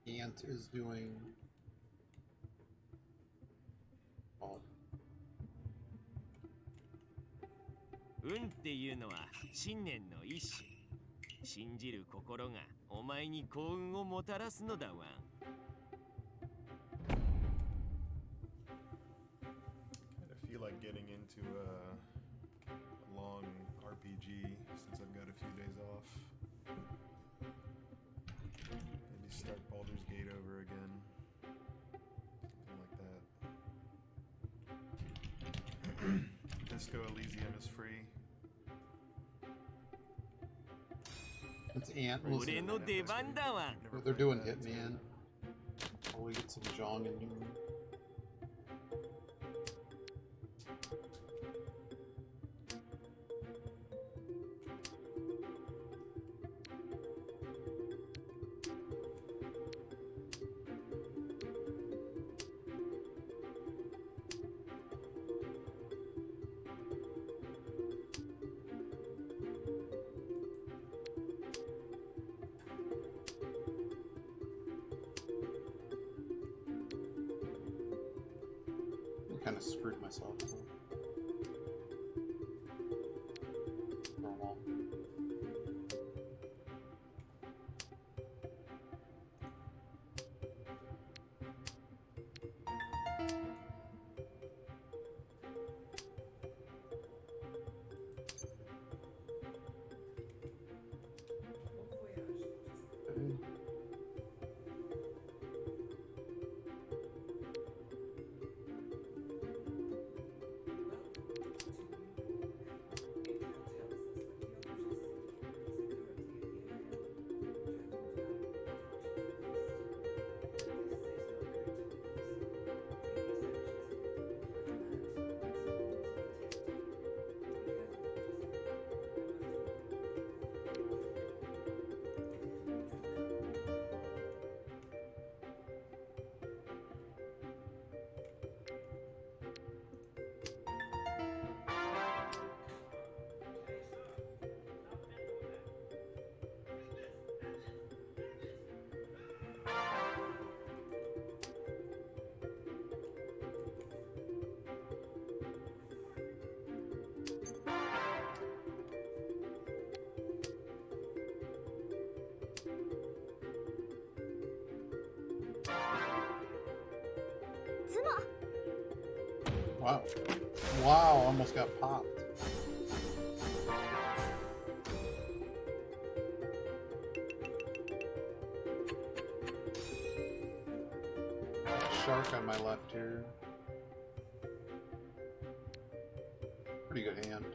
Ant is doing. Oh. 運っていうのは信念の一種。信じる心がお前に幸運をもたらすのだわ。I feel like getting into a long RPG since I've got a few days off. Maybe start Baldur's Gate over again. Something like that. Disco Elysium is free. It's Ant. 俺の出番だわ。 They're doing Hitman. Oh, we get some Zhong in here. Kind of screwed myself. Normal. Okay. Wow. Wow, almost got popped. Shark on my left here. Pretty good hand.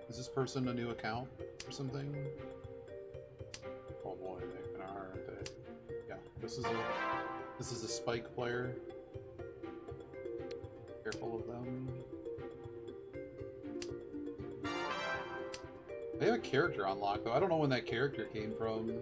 Is this person a new account or something? Oh boy, they kind of are, aren't they? Yeah, this is a spike player. Careful of them. They have a character unlocked though. I don't know when that character came from.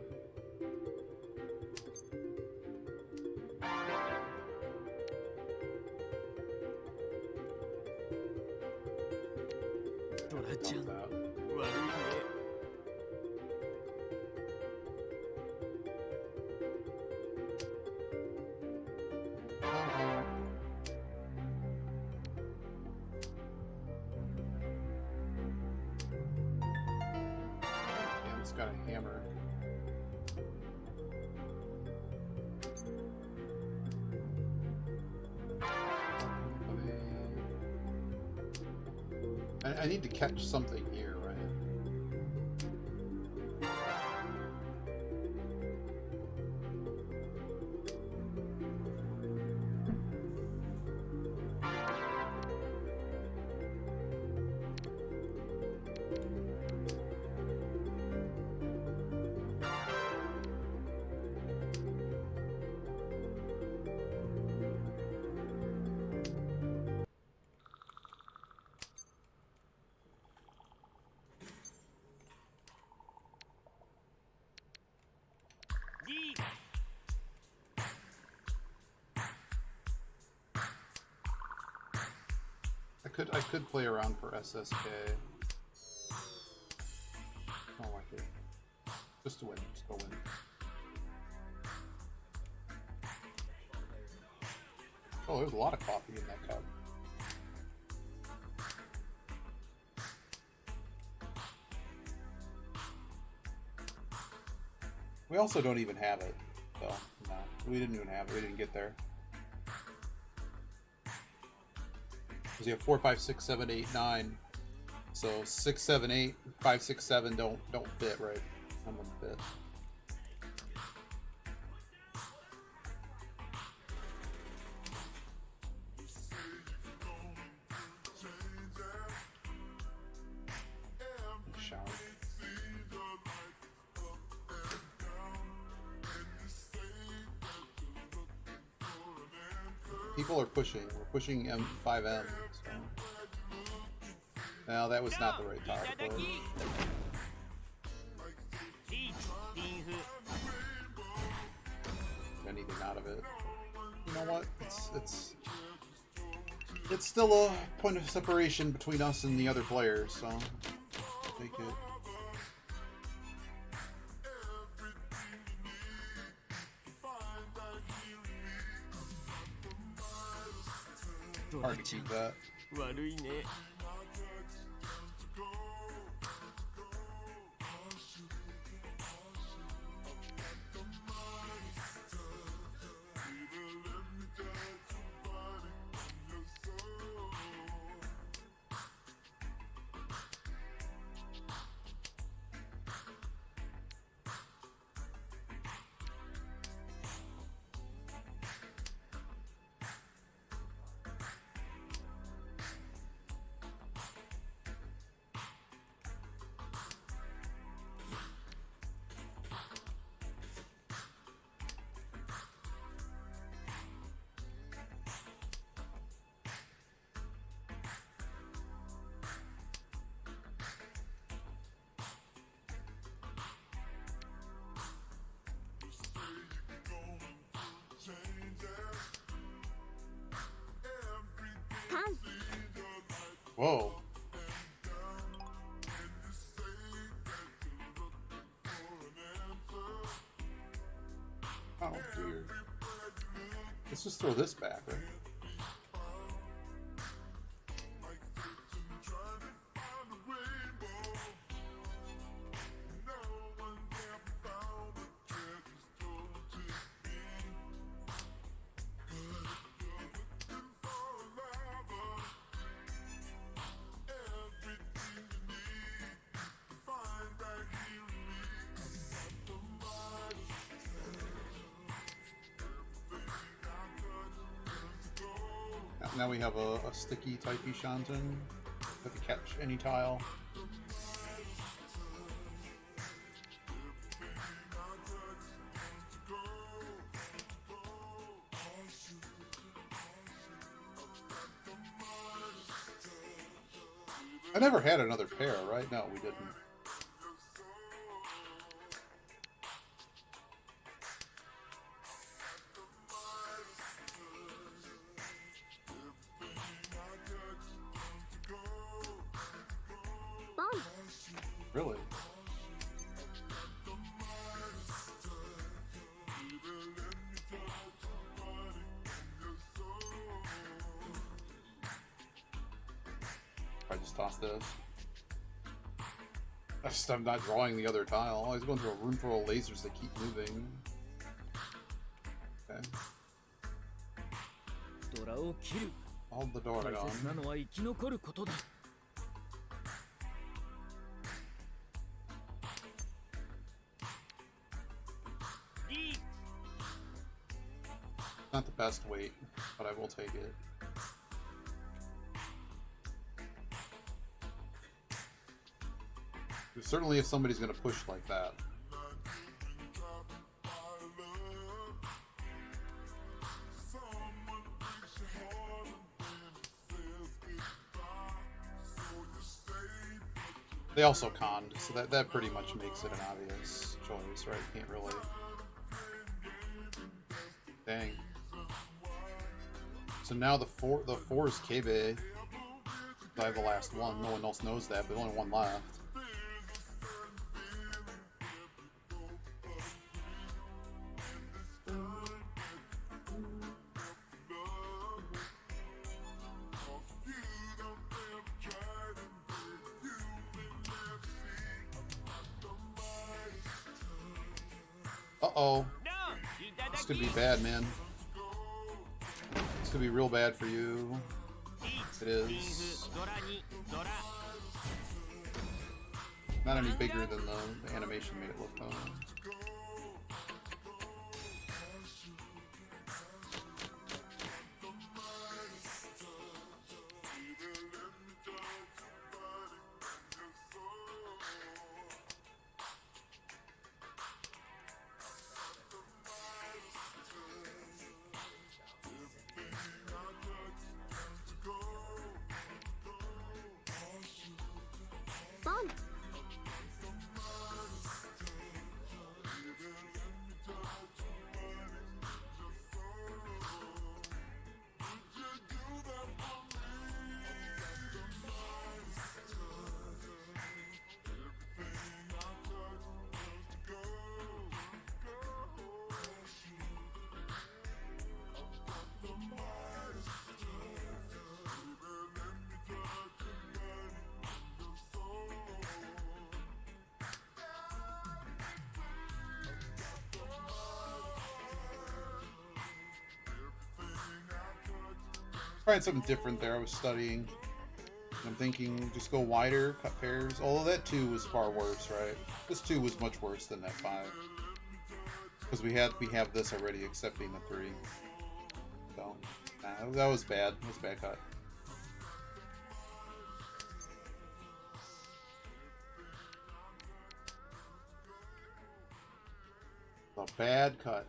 Got a hammer. I need to catch something here, right? I could play around for SSK. I don't like it. Just to win. Just go win. Oh, there's a lot of coffee in that cup. We also don't even have it. So, no. We didn't even have it. We didn't get there. Because you have 4, 5, 6, 7, 8, 9. So 6, 7, 8, 5, 6, 7 don't fit, right? Some of them fit. Shower. People are pushing. We're pushing M5M. So. Now that was not the right tile for it. Anything out of it. You know what? It's still a point of separation between us and the other players, so I'll take it. Hard to keep that. Whoa. Oh, dear. Let's just throw this back, right? Now we have a sticky typey Shantan that can catch any tile. I never had another pair, right? No, we didn't. Really? I just toss this. I'm not drawing the other tile. I was going through a room full of lasers that keep moving. Okay. Hold the door on. Not the best weight, but I will take it. Certainly if somebody's going to push like that. They also conned, so that pretty much makes it an obvious choice, right? You can't really... Dang. So now the four is Kebe. I have the last one. No one else knows that, but only one left. Uh-oh. どういただ This き could be bad, man. This could be real bad for you. It リン is. フドラにドラ Not any bigger than the animation made it look, though. Mom. Trying something different there. I was studying. I'm thinking just go wider, cut pairs. Although that 2 was far worse, right? This 2 was much worse than that 5. Because we have this already accepting the 3. So, nah, that was bad. That was a bad cut. A bad cut.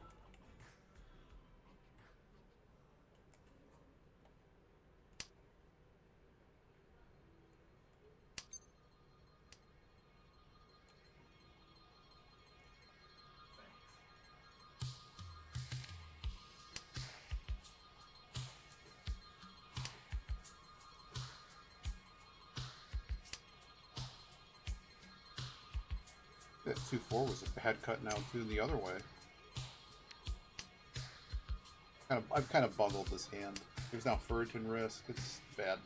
That 2-4 was a bad cut now too the other way. I've kind of bungled this hand. There's now Fullerton risk. It's bad.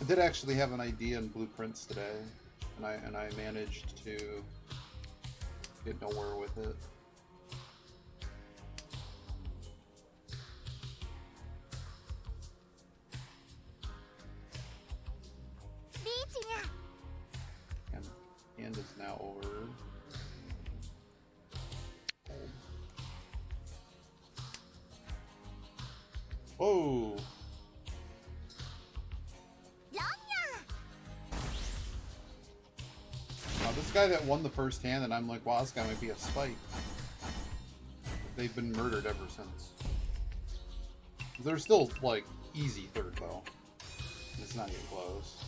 I did actually have an idea in blueprints today, and I managed to get nowhere with it. And hand is now over. Whoa! Now this guy that won the first hand, and I'm like, wow, this guy might be a spike. They've been murdered ever since. They're still, like, easy third, though. It's not even close.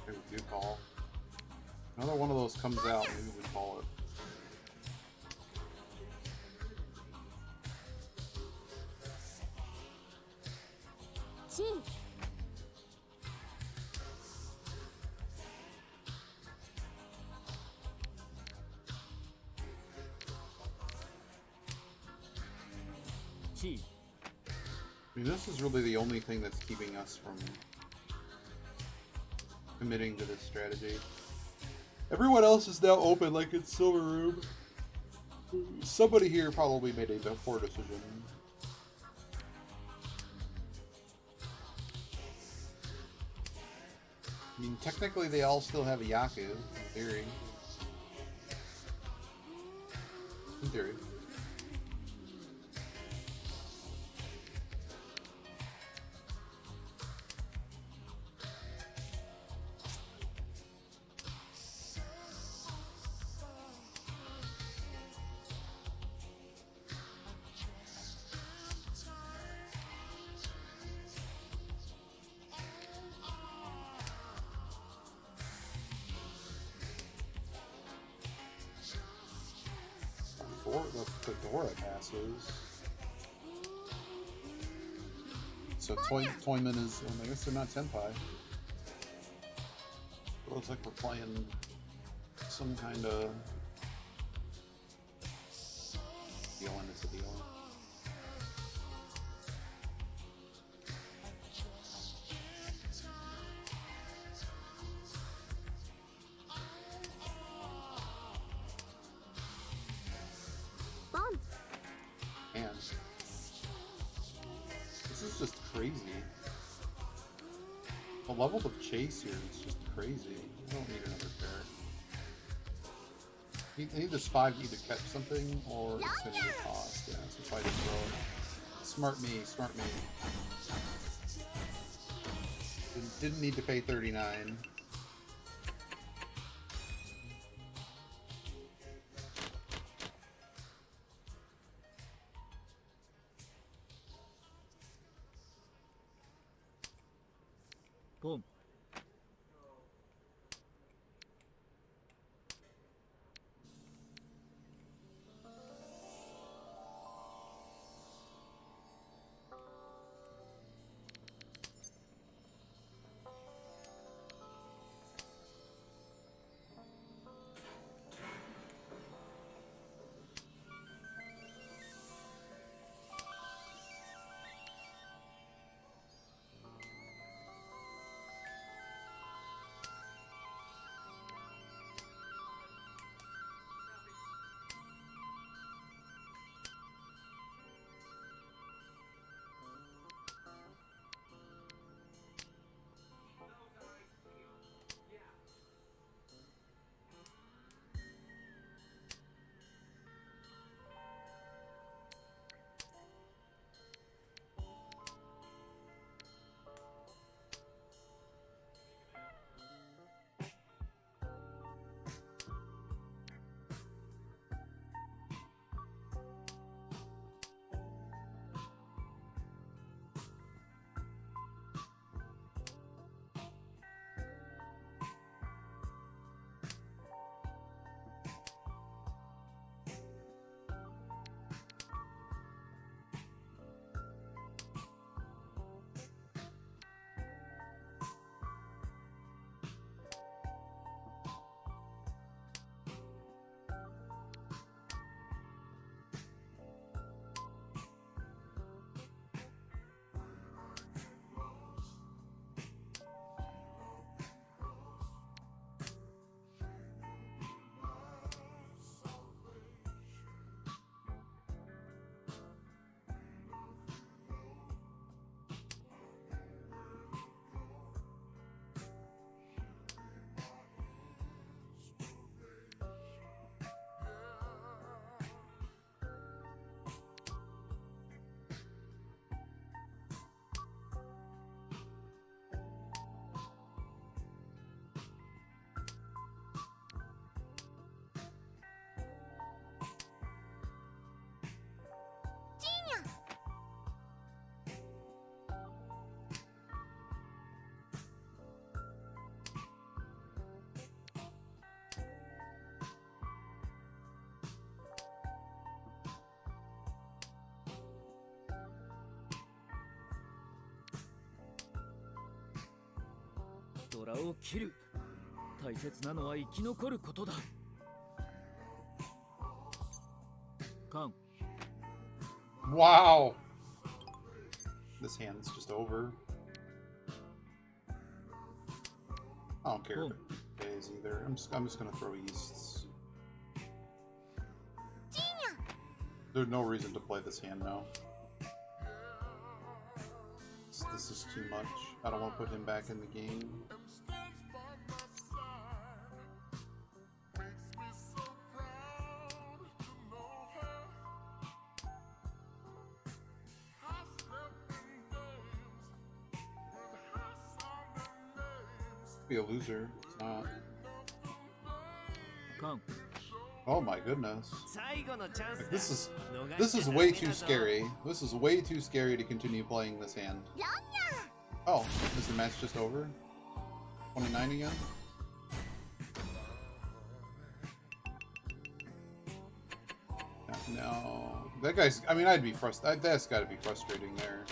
Maybe we do call. Another one of those comes out, maybe we call it. T. I mean, this is really the only thing that's keeping us from committing to this strategy. Everyone else is now open like it's Silver Room. Somebody here probably made a poor decision. I mean, technically they all still have a Yaku, in theory. In theory. The Dora passes. So Toyman is, well, I guess they're not Tenpai. It looks like we're playing some kind of dealing. It's a deal. Man, this is just crazy. The level of chase here is just crazy. I don't need another parrot. I need this 5 to either catch something or it's going to be a cost. Yeah, so fight it throw. Smart me, smart me. Didn't need to pay 39. Boom.ドラを切る。大切なのは生き残ることだ。カン。 Wow! This hand's just over. I don't care if it pays either. I'm just gonna throw easts. There's no reason to play this hand now. This is too much. I don't want to put him back in the game. Be a loser. It's not. Come. Oh my goodness. 最後のチャンスだ。 This is way too scary. This is way too scary to continue playing this hand. Oh, is the match just over? 29 again? No. That guy's, I mean, I'd be frustrated. That's gotta be frustrating there.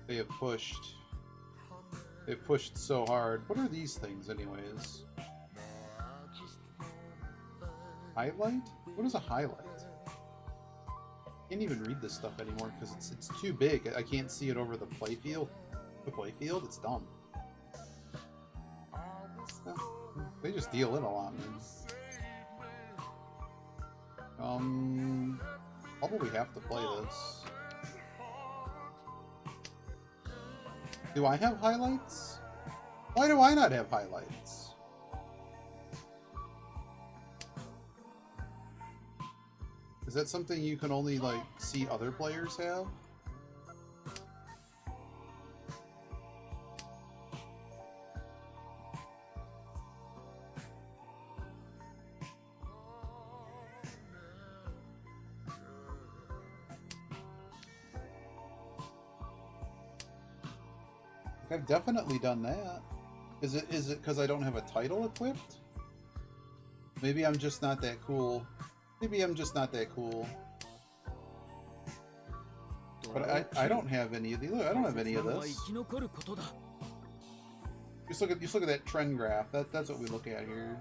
they have pushed. They've pushed so hard. What are these things, anyways? Highlight? What is a highlight? I can't even read this stuff anymore because it's too big. I can't see it over the playfield. The playfield? It's dumb. They just deal in a lot, man. Probably have to play this. Do I have highlights? Why do I not have highlights? Is that something you can only, like, see other players have? I've definitely done that. Is it because I don't have a title equipped? Maybe I'm just not that cool. Maybe I'm just not that cool. But I don't have any of these. Look, I don't have any of this. Just look at that trend graph. That's what we look at here.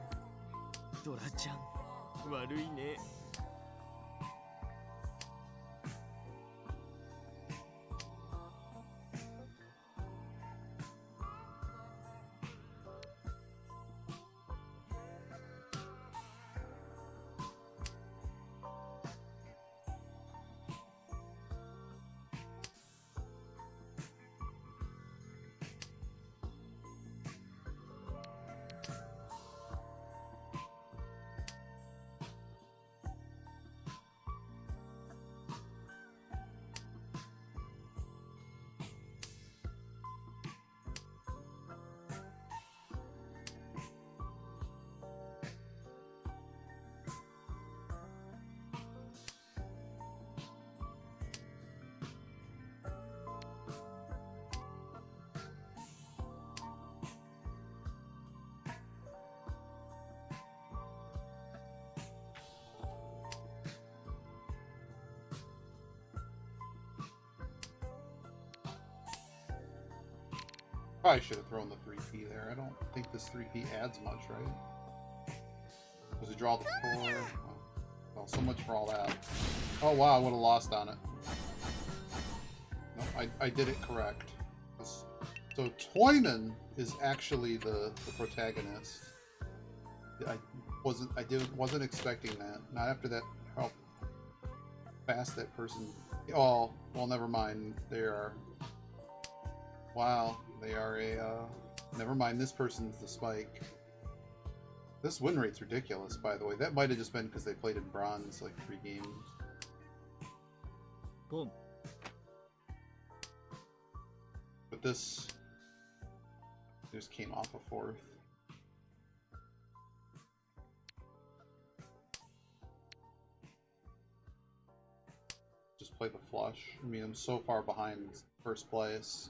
Probably should have thrown the 3P there. I don't think this 3P adds much, right? Does it draw the 4? Well, so much for all that. Oh wow, I would have lost on it. No, I did it correct. So Toyman is actually the protagonist. I wasn't expecting that. Not after that how fast that person. Oh, well, never mind. They are. Wow, they are a. Never mind. This person's the spike. This win rate's ridiculous, by the way. That might have just been because they played in bronze like 3 games. Boom. But this just came off a 4th. Just play the flush. I mean, I'm so far behind first place.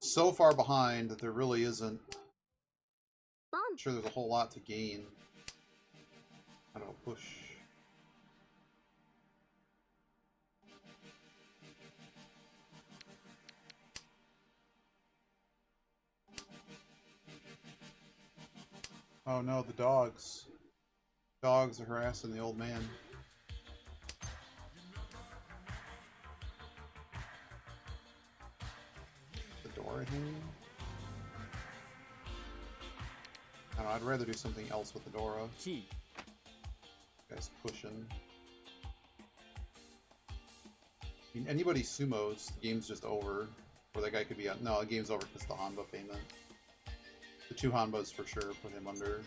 So far behind that there really isn't. I'm sure there's a whole lot to gain. I don't push. Oh no, the dogs. Dogs are harassing the old man. The door hanging? I don't know, I'd rather do something else with the Dora. Guys pushing. I mean, anybody sumos, the game's just over. Or that guy could be out. No, the game's over because the Hanba payment. The 2 Hanbas for sure put him under.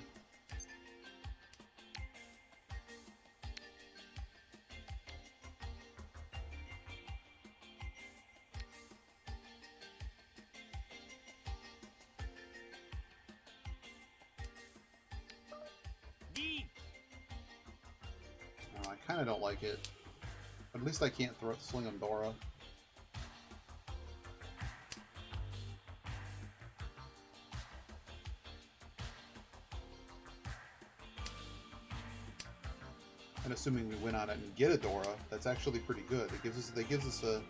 No, I kind of don't like it. But at least I can't sling him Dora. assuming we win on it and get a Dora, that's actually pretty good. It gives us a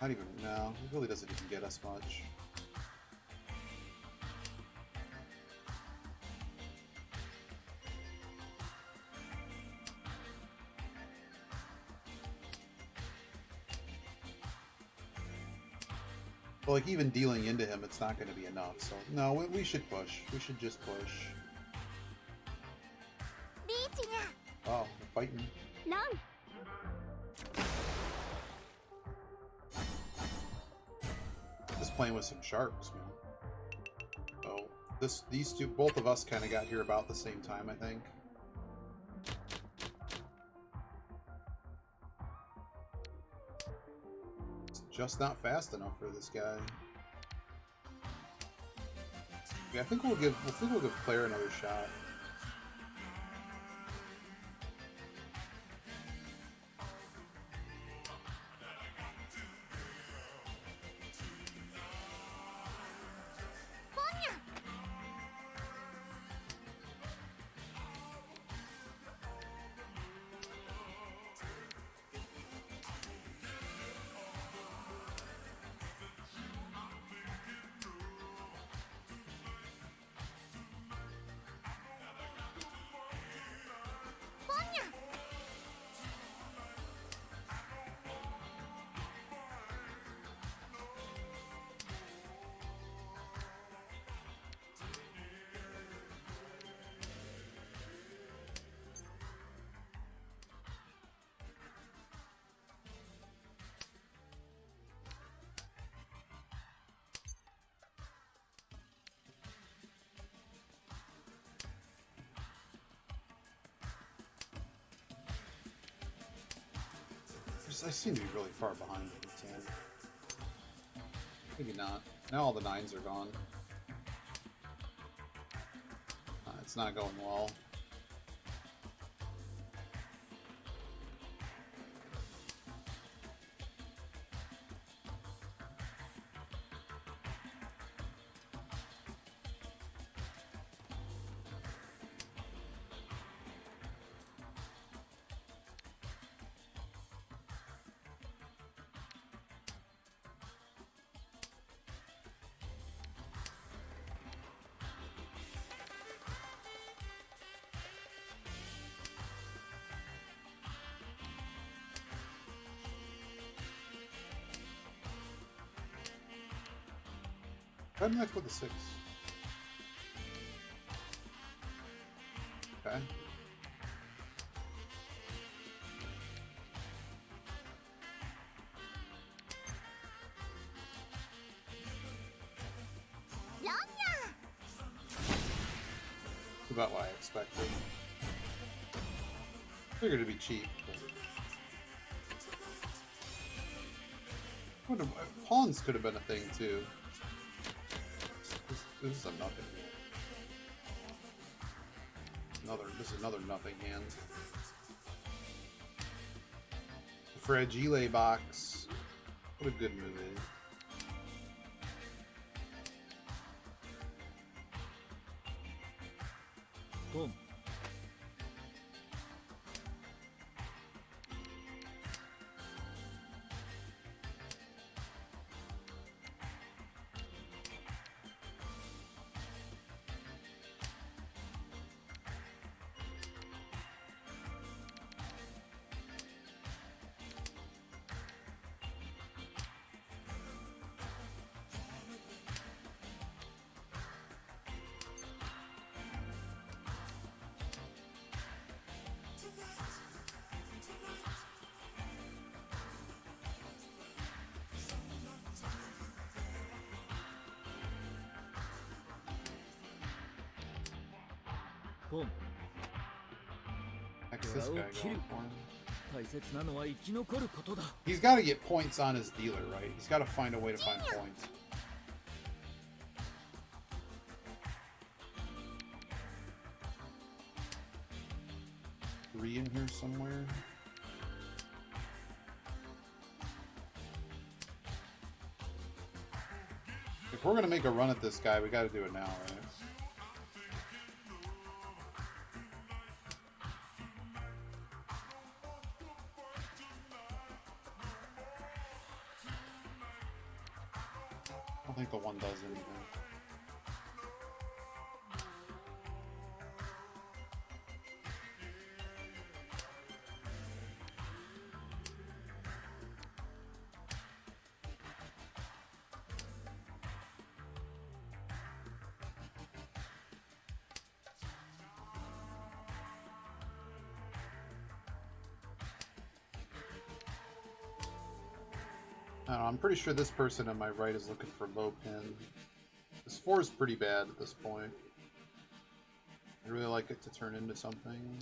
not even no, it really doesn't even get us much. But like even dealing into him, it's not going to be enough. So no, we should push. We should just push. Oh, we're fighting. Just playing with some sharks, man. So these two, both of us kind of got here about the same time, I think. It's just not fast enough for this guy. Yeah, I think we'll give Claire another shot. I seem to be really far behind with the 10. Maybe not. Now all the 9s are gone. It's not going well. Try knife with a 6. Okay. About what I expected. Figured it'd be cheap. But pawns could have been a thing too. This is a nothing. This is another nothing hand. Fragile box. What a good move it is. Boom. Boom. Heck's this guy going for him? 大切なのは生き残ることだ。 He's got to get points on his dealer, right? He's got to find a way to find points. Three in here somewhere. If we're gonna make a run at this guy, we got to do it now, right? don't think the one does anything. I don't know, I'm pretty sure this person on my right is looking for low pin. This 4 is pretty bad at this point. I'd really like it to turn into something.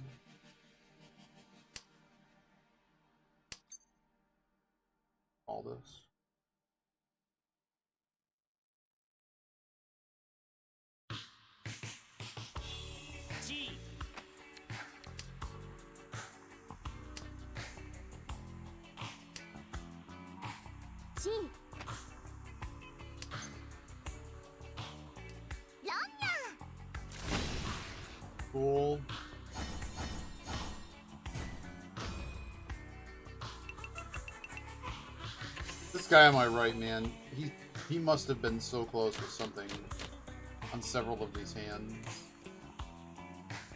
All this. G. チーランナ Cool. This guy on my right, man, he must have been so close with something on several of these hands.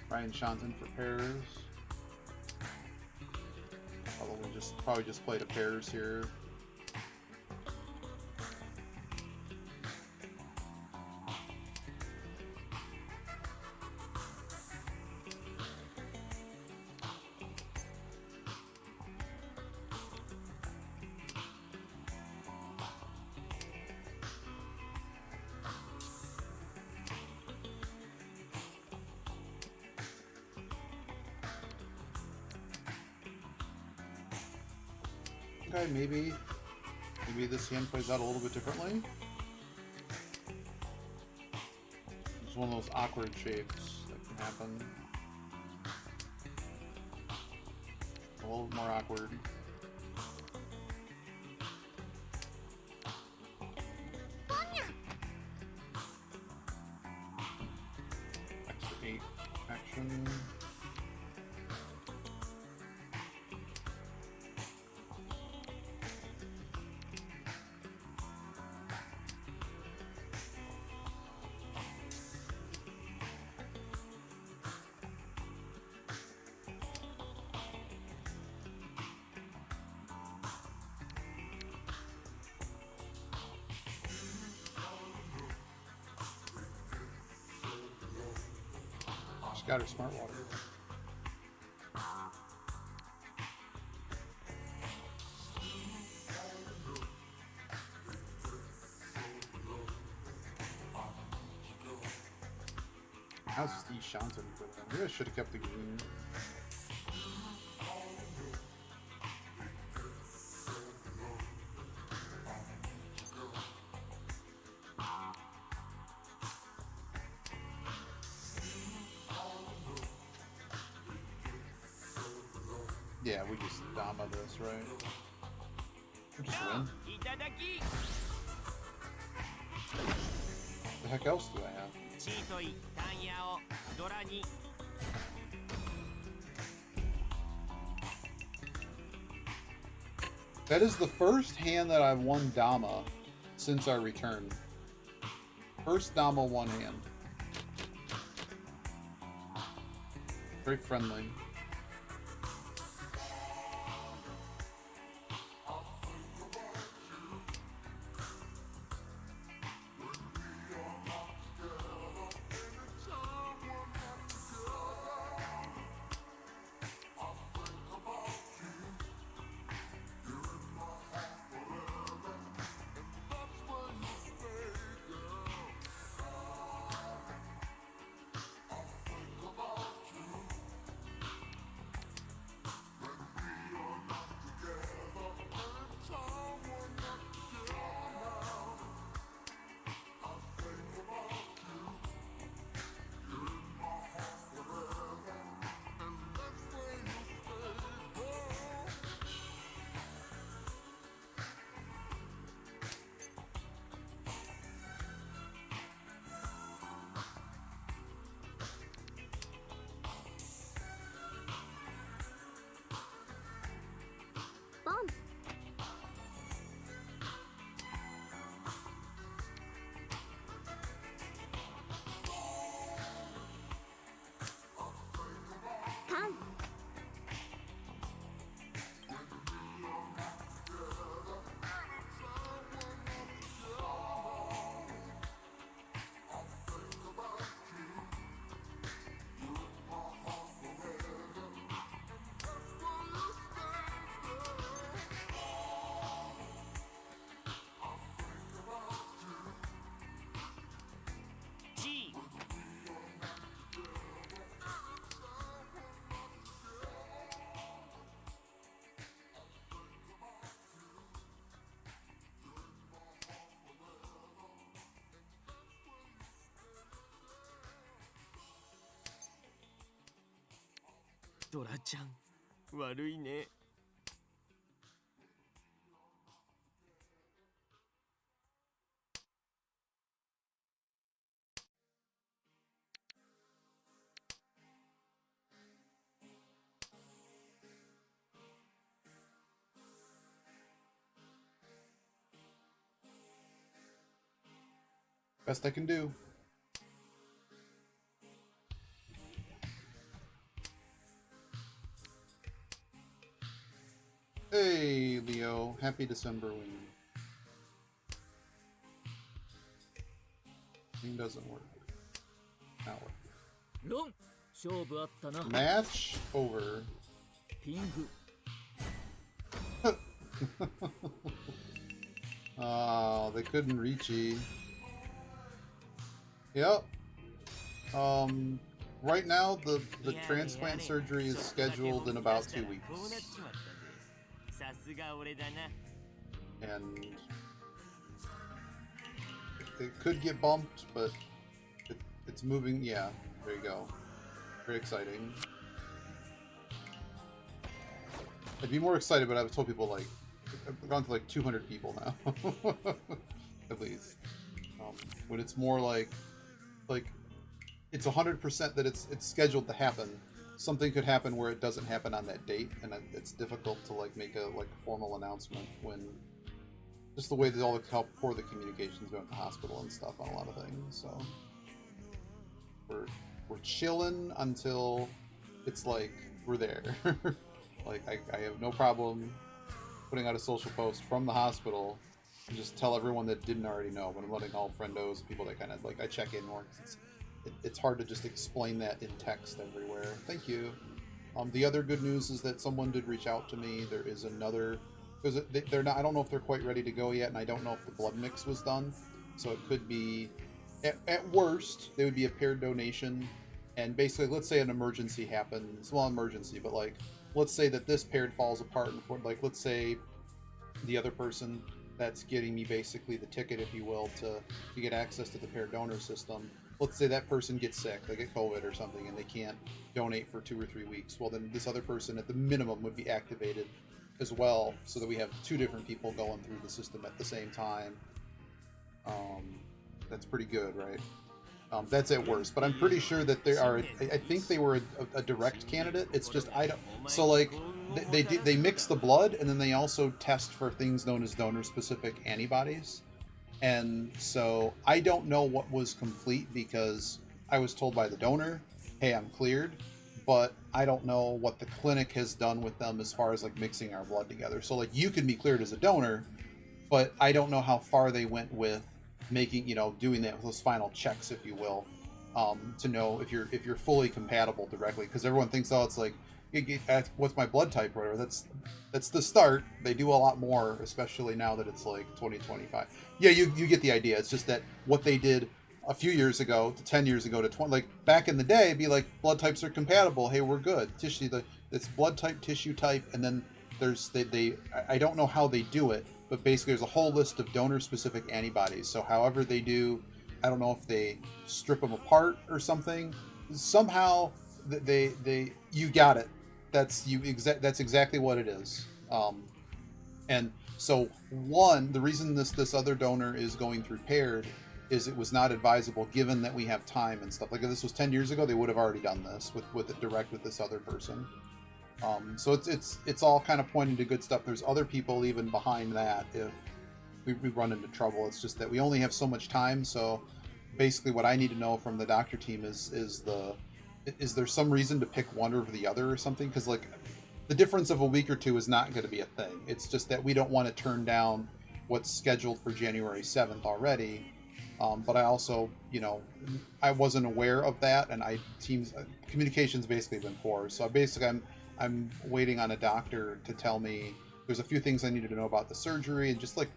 Ryan Shanton for pairs. Probably just played a pairs here. Okay, maybe this hand plays out a little bit differently. It's one of those awkward shapes that can happen. A little more awkward. Extra 8 action. Got her smart water. How's just E. Shanton for them? Maybe I should have kept the green. Yeah, we just Dama this, right? We just win. いただき The heck else do I have? チートイタンヤオドラに That is the first hand that I've won Dama since our return. First Dama one hand. Very friendly. ドラちゃん悪いね。Best I can do. Hey, Leo. Happy December when thing doesn't work. Now work. ロン勝負あったな。 Match over. ピング Oh, they couldn't reach E. Yep. Right now the transplant surgery is scheduled in about 2 weeks. さすが俺だな。 And it could get bumped, but it's moving. Yeah, there you go. Very exciting. I'd be more excited, but I've told people, like, I've gone to like 200 people now, at least. When it's more like it's 100% that it's scheduled to happen. Something could happen where it doesn't happen on that date, and it's difficult to like make a formal announcement when just the way that how poor the communications go at the hospital and stuff on a lot of things. So we're chilling until it's like we're there. Like I have no problem putting out a social post from the hospital and just tell everyone that didn't already know. But I'm letting all friendos, people that kind of like I check in more. It's hard to just explain that in text everywhere. Thank you. The other good news is that someone did reach out to me. There is another, because they're not. I don't know if they're quite ready to go yet, and I don't know if the blood mix was done. So it could be, at worst, they would be a paired donation. And basically, let's say an emergency happens. Well, emergency, but like, let's say that this paired falls apart, and like, let's say the other person that's getting me basically the ticket, if you will, to get access to the paired donor system. Let's say that person gets sick, they get COVID or something, and they can't donate for 2 or 3 weeks. Well, then this other person at the minimum would be activated as well, so that we have 2 different people going through the system at the same time. That's pretty good, right? That's at worst, but I'm pretty sure that they are. I think they were a direct candidate. It's just I don't. So like they mix the blood, and then they also test for things known as donor-specific antibodies. And so I don't know what was complete because I was told by the donor, hey, I'm cleared, but I don't know what the clinic has done with them as far as like mixing our blood together. So like you can be cleared as a donor, but I don't know how far they went with making, doing that with those final checks, if you will, to know if you're fully compatible directly. Because everyone thinks, oh, it's like, what's my blood type or whatever. That's the start. They do a lot more, especially now that it's like 2025. Yeah, you get the idea. It's just that what they did a few years ago to 10 years ago to 20, like back in the day, it'd be like blood types are compatible. Hey, we're good. Tissue, it's blood type, tissue type, and then there's I don't know how they do it, but basically there's a whole list of donor-specific antibodies. So however they do, I don't know if they strip them apart or something. Somehow you got it. That's exactly what it is. And so the reason this other donor is going through paired is it was not advisable given that we have time and stuff. Like if this was 10 years ago, they would have already done this with it direct with this other person. So it's all kind of pointing to good stuff. There's other people even behind that if we run into trouble. It's just that we only have so much time. So basically what I need to know from the doctor team is there some reason to pick one over the other or something? Because like the difference of a week or two is not going to be a thing. It's just that we don't want to turn down what's scheduled for January 7th already. But I also, I wasn't aware of that, and communication's basically been poor. So basically I'm waiting on a doctor to tell me there's a few things I needed to know about the surgery and just like,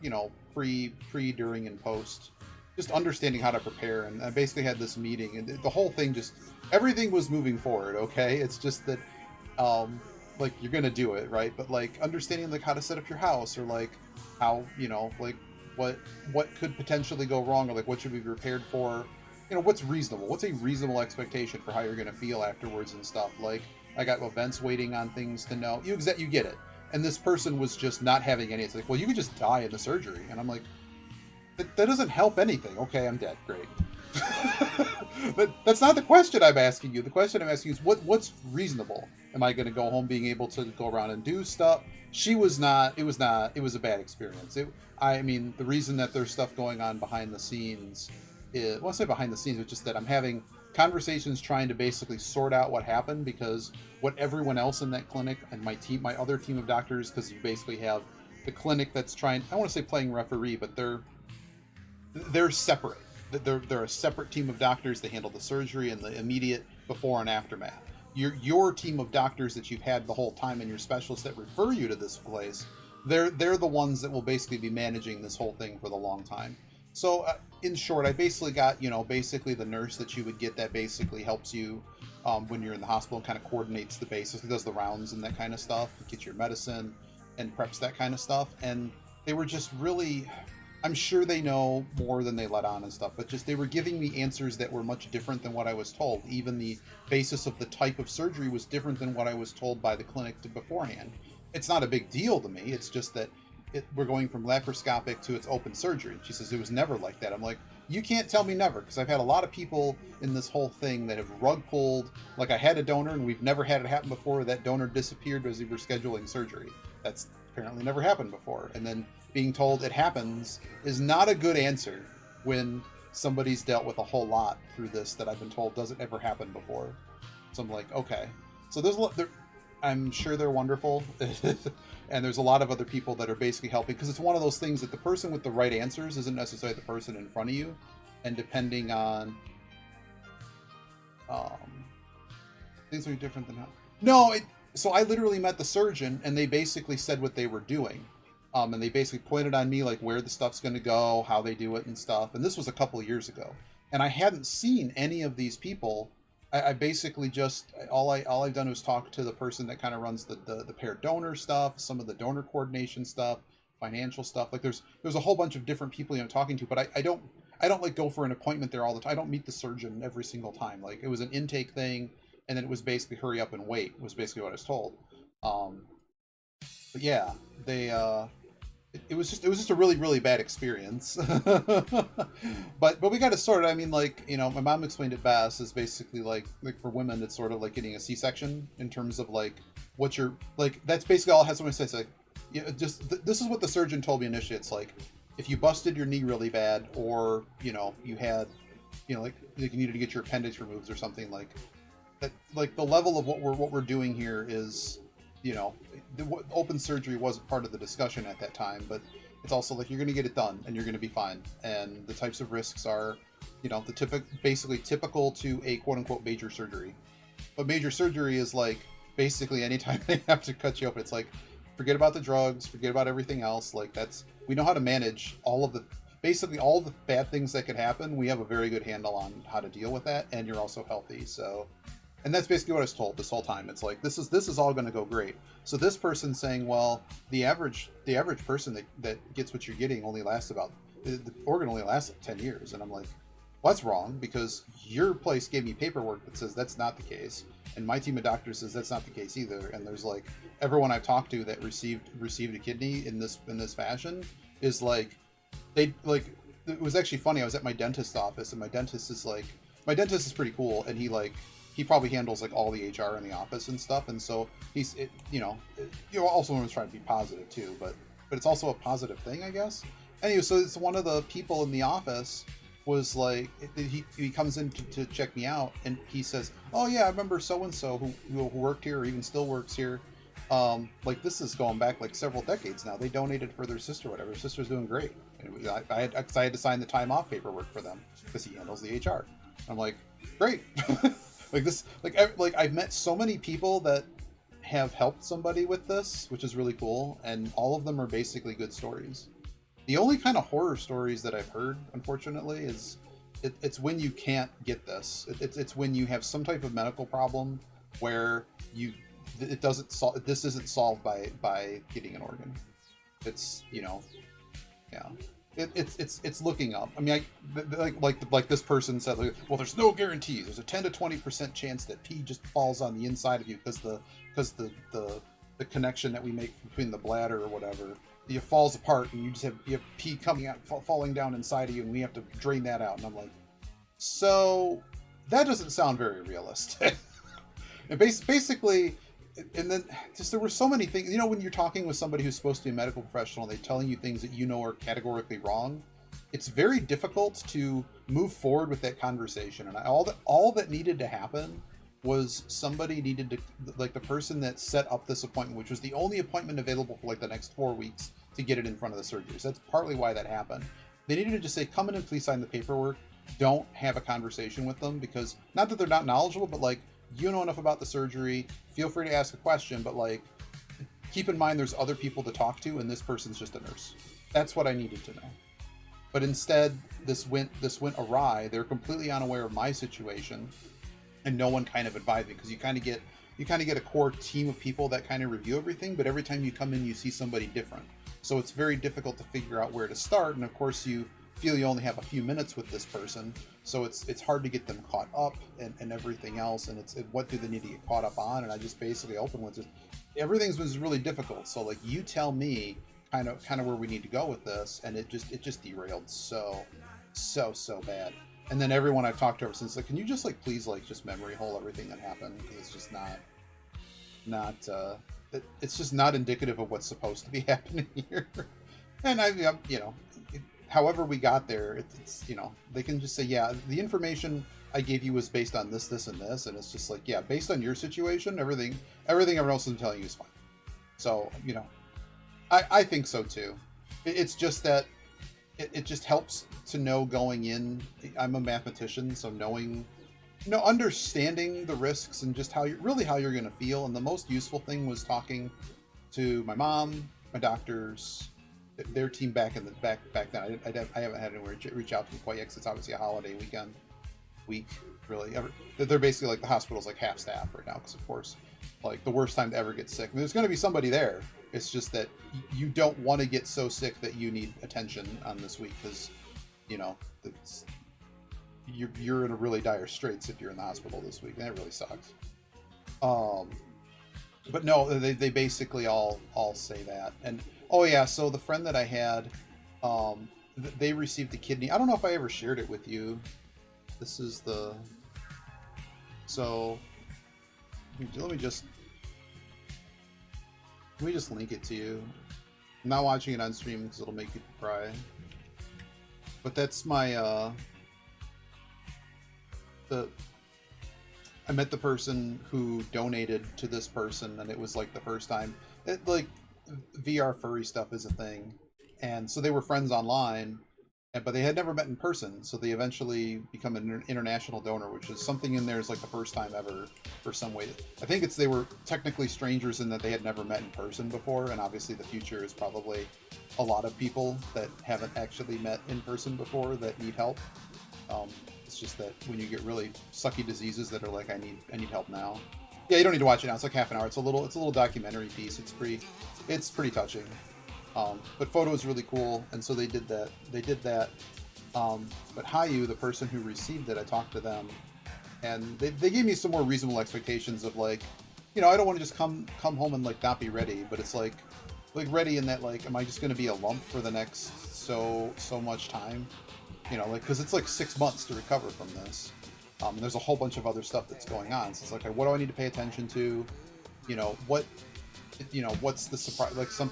pre, during, and post. Just understanding how to prepare, and I basically had this meeting, and the whole thing everything was moving forward, okay? It's just that, like, you're gonna do it, right? But, like, understanding, like, how to set up your house, or, like, how, like, what could potentially go wrong, or, like, what should we be prepared for? What's reasonable? What's a reasonable expectation for how you're gonna feel afterwards and stuff? Like, I got events waiting on things to know. You get it. And this person was just not having any. It's like, well, you could just die in the surgery. And I'm like, that doesn't help anything. Okay, I'm dead. Great. But that's not the question I'm asking you. The question I'm asking you is what's reasonable? Am I going to go home being able to go around and do stuff? She was not. It was not. It was a bad experience. I mean, the reason that there's stuff going on behind the scenes is, well, I say behind the scenes, it's just that I'm having conversations trying to basically sort out what happened, because what everyone else in that clinic and my other team of doctors, because you basically have the clinic that's trying, I don't want to say playing referee, but they're separate. They're a separate team of doctors. They handle the surgery and the immediate before and aftermath. Your team of doctors that you've had the whole time and your specialists that refer you to this place, they're the ones that will basically be managing this whole thing for the long time. So in short, I basically got, basically the nurse that you would get that basically helps you when you're in the hospital and kind of coordinates the basis, does the rounds and that kind of stuff, gets your medicine and preps that kind of stuff. And they were just really, I'm sure they know more than they let on and stuff, but just they were giving me answers that were much different than what I was told. Even the basis of the type of surgery was different than what I was told by the clinic beforehand. It's not a big deal to me. It's just that we're going from laparoscopic to its open surgery. She says it was never like that. I'm like, you can't tell me never, because I've had a lot of people in this whole thing that have rug pulled. Like, I had a donor and we've never had it happen before. That donor disappeared as we were scheduling surgery. That's apparently never happened before. And then being told it happens is not a good answer when somebody's dealt with a whole lot through this that I've been told doesn't ever happen before. So I'm like, okay. So there's a lot, I'm sure they're wonderful. And there's a lot of other people that are basically helping, because it's one of those things that the person with the right answers isn't necessarily the person in front of you. And depending on things are different than how. No, so I literally met the surgeon and they basically said what they were doing. And they basically pointed on me, like, where the stuff's going to go, how they do it and stuff. And this was a couple of years ago. And I hadn't seen any of these people. I basically just, all I've done was talk to the person that kind of runs the paired donor stuff, some of the donor coordination stuff, financial stuff. Like, there's a whole bunch of different people I'm talking to, but I don't like go for an appointment there all the time. I don't meet the surgeon every single time. Like, it was an intake thing, and then it was basically hurry up and wait, was basically what I was told. But yeah, they it was just a really, really bad experience. but we got it sorted. I mean, like, my mom explained it best, is basically like for women it's sort of like getting a C-section, in terms of like what you're like, that's basically all it has. Somebody says, like, this is what the surgeon told me initially. It's like, if you busted your knee really bad, or you had like you needed to get your appendix removed or something, like that, like the level of what we're doing here is, the open surgery wasn't part of the discussion at that time, but it's also like, you're going to get it done and you're going to be fine. And the types of risks are, basically typical to a quote unquote major surgery. But major surgery is like, basically anytime they have to cut you open, it's like, forget about the drugs, forget about everything else. Like, we know how to manage basically all the bad things that could happen. We have a very good handle on how to deal with that. And you're also healthy. So, and that's basically what I was told this whole time. It's like, this is all going to go great. So this person saying, well, the average person that gets what you're getting only lasts the organ only lasts like 10 years. And I'm like, well, that's wrong, because your place gave me paperwork that says that's not the case. And my team of doctors says that's not the case either. And there's like, everyone I've talked to that received a kidney in this fashion is like, it was actually funny. I was at my dentist's office, and my dentist is pretty cool. And he probably handles like all the HR in the office and stuff, and so also was trying to be positive too, but it's also a positive thing, I guess. Anyway, so it's one of the people in the office was like, he comes in to check me out, and he says, oh yeah, I remember so and so who worked here or even still works here. Like, this is going back like several decades now. They donated for their sister, whatever. Their sister's doing great. And I had to sign the time off paperwork for them, because he handles the HR. I'm like, great. I've met so many people that have helped somebody with this, which is really cool, and all of them are basically good stories. The only kind of horror stories that I've heard, unfortunately, is it's when you can't get this. It's when you have some type of medical problem where this isn't solved by getting an organ. It's yeah. It's looking up. I mean, like this person said, like, well, there's no guarantees. There's a 10 to 20% chance that pee just falls on the inside of you because the connection that we make between the bladder or whatever, it falls apart and you have pee coming out, falling down inside of you, and we have to drain that out. And I'm like, so that doesn't sound very realistic. And basically, and then just there were so many things, when you're talking with somebody who's supposed to be a medical professional and they're telling you things that are categorically wrong, it's very difficult to move forward with that conversation. And all that needed to happen was somebody needed to, like, the person that set up this appointment, which was the only appointment available for like the next 4 weeks, to get it in front of the surgery. So that's partly why that happened. They needed to just say, come in and please sign the paperwork. Don't have a conversation with them, because not that they're not knowledgeable, but like, you know enough about the surgery, feel free to ask a question, but like, keep in mind there's other people to talk to, and this person's just a nurse. That's what I needed to know. But instead, this went awry. They're completely unaware of my situation, and no one kind of advised me, because you kind of get a core team of people that kind of review everything, but every time you come in, you see somebody different. So it's very difficult to figure out where to start, and of course you feel you only have a few minutes with this person, so it's hard to get them caught up and everything else, and what do they need to get caught up on. And I just basically opened with just everything's was really difficult. So like, you tell me kind of where we need to go with this, and it just derailed so bad. And then everyone I've talked to ever since, like, can you just like please like just memory hole everything that happened, because it's just not it's just not indicative of what's supposed to be happening here. And however we got there, it's they can just say, yeah, the information I gave you was based on this, and this, and it's just like, yeah, based on your situation, everything everyone else is telling you is fine. So I think so too. It's just that it just helps to know going in. I'm a mathematician, so understanding the risks and just how you're going to feel. And the most useful thing was talking to my mom, my doctors, their team back then. I haven't had anyone reach out to me quite yet, because it's obviously a holiday week, really. They're basically like, the hospital's like half staff right now, because of course, like, the worst time to ever get sick. I mean, there's going to be somebody there. It's just that you don't want to get so sick that you need attention on this week, because you're in a really dire straits if you're in the hospital this week, and that really sucks. But no, they basically all say that. And oh yeah, so the friend that I had, they received a kidney. I don't know if I ever shared it with you. This is so let me just link it to you. I'm not watching it on stream because it'll make people cry. But that's my I met the person who donated to this person, and it was like the first time. VR furry stuff is a thing, and so they were friends online, but they had never met in person. So they eventually become an international donor, which is something in there is like the first time ever for some way. I think they were technically strangers in that they had never met in person before, and obviously the future is probably a lot of people that haven't actually met in person before that need help. It's just that when you get really sucky diseases that are like, I need help now. Yeah, you don't need to watch it now. It's like half an hour. It's a little documentary piece. It's pretty touching. But photo is really cool, and so they did that. But Hayu, the person who received it, I talked to them, and they gave me some more reasonable expectations of like, I don't want to just come home and like not be ready, but it's like ready in that, like, am I just going to be a lump for the next so much time? Because it's like 6 months to recover from this. And there's a whole bunch of other stuff that's going on. So it's like, what do I need to pay attention to? What's the surprise? Like, am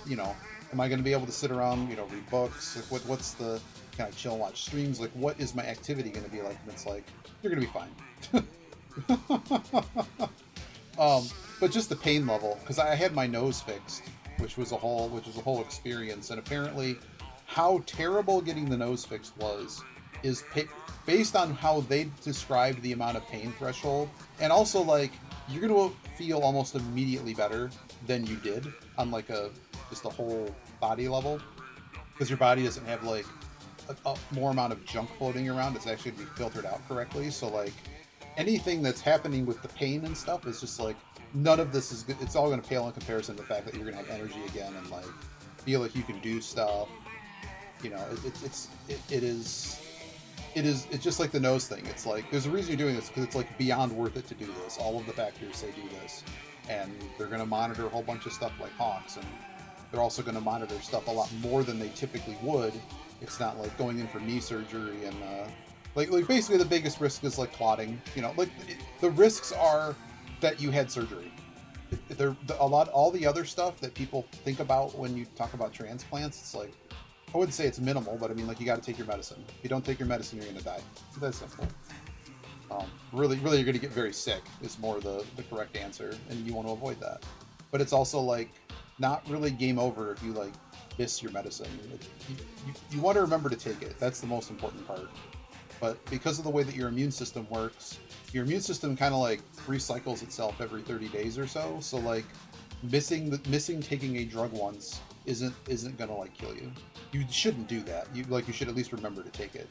I going to be able to sit around, read books? Like, what's the, can I chill and watch streams? Like, what is my activity going to be like? And it's like, you're going to be fine. But just the pain level, because I had my nose fixed, which was a whole experience, and apparently, how terrible getting the nose fixed is based on how they described the amount of pain threshold, and also like, you're going to feel almost immediately better than you did on like just a whole body level, because your body doesn't have like a more amount of junk floating around. It's actually to be filtered out correctly. So like, anything that's happening with the pain and stuff is just like, none of this is good. It's all going to pale in comparison to the fact that you're going to have energy again and like feel like you can do stuff. You know, it's just like the nose thing. It's like there's a reason you're doing this because it's like beyond worth it to do this. All of the factors say do this, and they're going to monitor a whole bunch of stuff like hawks, and they're also going to monitor stuff a lot more than they typically would. It's not like going in for knee surgery and like basically the biggest risk is like clotting. You know, like the risks are that you had surgery. All the other stuff that people think about when you talk about transplants, it's like, I wouldn't say it's minimal, but I mean, like, you got to take your medicine. If you don't take your medicine, you're going to die. That's simple. Really, you're going to get very sick is more the correct answer, and you want to avoid that. But it's also, like, not really game over if you, like, miss your medicine. You want to remember to take it. That's the most important part. But because of the way that your immune system works, your immune system kind of, like, recycles itself every 30 days or so. So, like, missing taking a drug once isn't gonna like kill you. You shouldn't do that. You should at least remember to take it.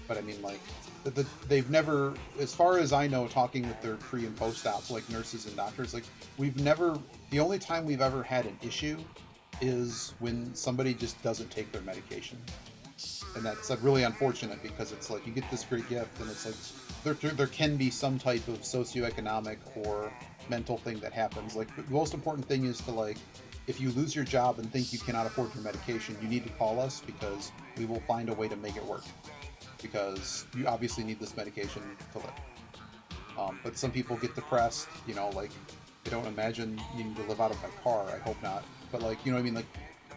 But I mean, like, they've never, as far as I know, talking with their pre and post ops, like nurses and doctors, like the only time we've ever had an issue is when somebody just doesn't take their medication, and that's really unfortunate because it's like you get this great gift and it's like there can be some type of socioeconomic or mental thing that happens. Like the most important thing is to, like, if you lose your job and think you cannot afford your medication, you need to call us because we will find a way to make it work. Because you obviously need this medication to live. But some people get depressed, you know, like, they don't imagine needing to live out of a car. I hope not. But, like, you know what I mean? Like,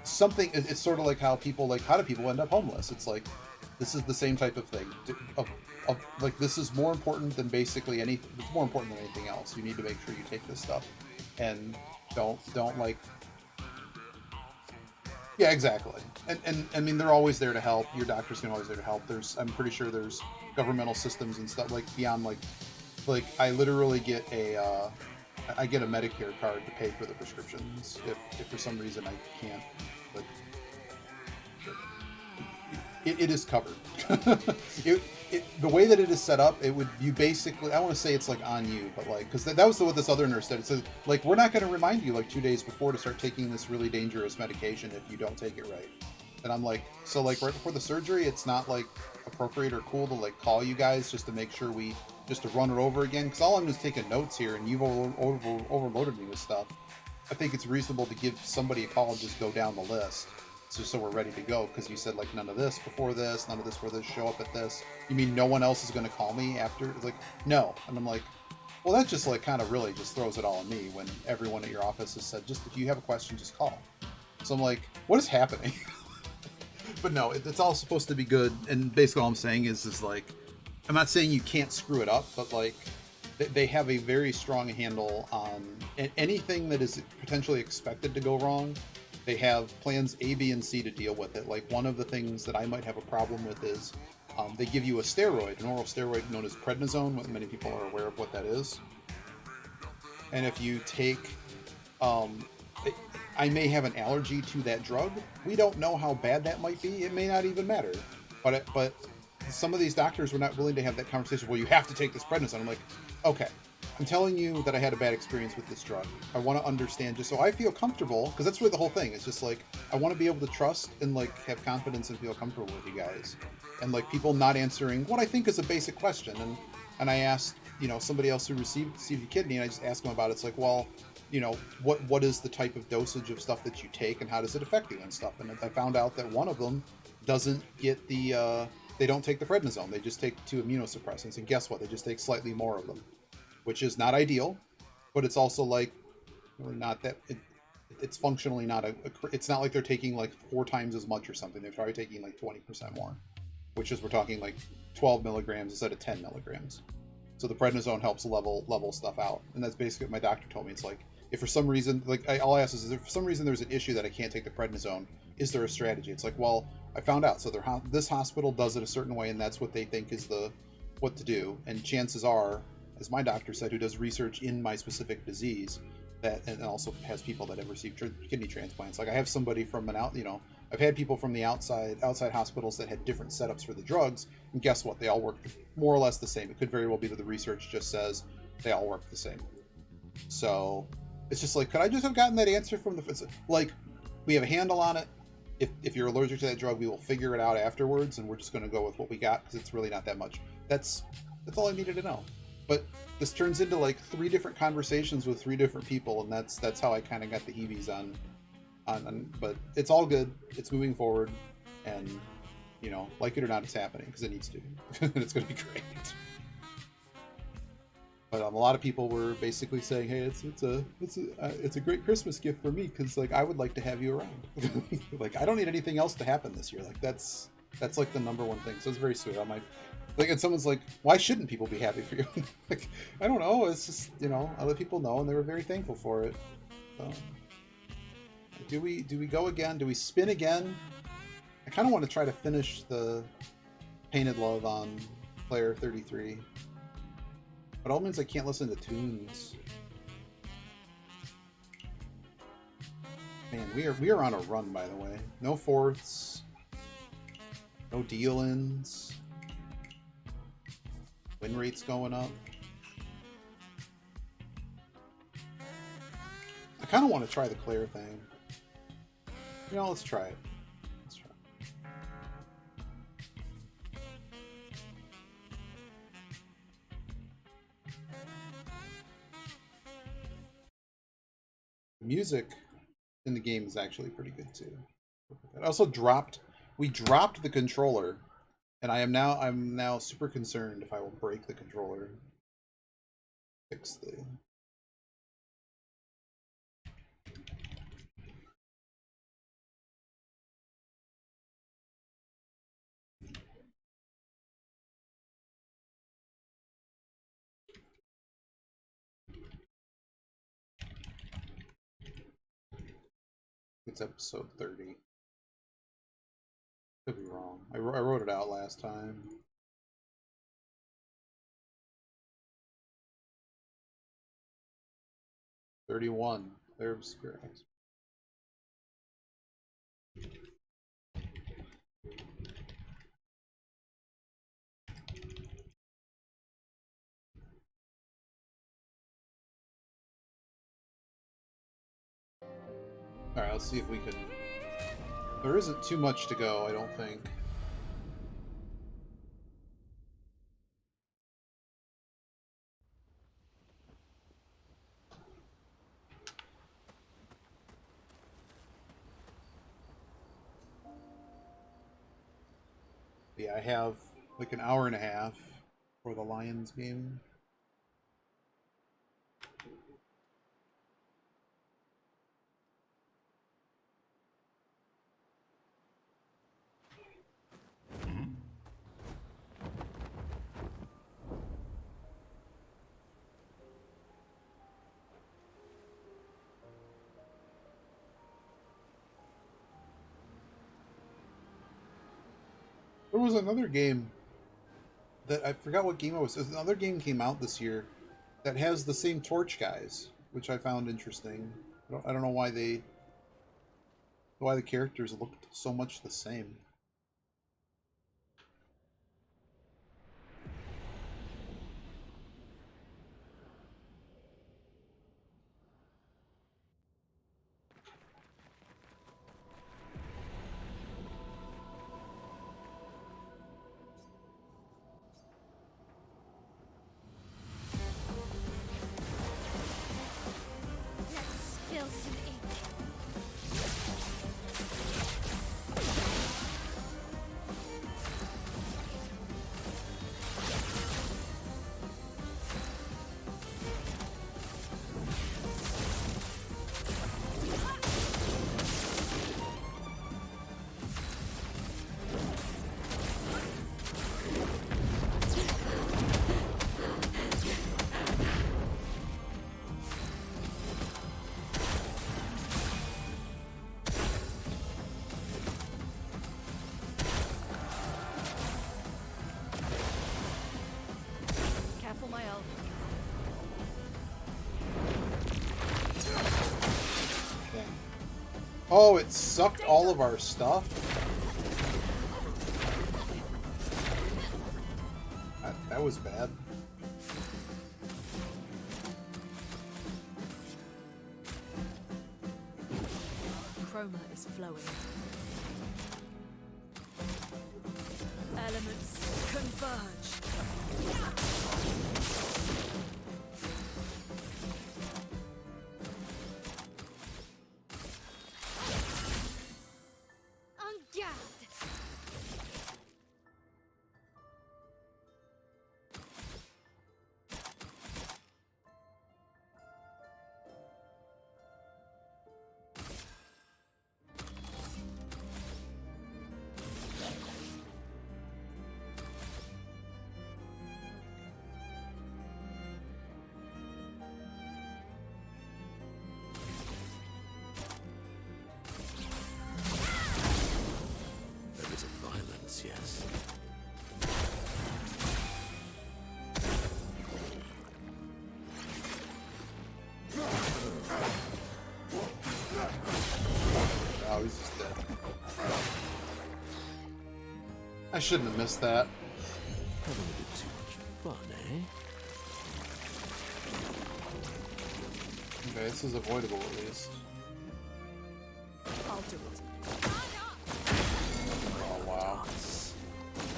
something, it's sort of like how people, like, how do people end up homeless? It's like, this is the same type of thing. Like, this is more important than basically it's more important than anything else. You need to make sure you take this stuff. And don't like, yeah, exactly. And I mean, they're always there to help. Your doctors can always there to help. I'm pretty sure there's governmental systems and stuff, like, beyond, like I literally get I get a Medicare card to pay for the prescriptions if for some reason I can't, like, it is covered. The way that it is set up, you basically, I want to say it's like on you, but like, because that was what this other nurse said. It said, like, we're not going to remind you like 2 days before to start taking this really dangerous medication if you don't take it right. And I'm like, so like right before the surgery, it's not like appropriate or cool to like call you guys just to make sure just to run it over again, because all I'm just taking notes here and you've overloaded me with stuff. I think it's reasonable to give somebody a call and just go down the list. So we're ready to go, because you said, like, none of this before this, none of this before this, show up at this. You mean no one else is going to call me after? Like, no. And I'm like, well, that just, like, kind of really just throws it all on me when everyone at your office has said, just if you have a question, just call. So I'm like, what is happening? But no, it's all supposed to be good. And basically all I'm saying is like, I'm not saying you can't screw it up, but like, they have a very strong handle on anything that is potentially expected to go wrong. They have plans A, B, and C to deal with it. Like, one of the things that I might have a problem with is they give you a steroid, an oral steroid known as prednisone. Many people are aware of what that is. And if you take, I may have an allergy to that drug. We don't know how bad that might be. It may not even matter. But some of these doctors were not willing to have that conversation. Well, you have to take this prednisone. I'm like, okay. I'm telling you that I had a bad experience with this drug. I want to understand, just so I feel comfortable, because that's really the whole thing. It's just like, I want to be able to trust and like have confidence and feel comfortable with you guys. And like people not answering what I think is a basic question. And I asked, you know, somebody else who received a kidney, and I just asked them about it. It's like, well, you know, what is the type of dosage of stuff that you take and how does it affect you and stuff? And I found out that one of them doesn't get they don't take the prednisone. They just take 2 immunosuppressants. And guess what? They just take slightly more of them, which is not ideal, but it's also like really not that it's functionally not it's not like they're taking like 4 times as much or something. They're probably taking like 20% more, which is, we're talking like 12 milligrams instead of 10 milligrams. So the prednisone helps level stuff out. And that's basically what my doctor told me. It's like, if for some reason, like, all I asked is if for some reason there's an issue that I can't take the prednisone, is there a strategy? It's like, well, I found out. So this hospital does it a certain way, and that's what they think is what to do. And chances are, as my doctor said, who does research in my specific disease, that, and also has people that have received kidney transplants. Like, I have somebody from I've had people from the outside hospitals that had different setups for the drugs, and guess what? They all work more or less the same. It could very well be that the research just says they all work the same. So it's just like, could I just have gotten that answer from like, we have a handle on it. if you're allergic to that drug, we will figure it out afterwards, and we're just going to go with what we got because it's really not that much. That's all I needed to know. But this turns into like 3 different conversations with 3 different people, and that's how I kind of got the heebies on. But it's all good. It's moving forward, and you know, like it or not, it's happening because it needs to, and it's going to be great. But a lot of people were basically saying, "Hey, it's a great Christmas gift for me because like I would like to have you around. Like I don't need anything else to happen this year. Like that's like the number one thing." So it's very sweet. I'm like, and someone's like, "Why shouldn't people be happy for you?" Like I don't know. It's just, you know, I let people know, and they were very thankful for it. Do we go again? Do we spin again? I kind of want to try to finish the Painted Love on player 33. But all means I can't listen to tunes. Man, we are on a run, by the way. No fourths, no deal-ins. Win rate's going up. I kind of want to try the Claire thing. You know, let's try it. Let's try it. Music in the game is actually pretty good too. I also we dropped the controller, and I'm now super concerned if I will break the controller. Fix the It's episode 30. Could be wrong. I wrote it out last time. $31. There's correct. Alright, let's see if we can... There isn't too much to go, I don't think. Yeah, I have like an hour and a half for the Lions game. There was another game that I forgot what game it was. Another game came out this year that has the same torch guys, which I found interesting. I don't know why the characters looked so much the same. Let's spill some ink. Careful, my elf. Dang. Oh, it sucked all of our stuff? That was bad. Chroma is flowing. Elements converge. En garde. There is a violence, yes. Oh, he's just dead. I shouldn't have missed that. Having a bit too much fun, eh? Okay, this is avoidable at least. I'll do it. Oh wow.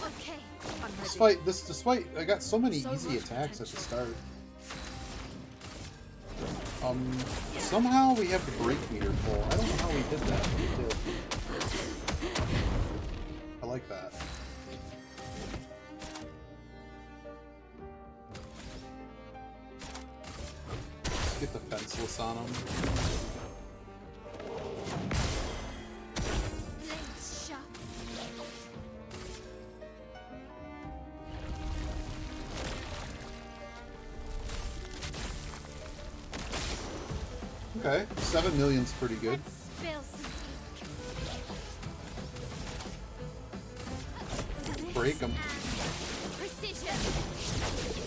Okay. I'm ready. Despite I got so many So easy much attacks at the potential. start. Somehow we have the break meter full. I don't know how we did that. but we did. I like that. Let's get defenseless on him. Blades sharp. Okay, 7 million's pretty good. Let's spill some ink. Break him. Precision.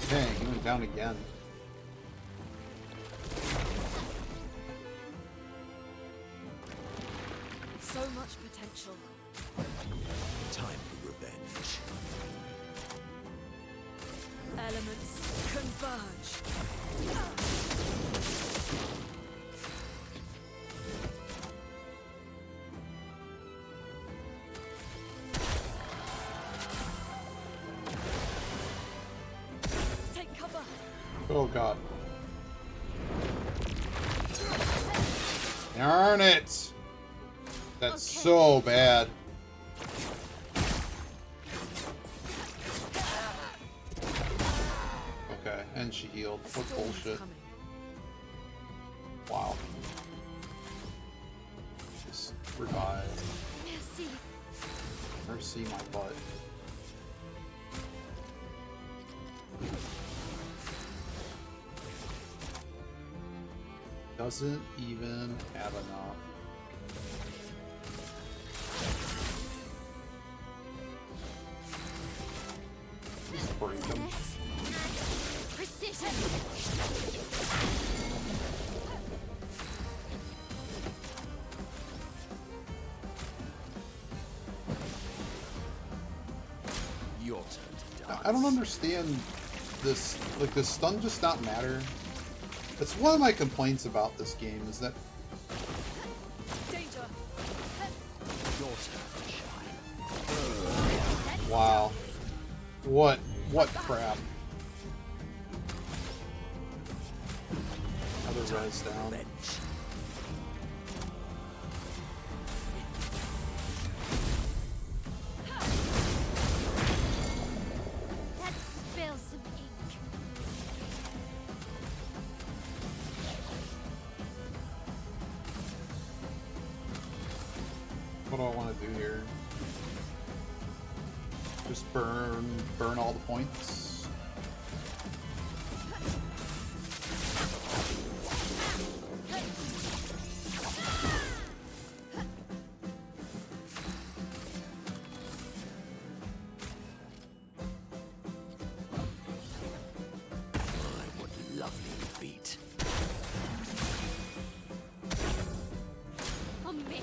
Dang, he went down again. So much potential. Time for revenge. Elements converge. Take cover. Oh god. Darn it! That's Okay. so bad. Okay, and she healed. A What storm is bullshit. coming. Wow. Just revive. Merci. Mercy my butt. Doesn't even have enough. Just break him. Precision. Your turn to dance. I don't understand this. Like, does stun just not matter? That's one of my complaints about this game, is that Danger. Your turn to shine. wow. What crap. Another res down. Revenge. Let's spill some ink. What do I want to do here? Just burn all the points. My, what lovely feet. On me.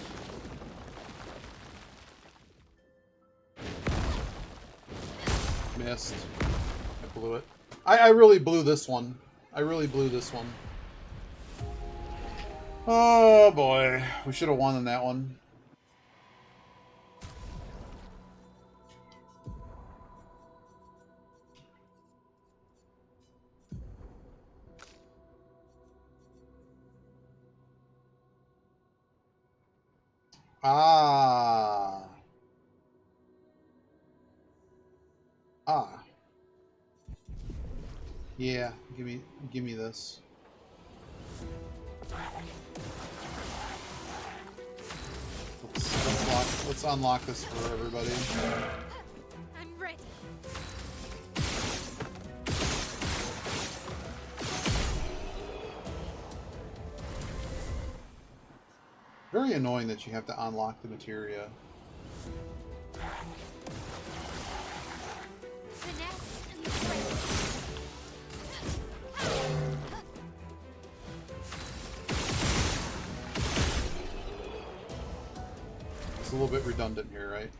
missed. I blew it. I really blew this one. I really blew this one. Oh boy. We should have won on that one. Ah. Ah. Yeah, give me this. Let's unlock this for everybody. I'm ready. Very annoying that you have to unlock the materia. Finesse and grace. It's a little bit redundant here, right?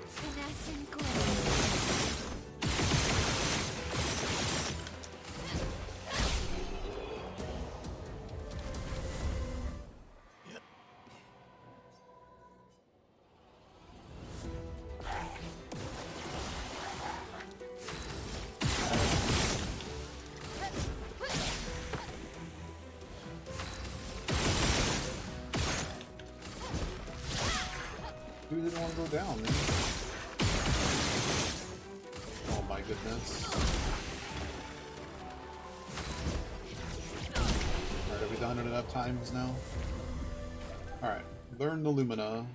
Finesse and grace. Dude didn't want to go down, man. Oh my goodness. Alright, have we done it enough times now? Alright, learn the Lumina.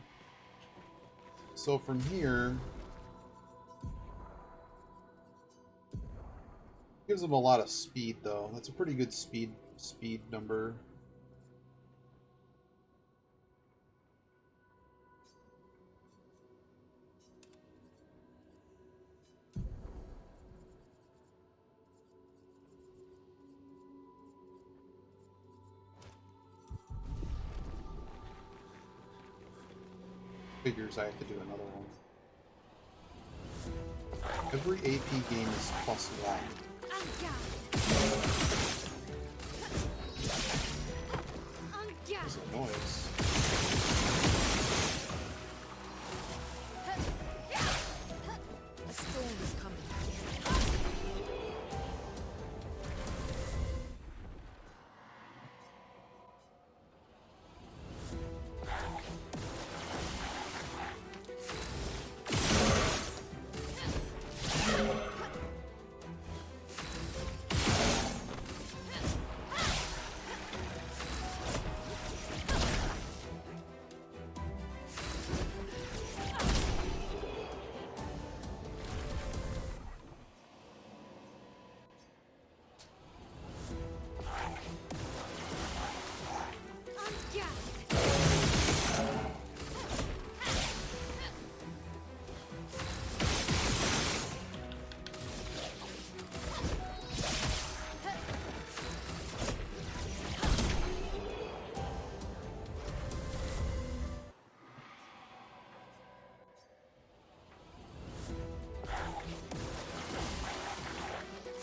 So from here... gives them a lot of speed, though. That's a pretty good speed number. Figures I have to do another one. Every AP game is +1. En garde. There's a noise. A storm is coming. En garde.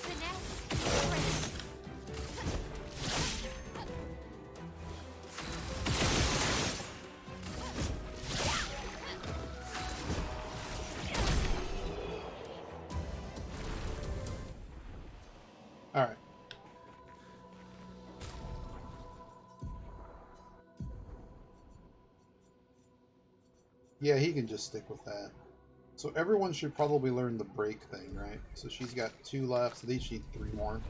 Finesse and grace. Alright. Yeah, he can just stick with that. So everyone should probably learn the break thing, right? So she's got 2 left, so they each need 3 more.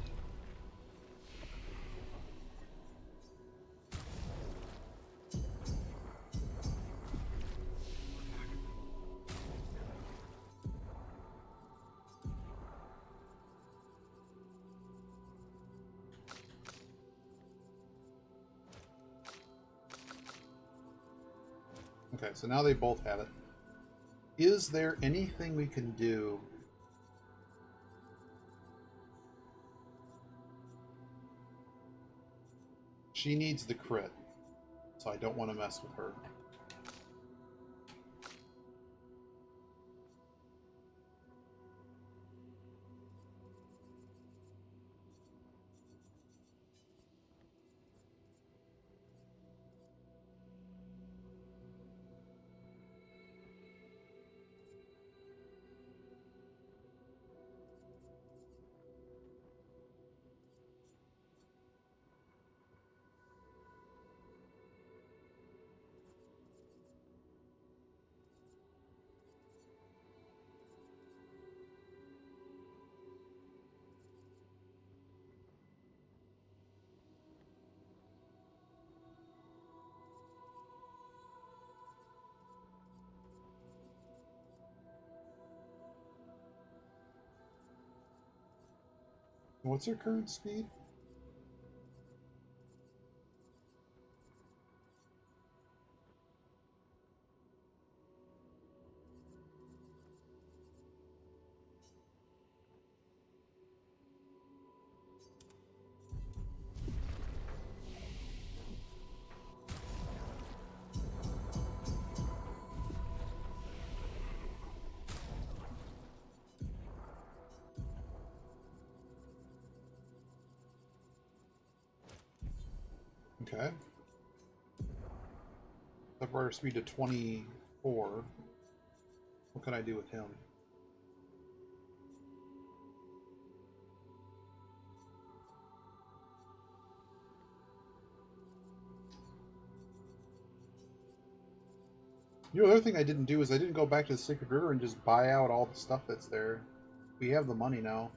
Okay, so now they both have it. Is there anything we can do? She needs the crit. So I don't want to mess with her. What's her current speed? Okay. Up our speed to 24. What can I do with him? The other thing I didn't do is I didn't go back to the Sacred River and just buy out all the stuff that's there. We have the money now.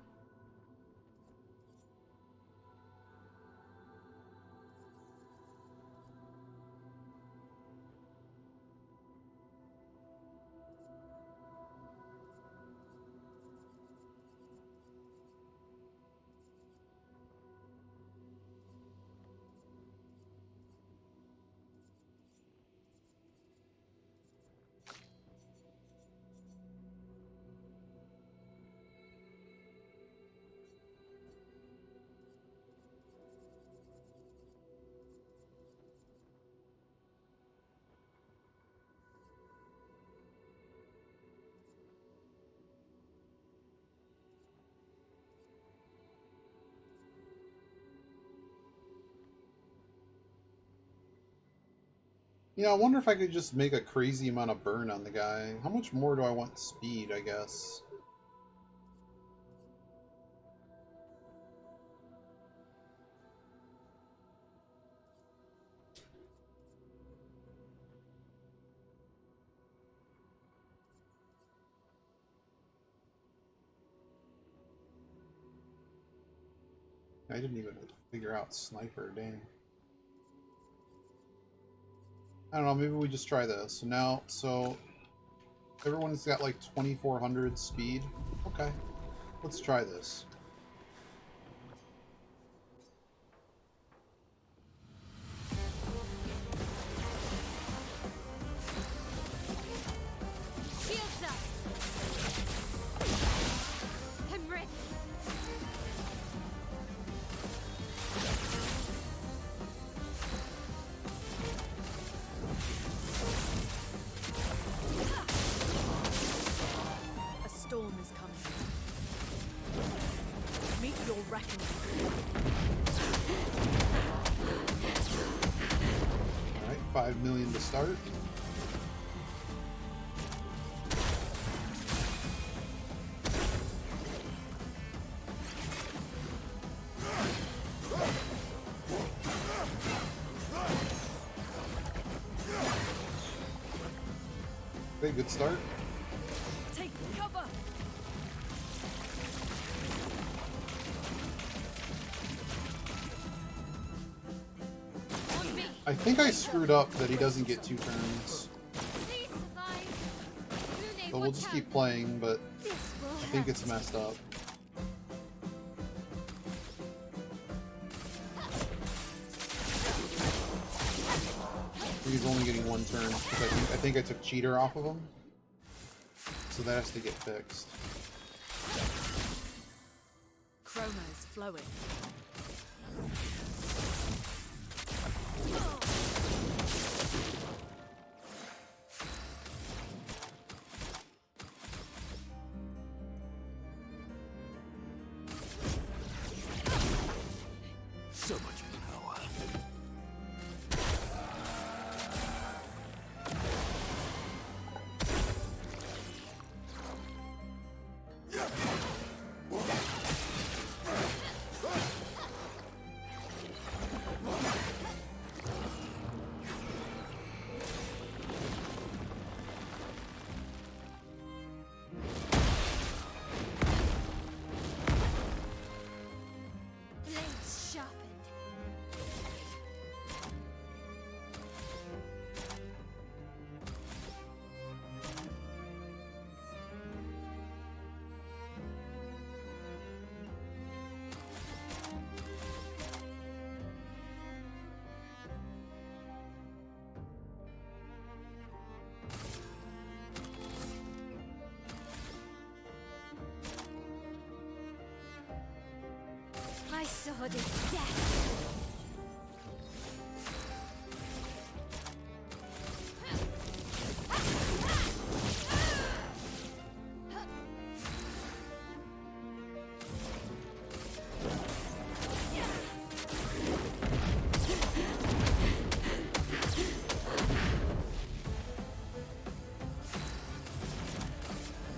You know, I wonder if I could just make a crazy amount of burn on the guy. How much more do I want speed, I guess? I didn't even figure out sniper, dang. I don't know, maybe we just try this. So now, everyone's got like 2400 speed. Okay, let's try this. Shields up. I'm ready. A storm is coming. Meet your reckoning. Alright, 5 million to start. Okay, good start. Take cover. On me. I think I screwed up that he doesn't get 2 turns. Please survive. Rune, So we'll just keep playing, but This will I think hurt. it's messed up. He's only getting 1 turn because I think I took cheater off of him, so that has to get fixed. Chroma is flowing. sword is death.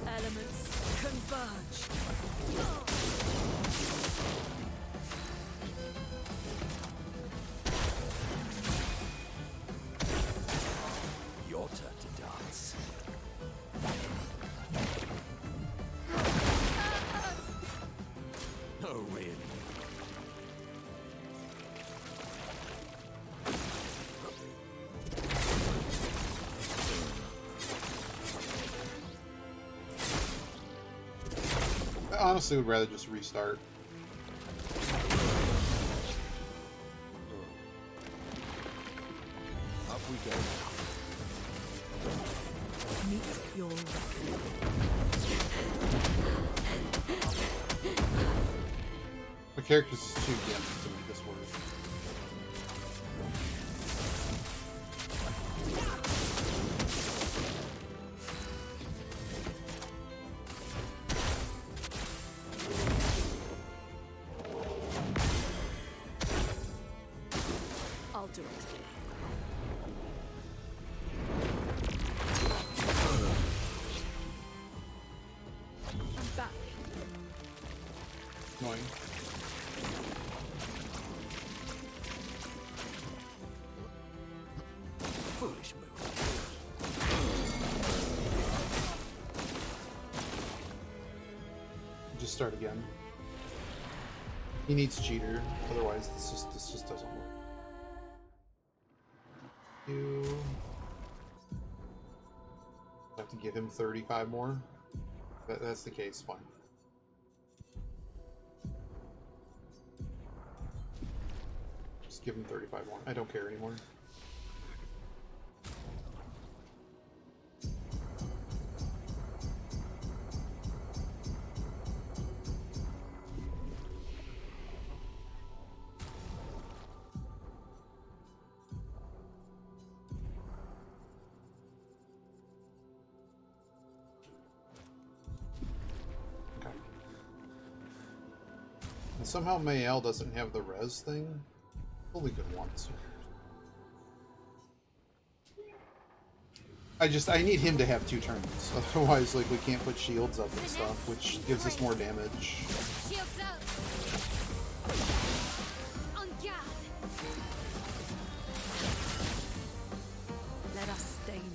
Elements converge. Your turn to dance. Oh, really? I honestly would rather just restart. Up we go. Meet your reckoning. My character's just too gimps to make this work. I'll do it. I'm back. Annoying. Foolish move. Just start again. He needs cheater, otherwise this just doesn't work. You have to give him 35 more. That's the case, fine. Just give him 35 more. I don't care anymore. Okay. And somehow Mayel doesn't have the res thing. Only good once. I need him to have 2 turns. Otherwise, like, we can't put shields up and stuff, which gives us more damage. Shields up. On guard. Let us stain them.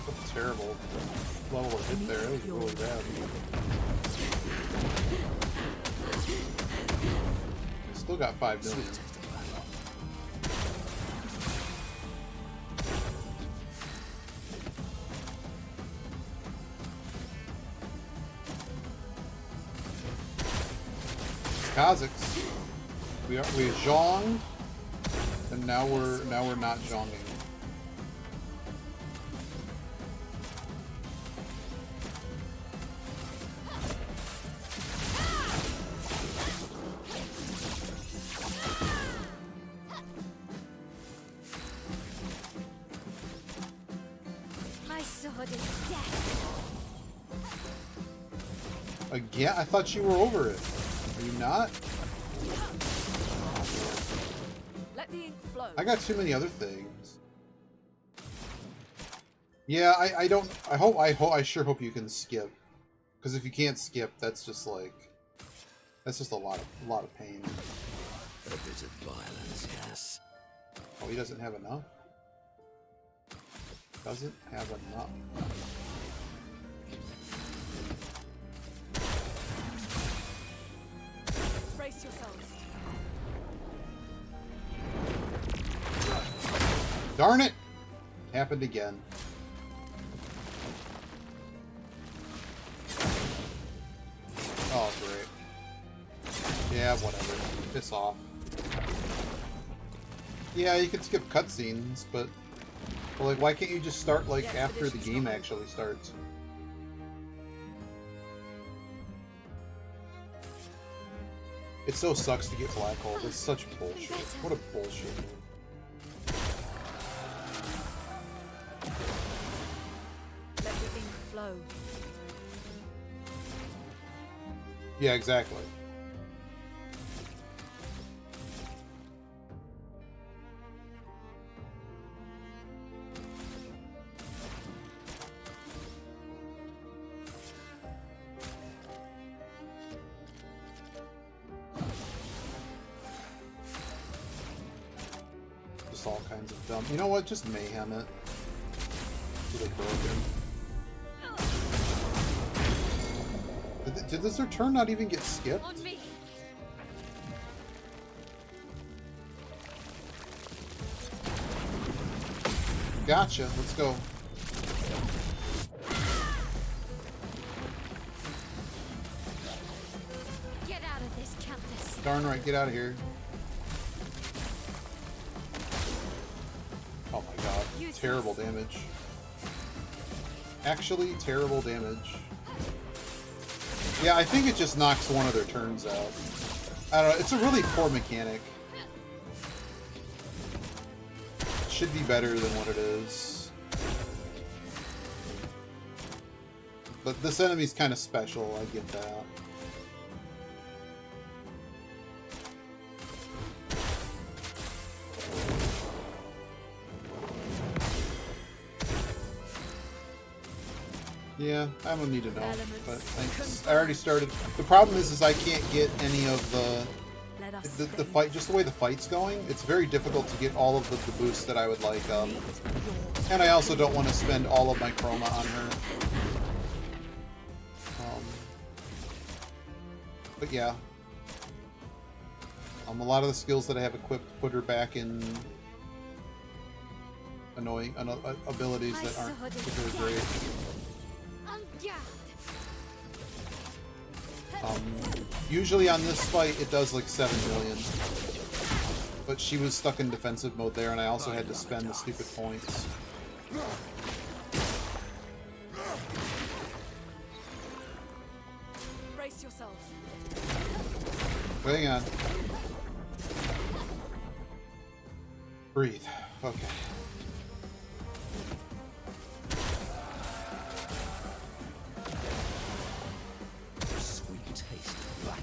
That's terrible level of hit there. That was really bad. Still got 5 million. Kazakhs. We zhonged, and now we're not zhonging. My sword is death. Again? I thought you were over it. Are you not? Let the ink flow. I got too many other things. Yeah, I sure hope you can skip. Because if you can't skip, that's just like, that's just a lot of pain. A bit of violence, yes. Oh, he doesn't have enough? Doesn't have enough. Brace yourselves. Darn it! Happened again. Oh, great. Yeah, whatever. Piss off. Yeah, you can skip cutscenes, but Well, like, why can't you just start, like, after the game actually starts? It so sucks to get black hole. It's such bullshit. What a bullshit move. Let the ink flow. Yeah, exactly. Just all kinds of dumb. You know what? Just mayhem it. Till they're broken. Did this return not even get skipped? On me. Gotcha. Let's go. Get out of this, Countess. Darn right. Get out of here. Oh my god. Terrible damage. Actually, terrible damage. Yeah, I think it just knocks one of their turns out. I don't know. It's a really poor mechanic. It should be better than what it is. But this enemy's kind of special. I get that. Yeah, I don't need to know, but thanks. I already started. The problem is I can't get any of the fight, just the way the fight's going. It's very difficult to get all of the boosts that I would like. And I also don't want to spend all of my chroma on her. But yeah. A lot of the skills that I have equipped put her back in annoying abilities that aren't particularly great. Usually on this fight it does like 7 million. But she was stuck in defensive mode there, and I also had to spend the stupid points. Brace yourselves. Hang on. Breathe. Okay. Sweet taste of black.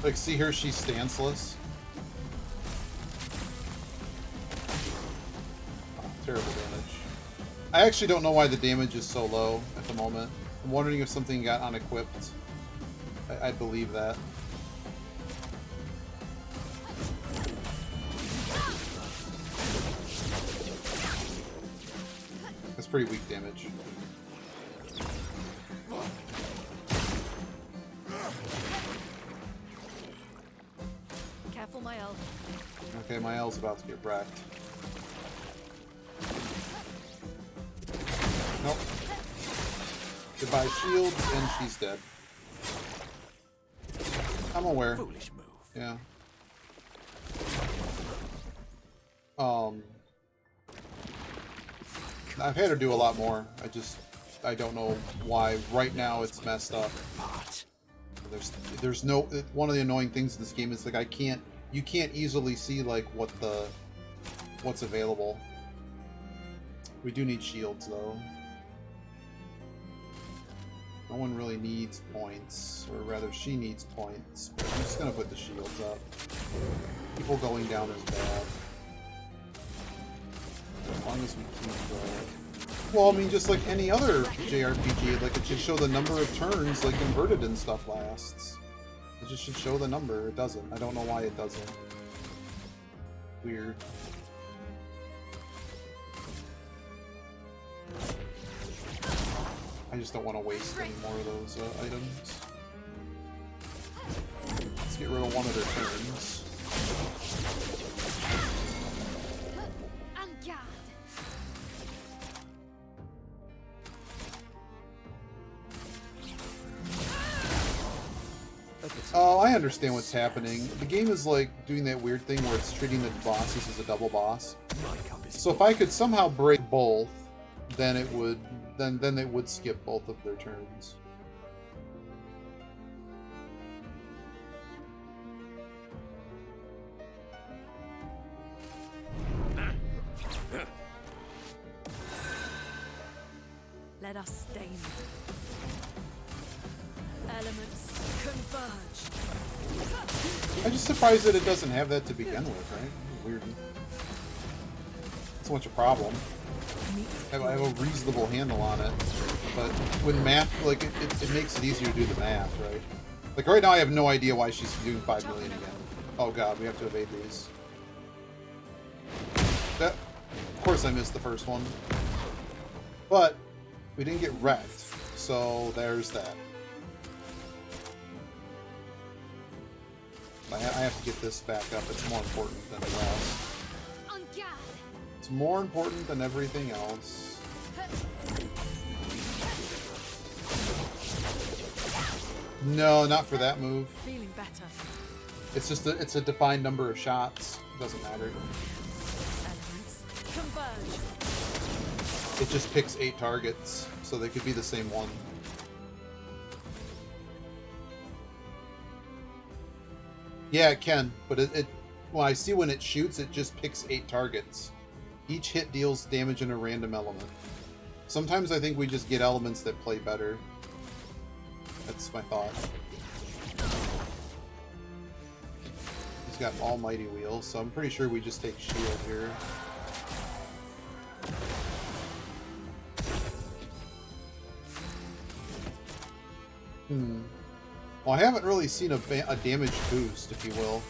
Like, see her, she's stanceless. Oh, terrible damage. I actually don't know why the damage is so low at the moment. I'm wondering if something got unequipped. I believe that. That's pretty weak damage. Careful, my elf. Okay, my L's about to get wrecked. Nope. Goodbye shield, and she's dead. I'm aware. Foolish move. Yeah. I've had her do a lot more. I don't know why right now it's messed up. Part. There's no, one of the annoying things in this game is like you can't easily see like what's available. We do need shields though. No one really needs points, or rather she needs points. But I'm just gonna put the shields up. People going down is bad. As long as we keep well, I mean, just like any other JRPG, like it should show the number of turns like inverted and stuff lasts. It just should show the number. It doesn't. I don't know why it doesn't. Weird. I just don't want to waste any more of those items. Let's get rid of one of their turns. En garde. Oh, I understand what's happening. The game is like doing that weird thing where it's treating the bosses as a double boss. So if I could somehow break both, then it would then it would skip both of their turns. Let us stain. Elements converge. I'm just surprised that it doesn't have that to begin with, right? Weird. So much a problem. I have a reasonable handle on it, but when math, like, it makes it easier to do the math, right? Like, right now I have no idea why she's doing 5 million again. Oh god, we have to evade these. That, of course I missed the first one. But, we didn't get wrecked, so there's that. I have to get this back up. It's more important than the rest. En garde. It's more important than everything else. No, not for that move. Feeling better. It's just it's a defined number of shots. It doesn't matter. Elements converge. It just picks 8 targets, so they could be the same one. Yeah, it can, but well, I see when it shoots, it just picks 8 targets. Each hit deals damage in a random element. Sometimes I think we just get elements that play better. That's my thought. He's got almighty wheels, so I'm pretty sure we just take shield here. Well, I haven't really seen a damage boost, if you will.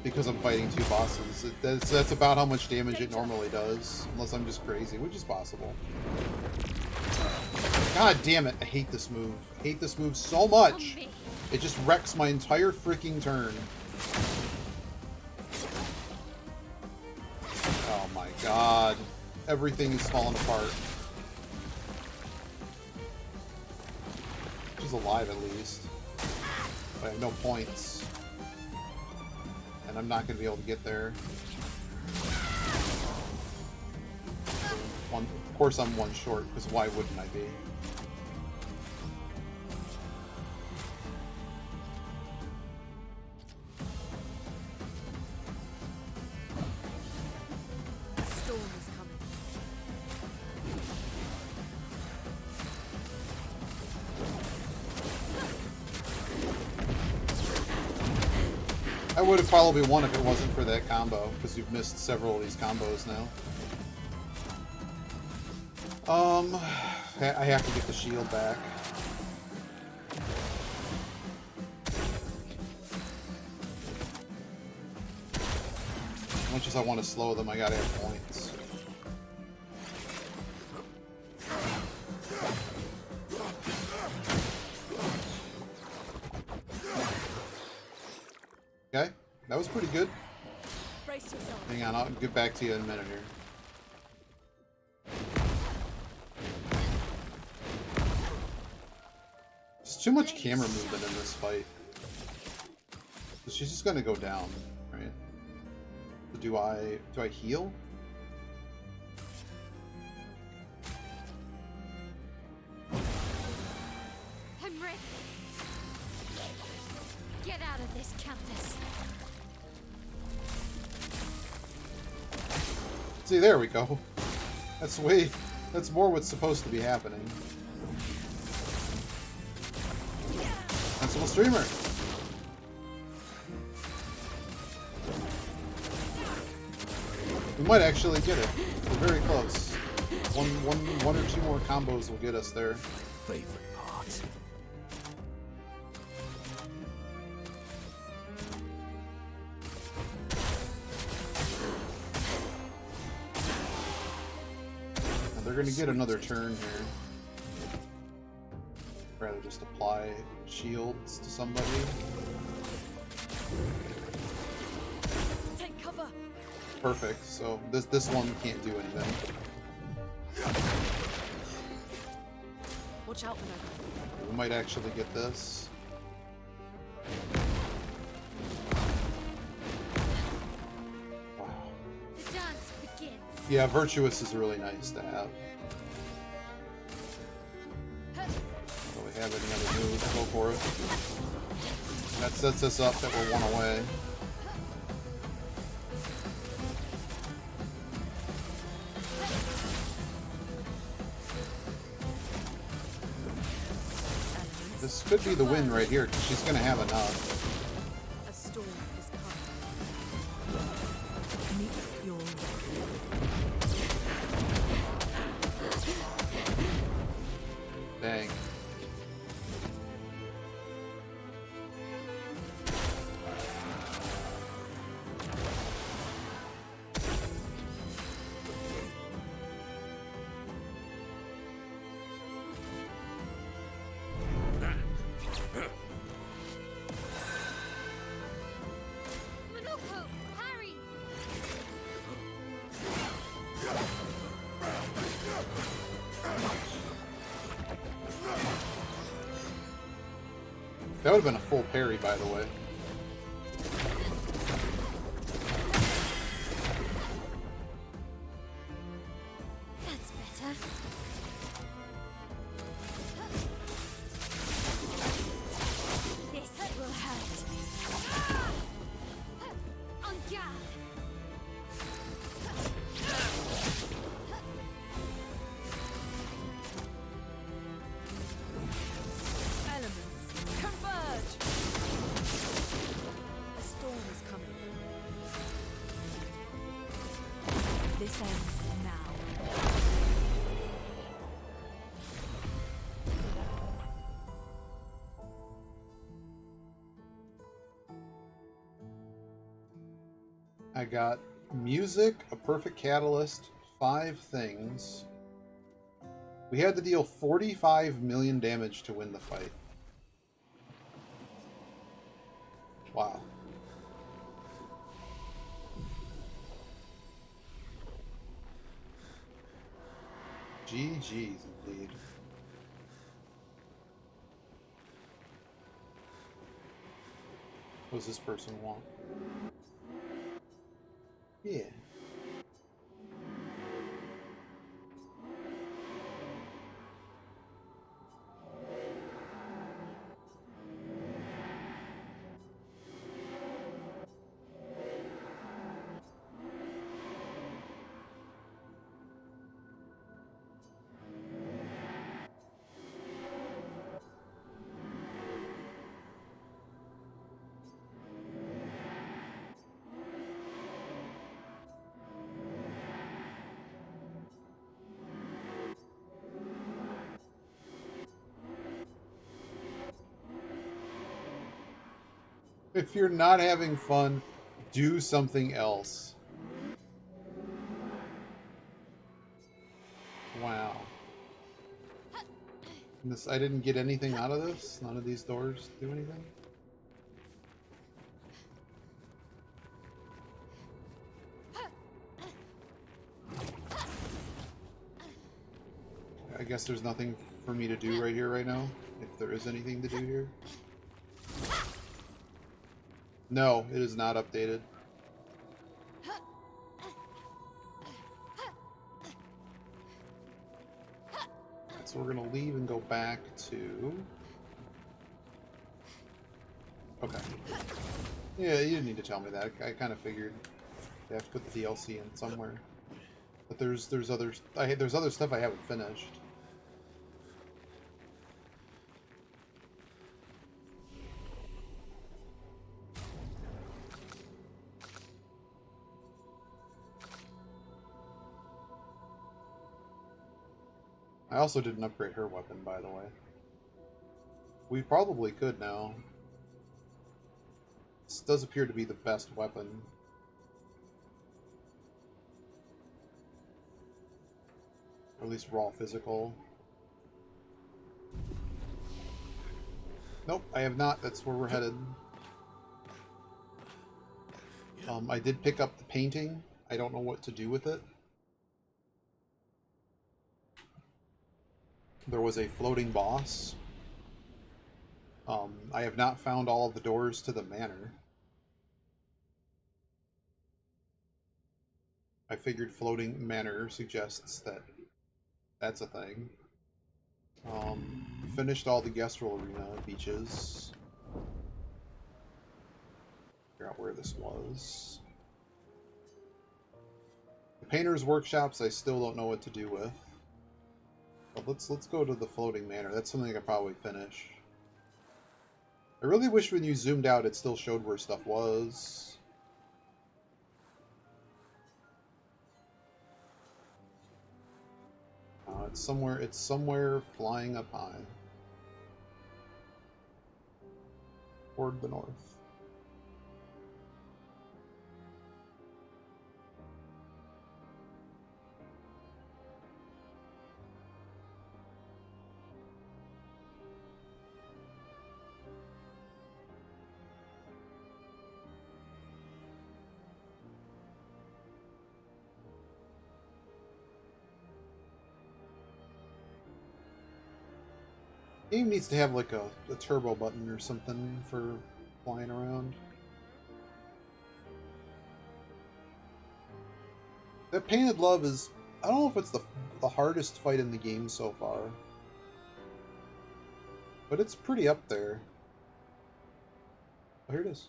Because I'm fighting 2 bosses. That's about how much damage it normally does. Unless I'm just crazy, which is possible. God damn it, I hate this move. I hate this move so much. It just wrecks my entire freaking turn. Oh my god. Everything is falling apart. She's alive at least. But I have no points. And I'm not going to be able to get there. Of course I'm 1 short, because why wouldn't I be? A storm is coming. I would have probably won if it wasn't for that combo, because you've missed several of these combos now. I have to get the shield back. As much as I want to slow them, I gotta have points. Okay, that was pretty good. Brace yourself. Hang on, I'll get back to you in a minute here. There's too much camera movement in this fight. So she's just gonna go down, right? So do I heal? I'm ready. Get out of this, Countess. See, there we go. That's more what's supposed to be happening. Sensible streamer. We might actually get it. We're very close. One or two more combos will get us there. Favorite part. gonna get another turn here. Rather just apply shields to somebody. Take cover. Perfect. So this one can't do anything. Watch out, Minerva. We might actually get this. Wow. The dance begins. Yeah, Virtuous is really nice to have. So we have any other moves, go for it. That sets us up that we're one away. This could be the win right here, because she's going to have enough. A storm is coming. Meet your Dang. Manuko, Harry! That would have been a full parry, by the way. That's better. This will hurt. On guard! elements. Converge. A storm is coming. This ends now. I got music, a perfect catalyst, 5 things. We had to deal 45 million damage to win the fight. Wow. GG's indeed. What does this person want? Yeah. If you're not having fun, do something else. Wow. This, I didn't get anything out of this? None of these doors do anything? I guess there's nothing for me to do right here, right now, if there is anything to do here. No, it is not updated. So we're gonna leave and go back to... Okay. Yeah, you didn't need to tell me that. I kind of figured you have to put the DLC in somewhere. But there's other stuff I haven't finished. I also didn't upgrade her weapon, by the way. We probably could now. This does appear to be the best weapon. Or at least raw physical. Nope, I have not. That's where we're headed. I did pick up the painting. I don't know what to do with it. There was a floating boss. I have not found all of the doors to the manor. I figured floating manor suggests that that's a thing. Finished all the Gestrel Arena beaches. Figure out where this was. The painter's workshops I still don't know what to do with. But let's go to the floating manor. That's something I could probably finish. I really wish when you zoomed out it still showed where stuff was. It's somewhere flying up high. Toward the north. Game needs to have like a turbo button or something for flying around. That Painted Love is... I don't know if it's the hardest fight in the game so far. But it's pretty up there. Oh, here it is.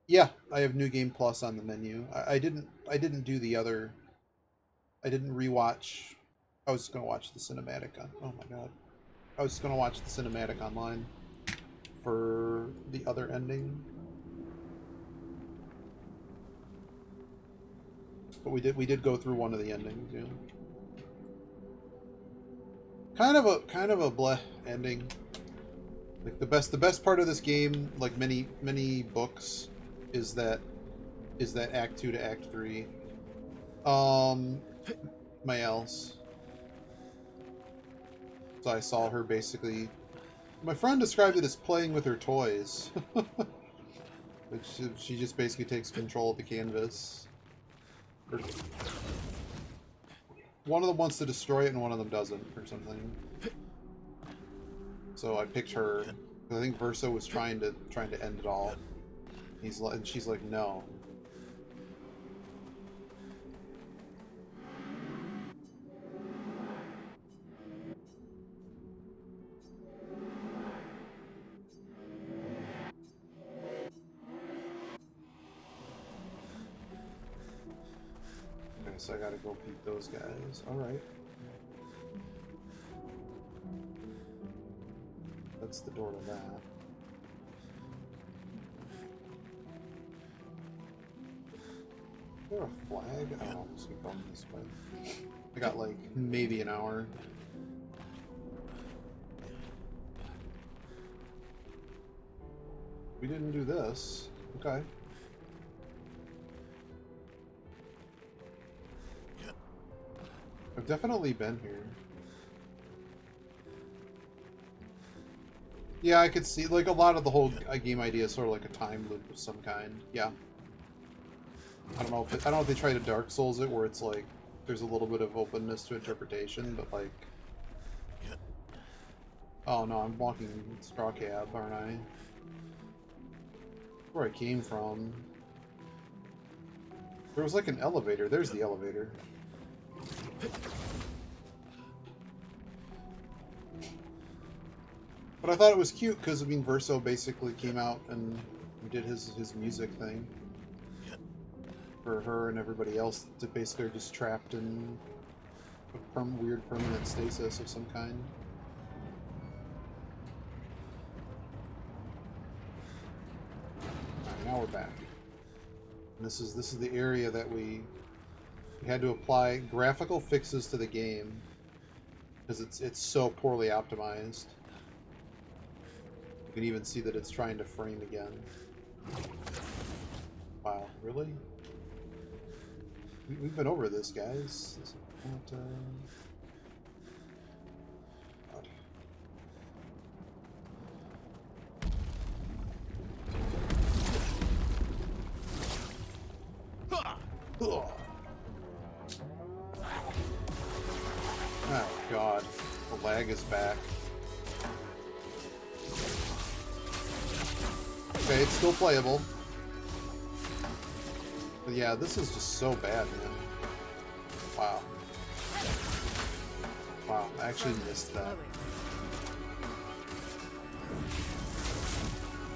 Yeah, I have New Game Plus on the menu. I didn't do the other... I didn't rewatch... I was just going to watch the cinematic on... Oh my god. I was just going to watch the cinematic online for the other ending. But we did go through one of the endings, yeah. Kind of a bleh ending. Like the best part of this game, like many books, is that Act 2 to Act 3. Mael's. So I saw her basically... My friend described it as playing with her toys. Which she just basically takes control of the canvas. One of them wants to destroy it and one of them doesn't, or something. So I picked her. I think Verso was trying to end it all. And she's like, no. Okay, so I gotta go beat those guys. Alright. That's the door to that. Is there a flag? I don't know, I'm just keep going this way. I got like maybe an hour. We didn't do this. Okay. I've definitely been here. Yeah, I could see, like, a lot of the whole game idea is sort of like a time loop of some kind. Yeah. I don't know if they try to Dark Souls it, where it's like, there's a little bit of openness to interpretation, but like... Oh no, I'm walking Straw Cab, aren't I? Where I came from. There was like an elevator. There's the elevator. But I thought it was cute because, I mean, Verso basically came out and did his music thing for her and everybody else that basically are just trapped in a weird permanent stasis of some kind. Alright, now we're back. And this is the area that we had to apply graphical fixes to the game because it's so poorly optimized. You can even see that it's trying to frame again. Wow, really? We've been over this, guys. This is not, God. Ugh. Oh God, the lag is back. Okay, it's still playable. But yeah, this is just so bad, man. Wow. Wow, I actually missed that.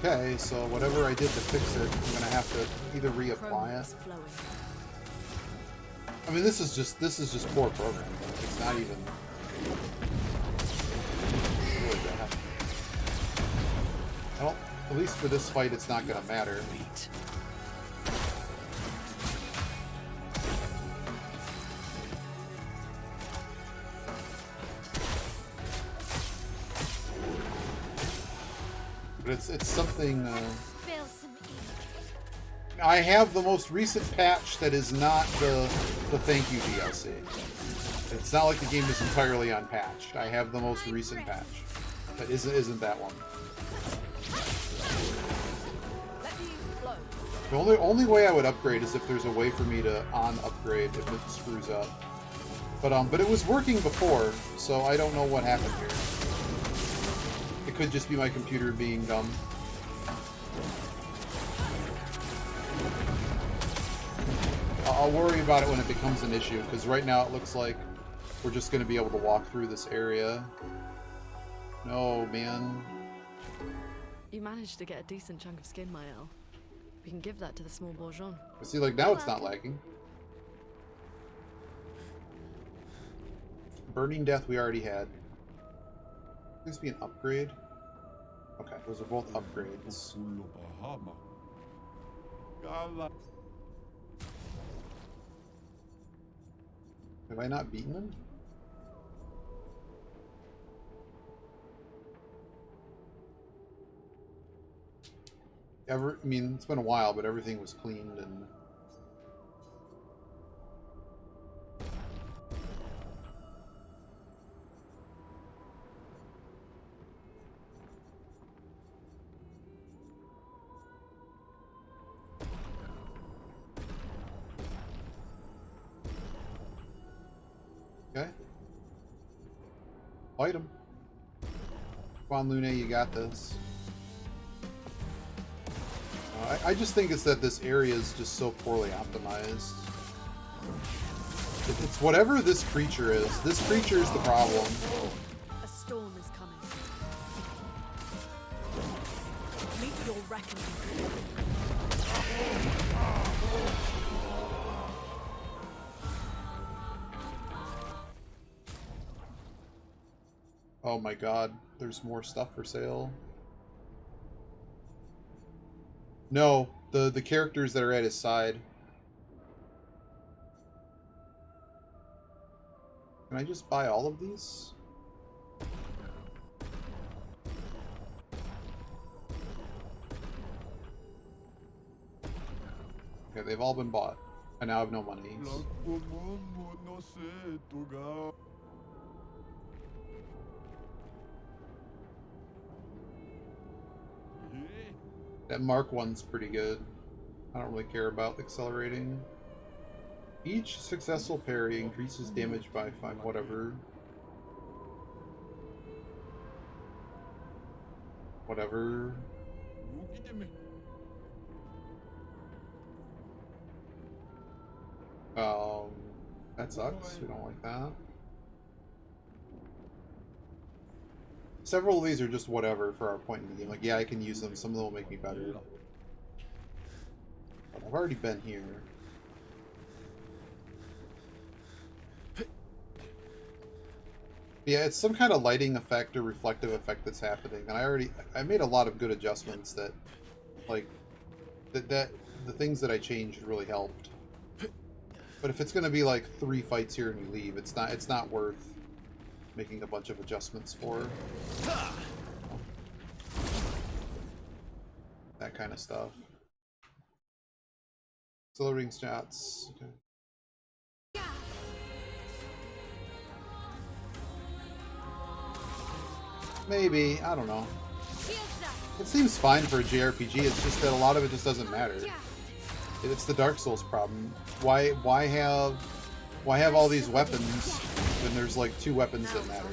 Okay, so whatever I did to fix it, I'm gonna have to either reapply it. I mean, this is just poor programming. It's not even really bad. I don't. At least for this fight, it's not gonna matter. But it's something. Spill some ink. I have the most recent patch that is not the thank you DLC. It's not like the game is entirely unpatched. I have the most recent patch that isn't that one. The only way I would upgrade is if there's a way for me to upgrade if it screws up. But it was working before, so I don't know what happened here. It could just be my computer being dumb. I'll worry about it when it becomes an issue, because right now it looks like we're just going to be able to walk through this area. No, man. You managed to get a decent chunk of skin, Mael. We can give that to the small bourgeon. See, like, now it's not lagging. Burning Death we already had. This be an upgrade? Okay, those are both upgrades. Have I not beaten them? I mean, it's been a while, but everything was cleaned and... Okay. Fight him. Come on, Lune, you got this. I just think it's that this area is just so poorly optimized. It's whatever this creature is. This creature is the problem. A storm is coming. Meet your reckoning. Oh my god, there's more stuff for sale. No, the characters that are at his side. Can I just buy all of these? Okay, they've all been bought. I now have no money. That Mark 1's pretty good. I don't really care about accelerating. Each successful parry increases damage by 5, whatever. Whatever. That sucks. We don't like that. Several of these are just whatever for our point in the game. Like, yeah, I can use them. Some of them will make me better. But I've already been here. Yeah, it's some kind of lighting effect or reflective effect that's happening. And I made a lot of good adjustments that, like, the things that I changed really helped. But if it's going to be like 3 fights here and you leave, it's not worth making a bunch of adjustments for. That kind of stuff. Accelerating shots. Okay. Maybe, I don't know. Shields up. It seems fine for a JRPG, it's just that a lot of it just doesn't matter. It's the Dark Souls problem. Why have all these weapons when there's like 2 weapons that matter?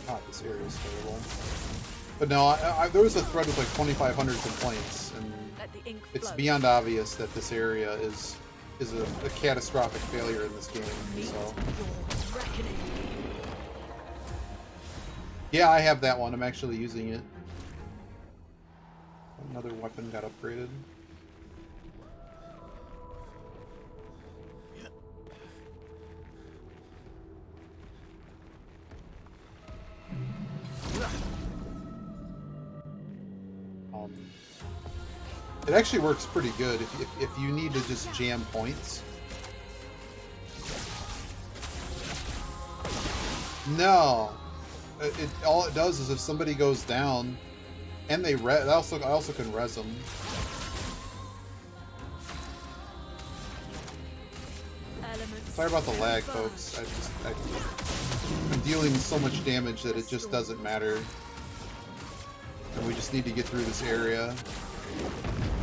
God, this area is terrible. But no, there was a thread with like 2,500 complaints, and it's beyond obvious that this area is a catastrophic failure in this game. So yeah, I have that one. I'm actually using it. Another weapon got upgraded. It actually works pretty good if you need to just jam points. No, all it does is if somebody goes down, and they I also can res them. Sorry about the lag, folks. I'm dealing so much damage that it just doesn't matter, and we just need to get through this area.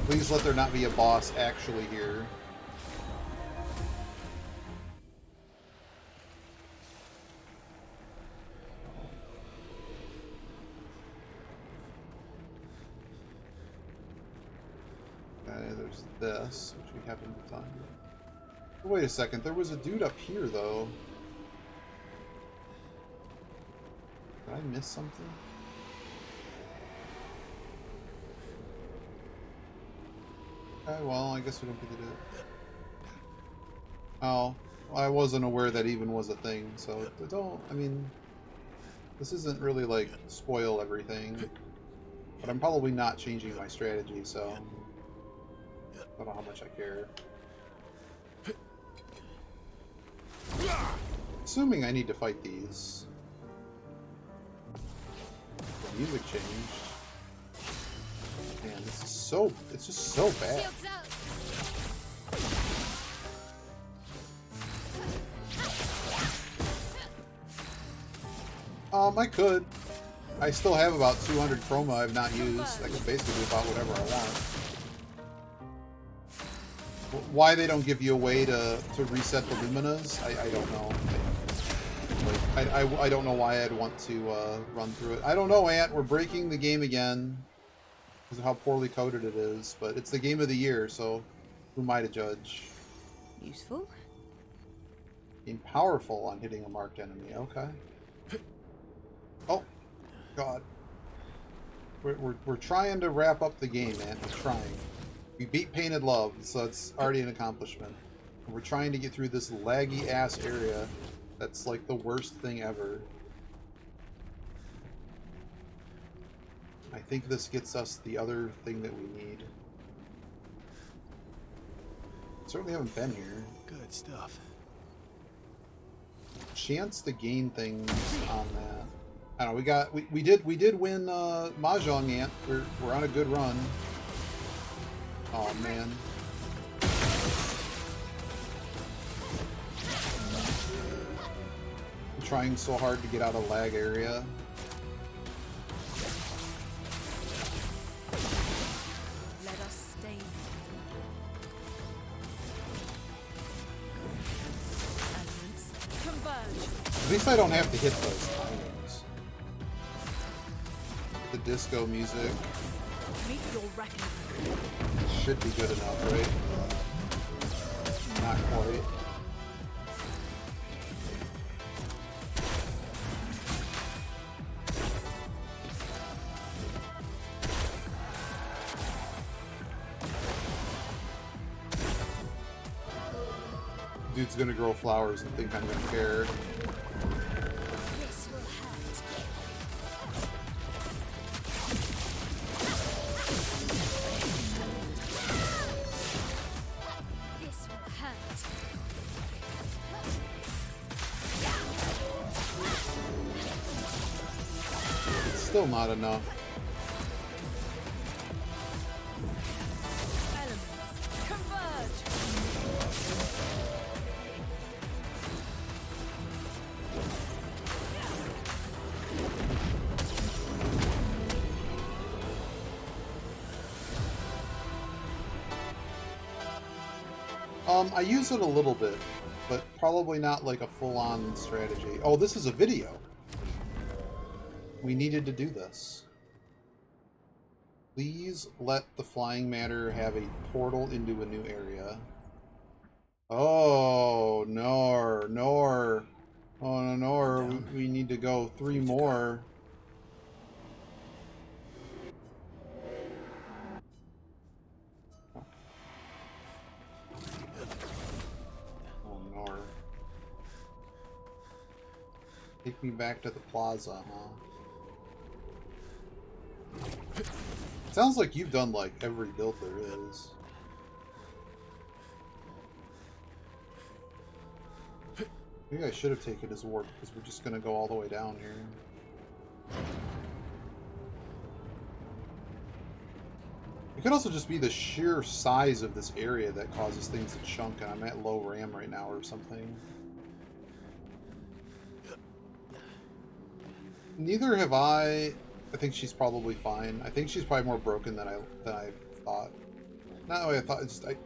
Please let there not be a boss actually here. Okay, there's this, which we haven't done. Oh, wait a second, there was a dude up here, though. Did I miss something? Okay, well, I guess we don't get to do it. Oh, I wasn't aware that even was a thing, so I mean, this isn't really, like, spoil everything, but I'm probably not changing my strategy, so I don't know how much I care. Assuming I need to fight these. The music changed. Man, this is it's just so bad. I could. I still have about 200 chroma I've not used. I can basically do about whatever I want. Why they don't give you a way to reset the luminas, I don't know. I don't know why I'd want to run through it. I don't know, Ant. We're breaking the game again. Because of how poorly coded it is, but it's the game of the year, so who am I to judge? Useful. Being powerful on hitting a marked enemy, okay. Oh, God. We're trying to wrap up the game, man. We're trying. We beat Painted Love, so it's already an accomplishment. And we're trying to get through this laggy-ass area that's like the worst thing ever. I think this gets us the other thing that we need. Certainly haven't been here. Good stuff. Chance to gain things on that. I don't know. We did win Mahjong, Ant. We're on a good run. Oh man. I'm trying so hard to get out of lag area. At least I don't have to hit those timings. The disco music should be good enough, right? Not quite. Dude's gonna grow flowers and think I'm gonna care. This will hurt. This will hurt. It's still not enough. I use it a little bit, but probably not like a full-on strategy. Oh, this is a video. We needed to do this. Please let the flying matter have a portal into a new area. Oh, Nor. Oh, no, Nor. We need to go 3 more. Oh, Nor. Take me back to the plaza, huh? Sounds like you've done, like, every build there is. Maybe I should have taken his warp, because we're just going to go all the way down here. It could also just be the sheer size of this area that causes things to chunk, and I'm at low RAM right now or something. Neither have I. I think she's probably fine. I think she's probably more broken than I thought. Not the way I thought. It's just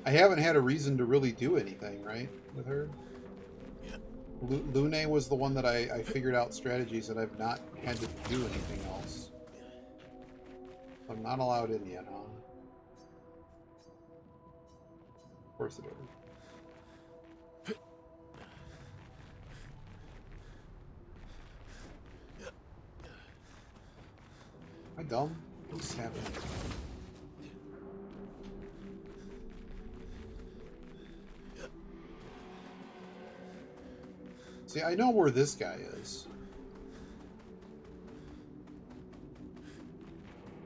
I haven't had a reason to really do anything, right, with her. Lune was the one that I figured out strategies, and I've not had to do anything else. I'm not allowed in yet, huh? Of course it is. Am I dumb? What's happening? See, I know where this guy is.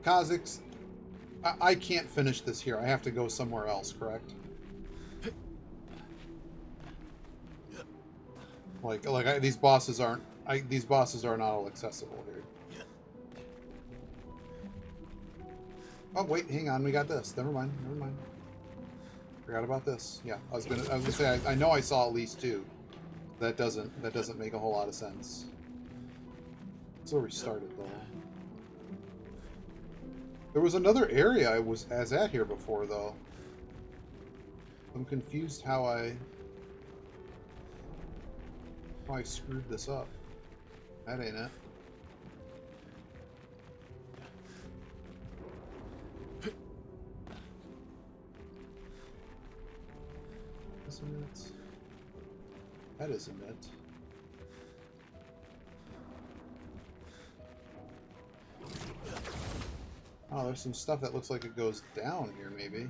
Kazakhs, I can't finish this here. I have to go somewhere else, correct? These bosses aren't all accessible here. Oh wait, hang on, we got this. Never mind. Forgot about this. Yeah, I was gonna say I know I saw at least 2. That doesn't make a whole lot of sense. That's where we started though. There was another area I was at here before though. I'm confused how I screwed this up. That ain't it. Isn't it? That isn't it. Oh, there's some stuff that looks like it goes down here, maybe.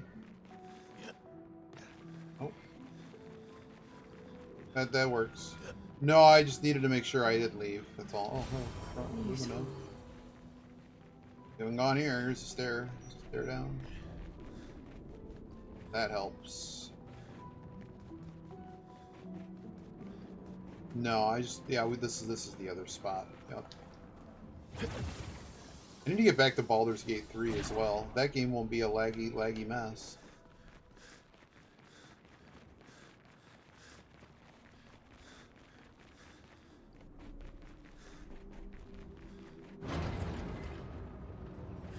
Oh. That works. No, I just needed to make sure I didn't leave. That's all. Oh, moving on. Haven't gone here. Here's a stair. Stair down. That helps. No, this is the other spot. Yep. I need to get back to Baldur's Gate 3 as well. That game won't be a laggy mess.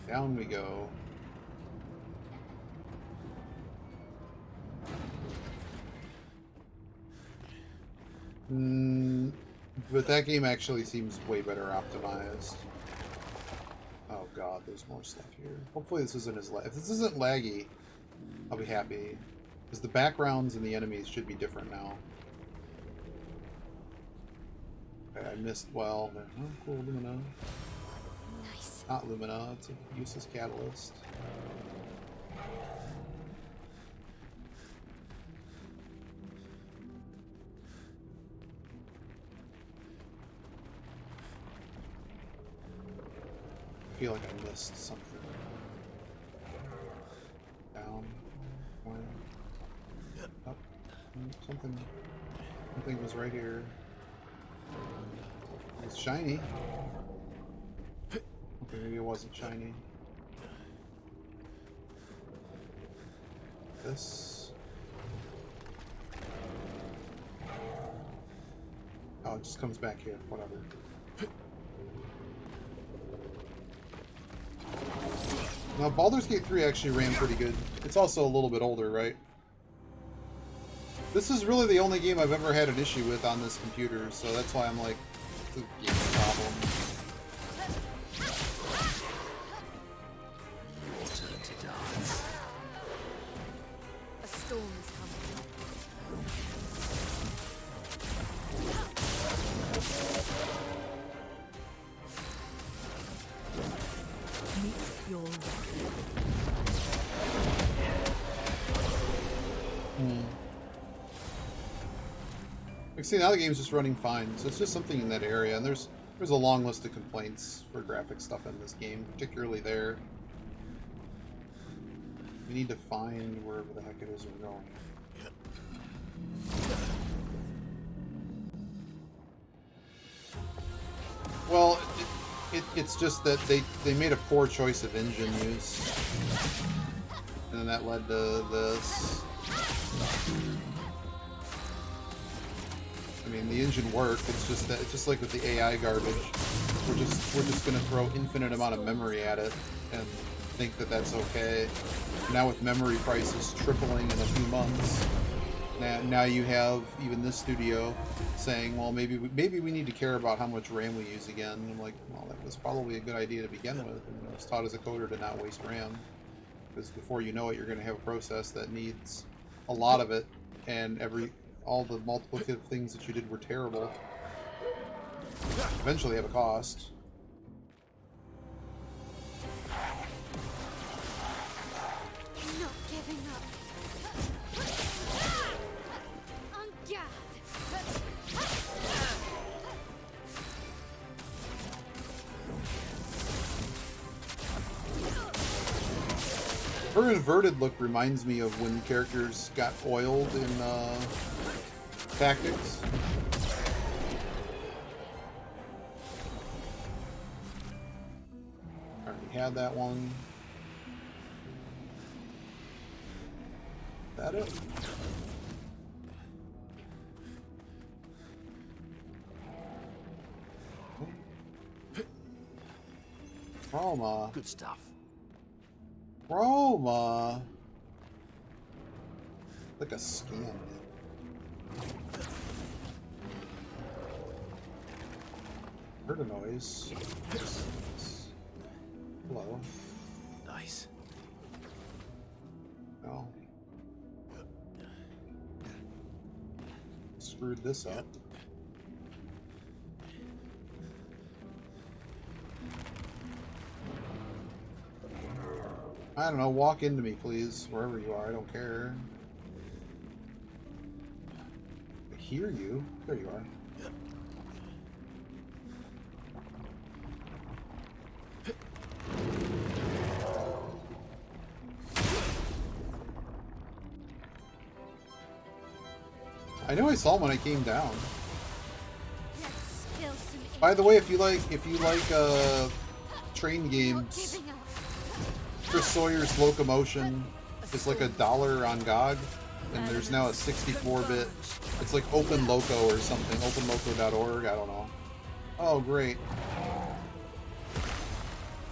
Down we go. But that game actually seems way better optimized. Oh god, there's more stuff here. Hopefully this isn't as if this isn't laggy, I'll be happy. Because the backgrounds and the enemies should be different now. Okay, I missed, well, oh, cool, Lumina. Nice. Not Lumina, it's a useless catalyst. I feel like I missed something. Down. One. Up. Something was right here. It's shiny. Okay, maybe it wasn't shiny. This. Oh, it just comes back here. Whatever. Now, Baldur's Gate 3 actually ran pretty good. It's also a little bit older, right? This is really the only game I've ever had an issue with on this computer, so that's why I'm like, it's a game problem. Your turn to dance. A storm is coming. Meet your Like, see, now the game's just running fine, so it's just something in that area, and there's a long list of complaints for graphic stuff in this game, particularly there. We need to find wherever the heck it is we're going. Well, it's just that they made a poor choice of engine use, and then that led to this. I mean, the engine worked. It's just that it's just like with the AI garbage. We're just gonna throw infinite amount of memory at it and think that that's okay. Now with memory prices tripling in a few months, now you have even this studio saying, well, maybe we need to care about how much RAM we use again. And I'm like, well, that was probably a good idea to begin with. And I was taught as a coder to not waste RAM, because before you know it, you're going to have a process that needs a lot of it, and all the multiplicative things that you did were terrible. Eventually have a cost. Not giving up. On guard. Her inverted look reminds me of when characters got oiled in Tactics. Already had that one. That it? Roma. Good stuff. Roma. Like a scan. Heard a noise. Hello. Nice. No. Screwed this up. I don't know, walk into me, please, wherever you are, I don't care. I hear you. There you are. I know I saw him when I came down. Let's spill some ink. By the way, if you like train games, Giving up. Chris Sawyer's Locomotion is like $1 on GOG, and there's now a 64-bit. It's like Open Loco or something, openloco.org. I don't know. Oh, great.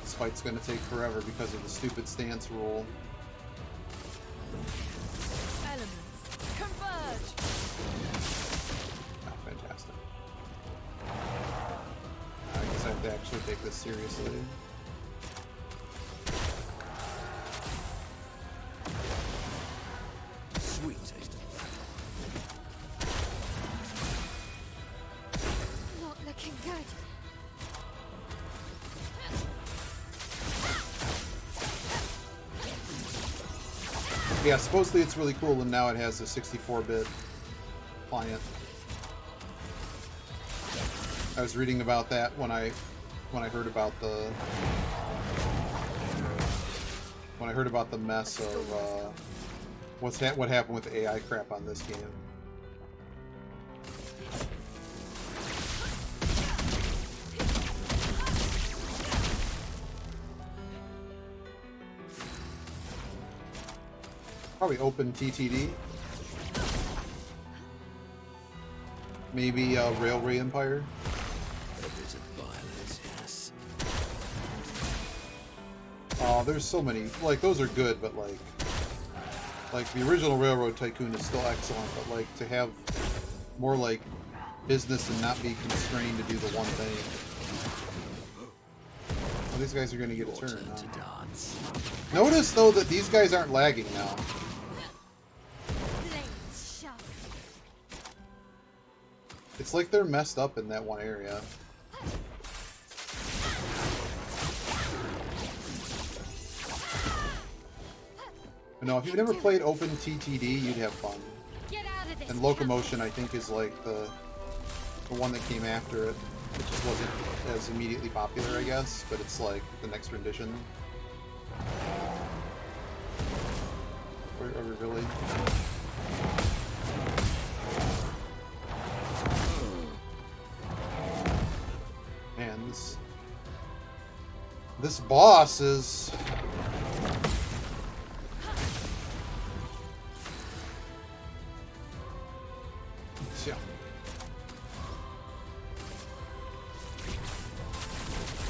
This fight's gonna take forever because of the stupid stance rule. elements converge. Oh, fantastic. I guess I have to actually take this seriously. Sweet taste of Not looking good. Yeah, supposedly it's really cool, and now it has a 64-bit client. I was reading about that when I heard about the mess of what happened with the AI crap on this game. Probably Open TTD. Maybe Railway Empire. a bit of violence, yes. Oh, there's so many. Like, those are good, but Like, the original Railroad Tycoon is still excellent, but, like, to have more, like, business and not be constrained to do the one thing. Well, these guys are going to get a turn, huh? To dance. Notice, though, that these guys aren't lagging now. Blades sharp. It's like they're messed up in that one area. But no, if you've never played Open TTD, you'd have fun. Get out of this. And Locomotion, I think, is like the one that came after it. It just wasn't as immediately popular, I guess, but it's like the next rendition. Are we really? Man, this boss is... Yeah.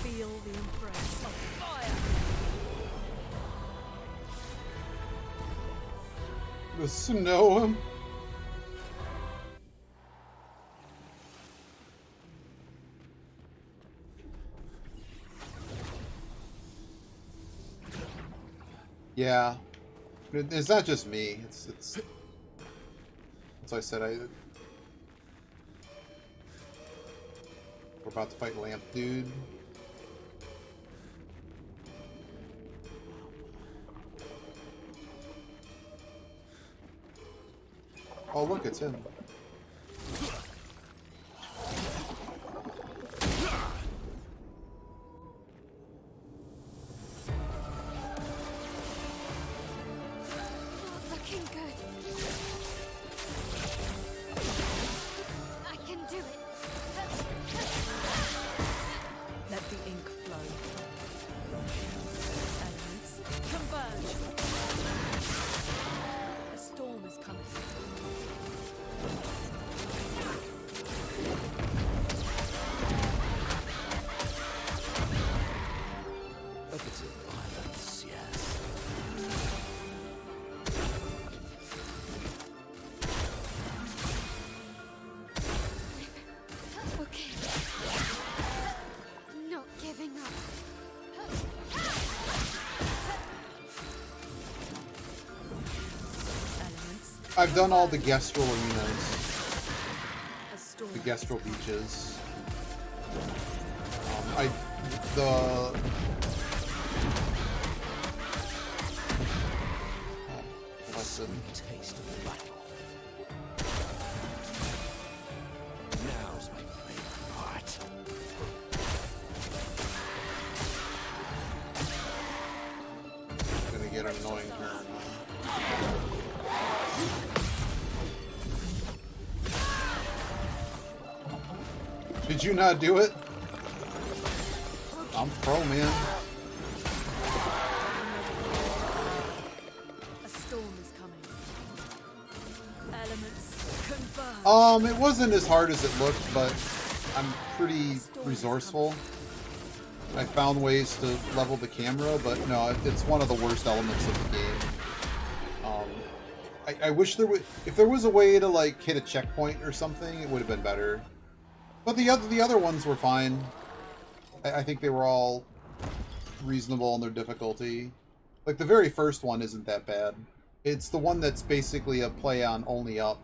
Feel the impress of fire. The snow. Yeah. It's not just me. It's as I said, we're about to fight Lamp Dude. Oh, look, it's him. Not looking good. I can do it. Let the ink flow. Elements converge. A storm is coming. A bit of violence, yes. Okay. Not giving up. Elements. I've done all the Gestrel arenas, A storm. the Gestrel beaches. The lesson. Taste of the battle. Now's my favorite part. Gonna get an annoying turn. Did you not do it? I'm pro, man. A storm is coming. Elements converge. It wasn't as hard as it looked, but I'm pretty resourceful. I found ways to level the camera, but no, it's one of the worst elements of the game. I wish there would, if there was a way to like hit a checkpoint or something, it would have been better. But the other ones were fine. I think they were all reasonable in their difficulty. Like, the very first one isn't that bad. It's the one that's basically a play on Only Up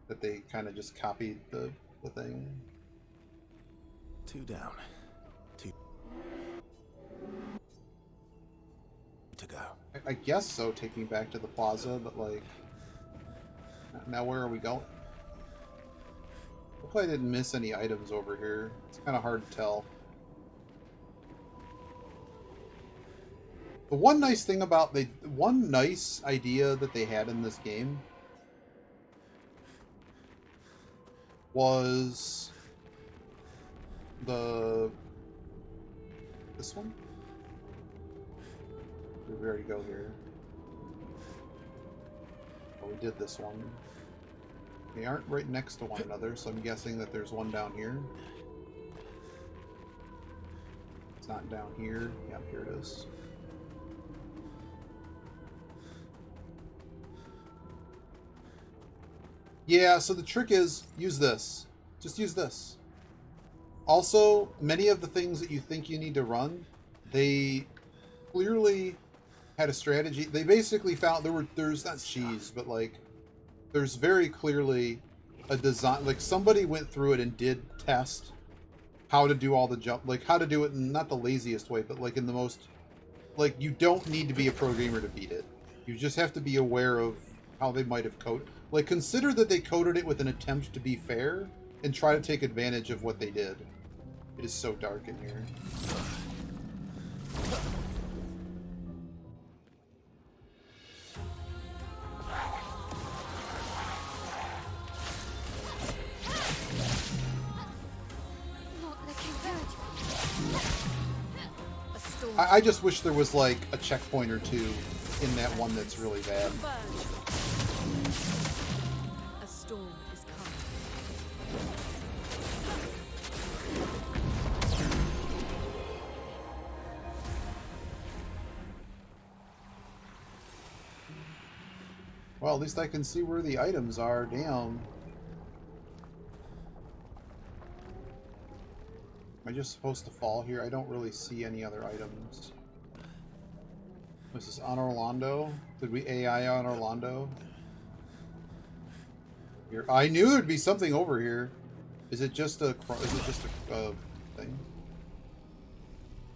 that they kind of just copied the thing. 2 down. 2 to go. I guess so, taking me back to the plaza, but like... Now where are we going? Hopefully I didn't miss any items over here. It's kind of hard to tell. The one nice thing about one nice idea that they had in this game was this one? Did we already go here? Oh, we did this one. They aren't right next to one another, so I'm guessing that there's one down here. It's not down here. Yep, here it is. Yeah, so the trick is, use this. Just use this. Also, many of the things that you think you need to run, they clearly had a strategy. They basically found there's not cheese, but like there's very clearly a design. Like somebody went through it and did test how to do all the jump, like how to do it in not the laziest way, but like in the most, like you don't need to be a pro gamer to beat it. You just have to be aware of how they might have coded. Like consider that they coded it with an attempt to be fair and try to take advantage of what they did. It is so dark in here. Not looking good. A storm. I just wish there was like a checkpoint or two in that one that's really bad. A storm is coming. Well, at least I can see where the items are. Damn. Am I just supposed to fall here? I don't really see any other items. Was this on Orlando? Did we AI on Orlando? Here, I knew there'd be something over here. Is it just a thing?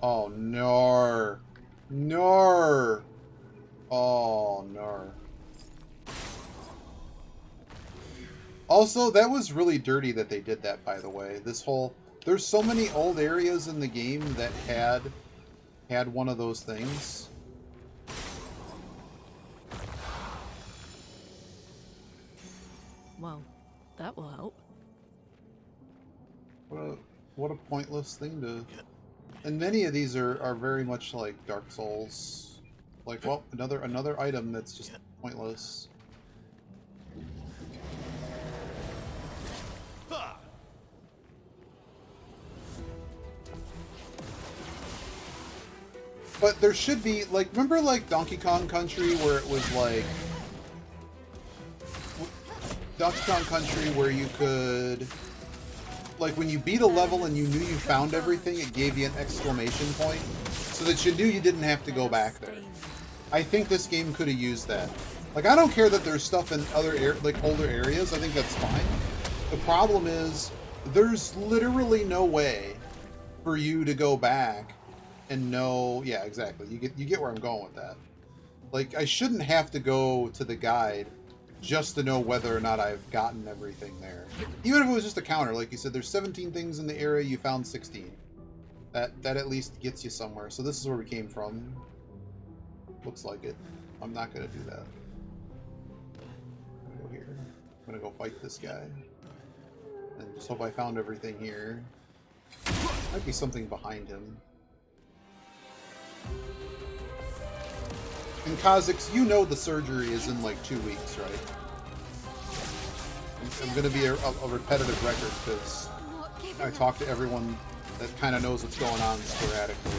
Oh no! No! Oh no! Also, that was really dirty that they did that, by the way. This whole... There's so many old areas in the game that had one of those things. Well, that will help. What a pointless thing to... And many of these are very much like Dark Souls. Like, well, another item that's just pointless. But there should be, like, remember like Donkey Kong Country where it was like... Donkey Kong Country where you could... Like, when you beat a level and you knew you found everything, it gave you an exclamation point, so that you knew you didn't have to go back there. I think this game could have used that. Like, I don't care that there's stuff in other older areas. I think that's fine. The problem is, there's literally no way for you to go back and know... Yeah, exactly. You get where I'm going with that. Like, I shouldn't have to go to the guide just to know whether or not I've gotten everything there. Even if it was just a counter, like you said, there's 17 things in the area, you found 16. That at least gets you somewhere. So this is where we came from. Looks like it. I'm not gonna do that. I'm gonna go here. I'm gonna go fight this guy. And just hope I found everything here. Might be something behind him. And Kha'Zix, you know the surgery is in like 2 weeks, right? I'm going to be a repetitive record because I talk to everyone that kind of knows what's going on sporadically.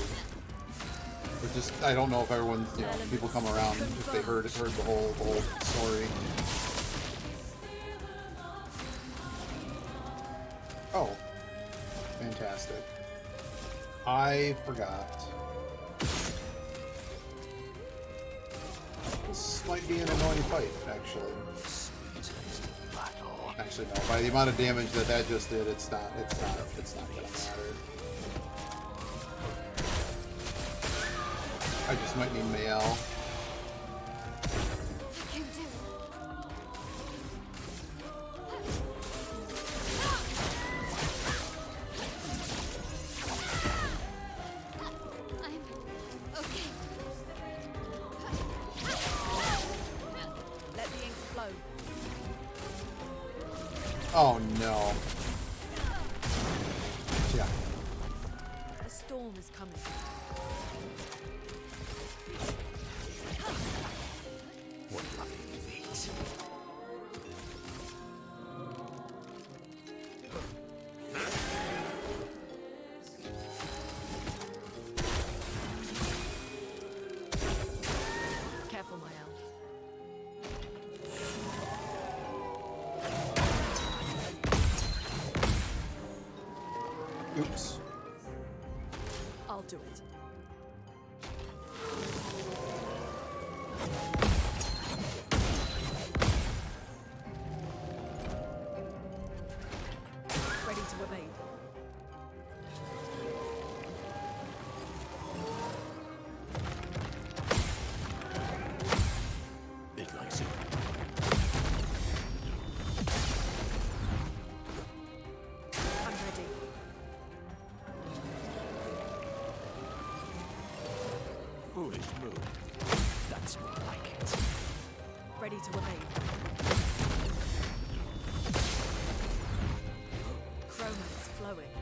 But just, I don't know if everyone, you know, people come around if they heard the whole story. Oh, fantastic. I forgot. This might be an annoying fight, actually. Actually, no. By the amount of damage that just did, it's not gonna matter. I just might need Mayel. Oh no. Yeah. A storm is coming. What lucky feet. Careful, Mayel. Oops. I'll do it. Ready to evade. It likes it. I'm ready. Foolish move. That's more like it. Ready to evade. Chroma is flowing.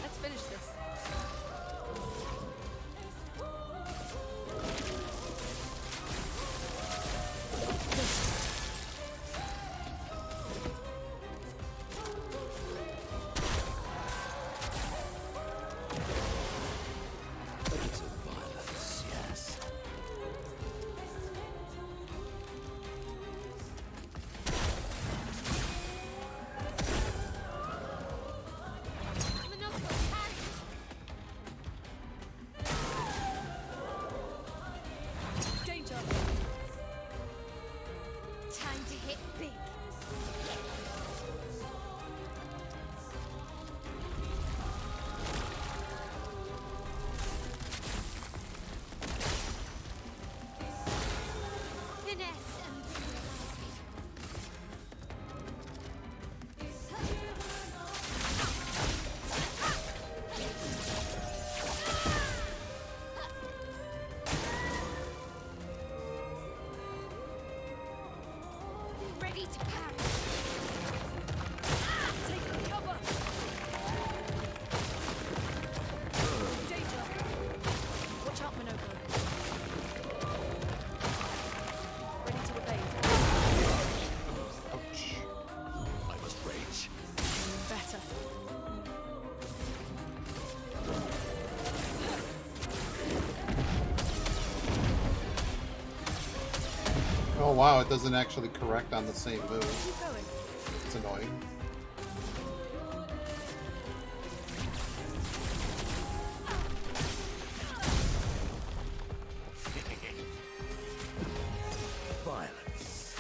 Let's finish this. A bit of violence, yes. Monocle carry. Danger! Time to hit big. Finesse and ready to parry. Take cover! Danger! Watch out, Monocle. Ready to evade. Ouch. I must rage. Better. Oh wow, it doesn't actually correct on the same move. Keep going. It's annoying. Violence.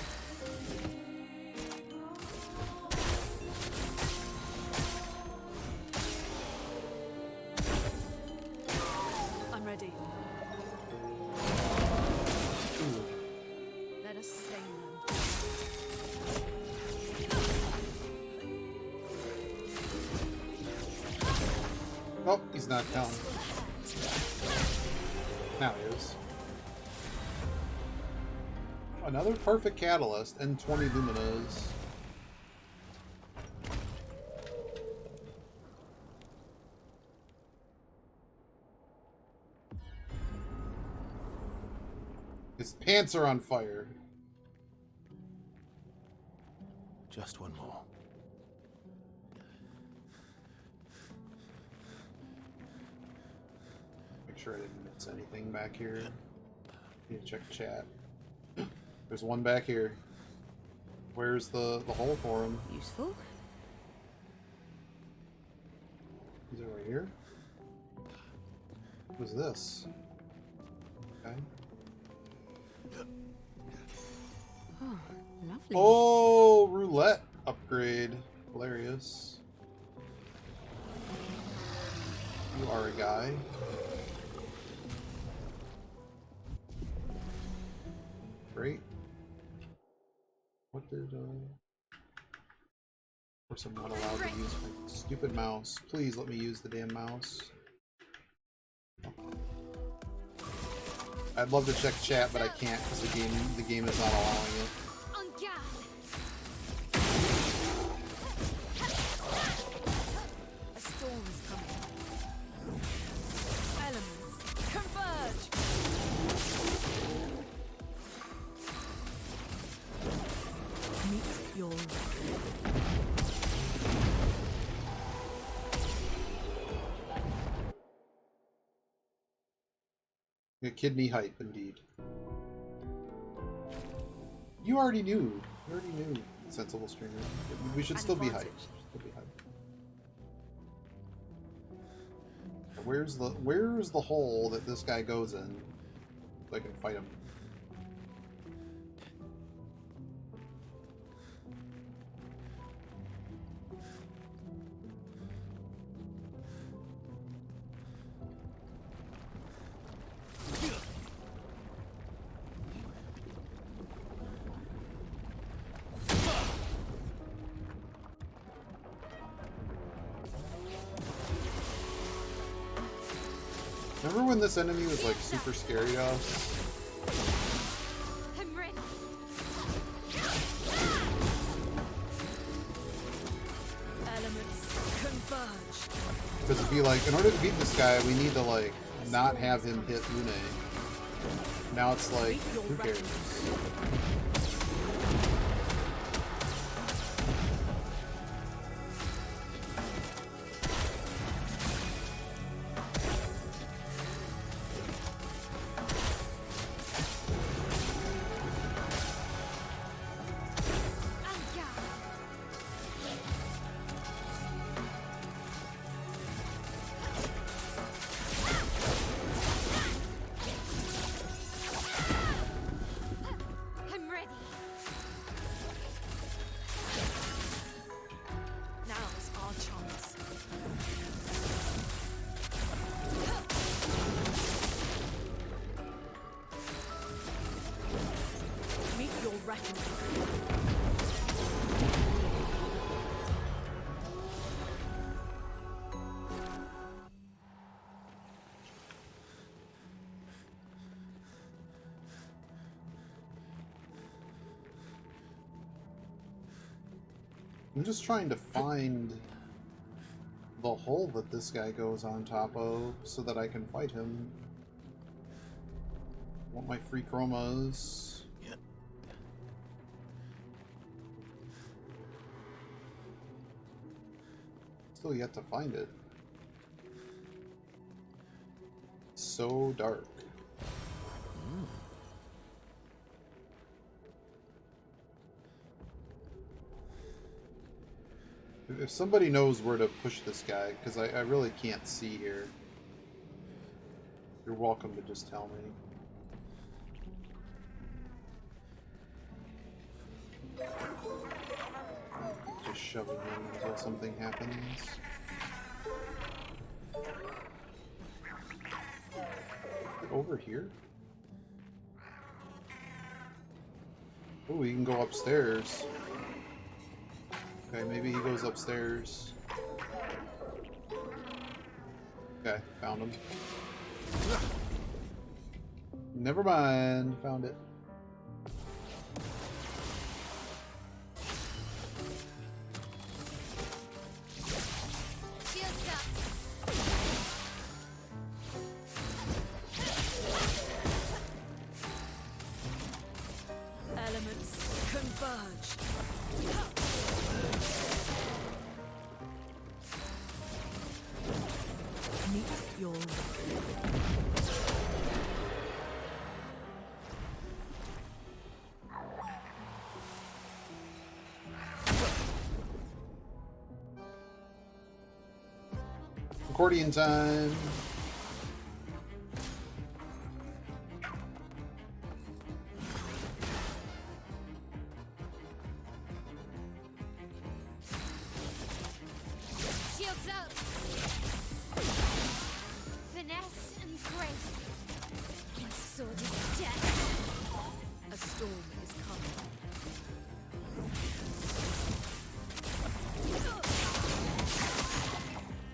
I'm ready. Ooh. Let us stain them. Oh, he's not down. Now he is. Another perfect catalyst and 20 luminas. His pants are on fire. Just one more. Make sure I didn't miss anything back here. Need to check chat. There's one back here. Where's the hole for him? Useful. Is it right here? What's this? Okay. Oh, lovely. Oh, roulette upgrade. Hilarious. You are a guy. Great. What did, of course I'm not allowed to use my stupid mouse. Please let me use the damn mouse. I'd love to check chat, but I can't because the game is not allowing it. On guard. A storm is coming. Elements, converge! Meet your A kidney hype, indeed. You already knew. You already knew. Sensible stringer. We should An still be hyped. advantage. Still be hyped. Where's the hole that this guy goes in so I can fight him? Remember when this enemy was like super scary to us? I'm ready. Elements converge. Because it'd be like, in order to beat this guy, we need to like not have him hit Une. Now it's like, who cares? I'm ready. Now's our chance. Meet your reckoning. I'm just trying to find the hole that this guy goes on top of so that I can fight him. I want my free chromas. Still yet to find it. So dark. If somebody knows where to push this guy, because I really can't see here, you're welcome to just tell me. Just shoving him until something happens. Over here? Oh, we can go upstairs. Okay, maybe he goes upstairs. Okay, found him. Never mind, found it. Shields up. Elements converge. Meet your Accordion time. Shields up. Finesse and grace. My sword is death. a storm is coming.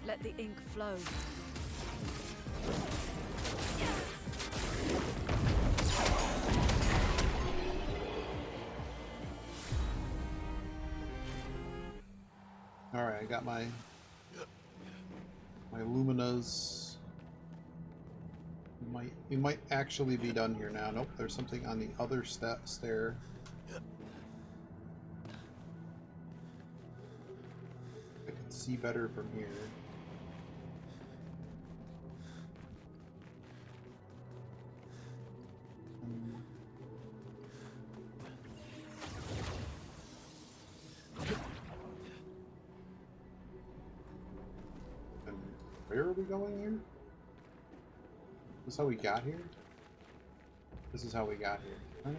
Let the ink flow. Alright, I got my luminas. We might actually be done here now. Nope, there's something on the other stair. I can see better from here. Where are we going here? This is how we got here? This is how we got here, right?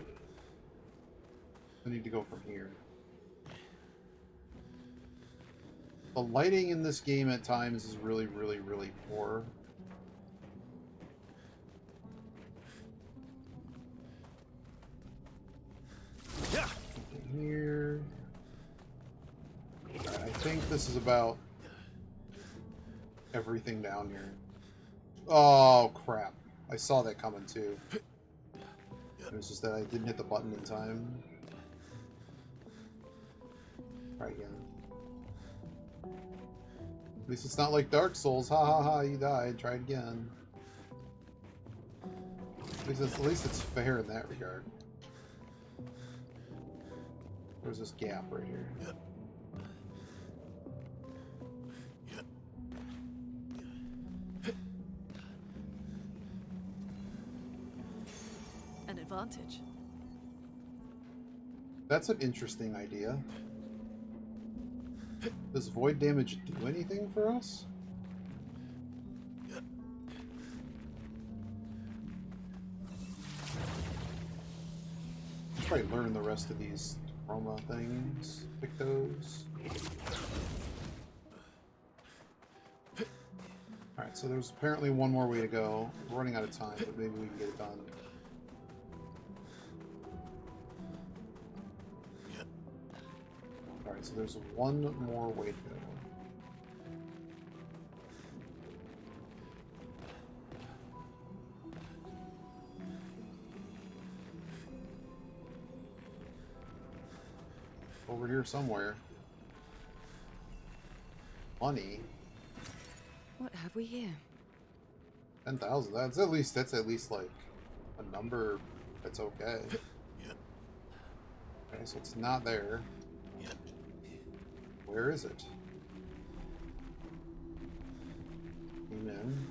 I need to go from here. The lighting in this game at times is really, really, really poor. Here. Right, I think this is about everything down here. Oh, crap. I saw that coming, too. It was just that I didn't hit the button in time. Try again. At least it's not like Dark Souls. Ha ha ha, you died. Try it again. At least it's fair in that regard. There's this gap right here. An advantage. That's an interesting idea. Does void damage do anything for us? Let's probably learn the rest of these chroma things. Pick those. Alright, so there's apparently one more way to go. We're running out of time, but maybe we can get it done. Alright, so there's one more way to go. Over here somewhere. Money. What have we here? 10,000. That's at least like a number that's okay. Okay, so it's not there. Where is it? Came in.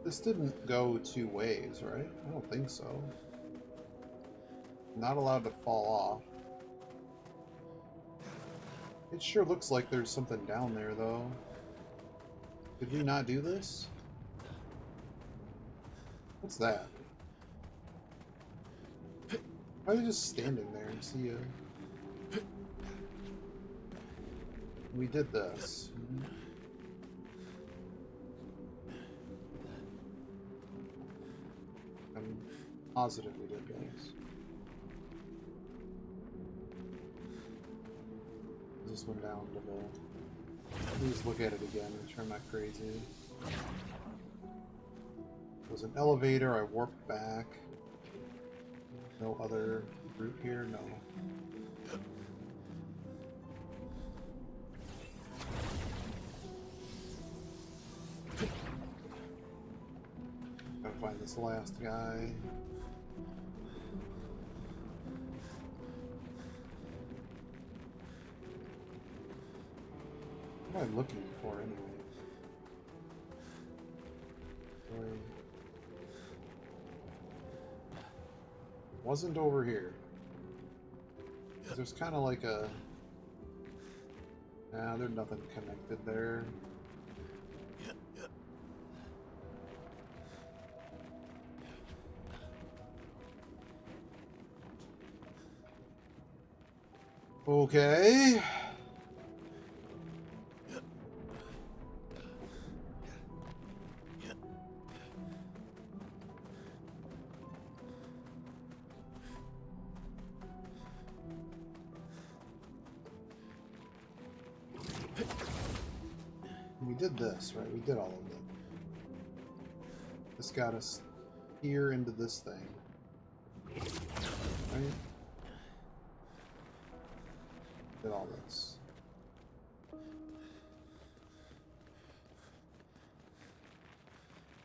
This didn't go two ways, right? I don't think so. Not allowed to fall off. It sure looks like there's something down there, though. Did we not do this? What's that? Why are they just standing there? See ya. We did this. I'm positive we did this. This one down to the... Please look at it again, make sure I'm not crazy. It was an elevator, I warped back. No other route here? No. Gotta find this last guy. What am I looking for anyway? Wasn't over here. There's kind of like a... Nah, there's nothing connected there. Okay. We did this, right? We did all of them. This got us here into this thing. Right? Did all this.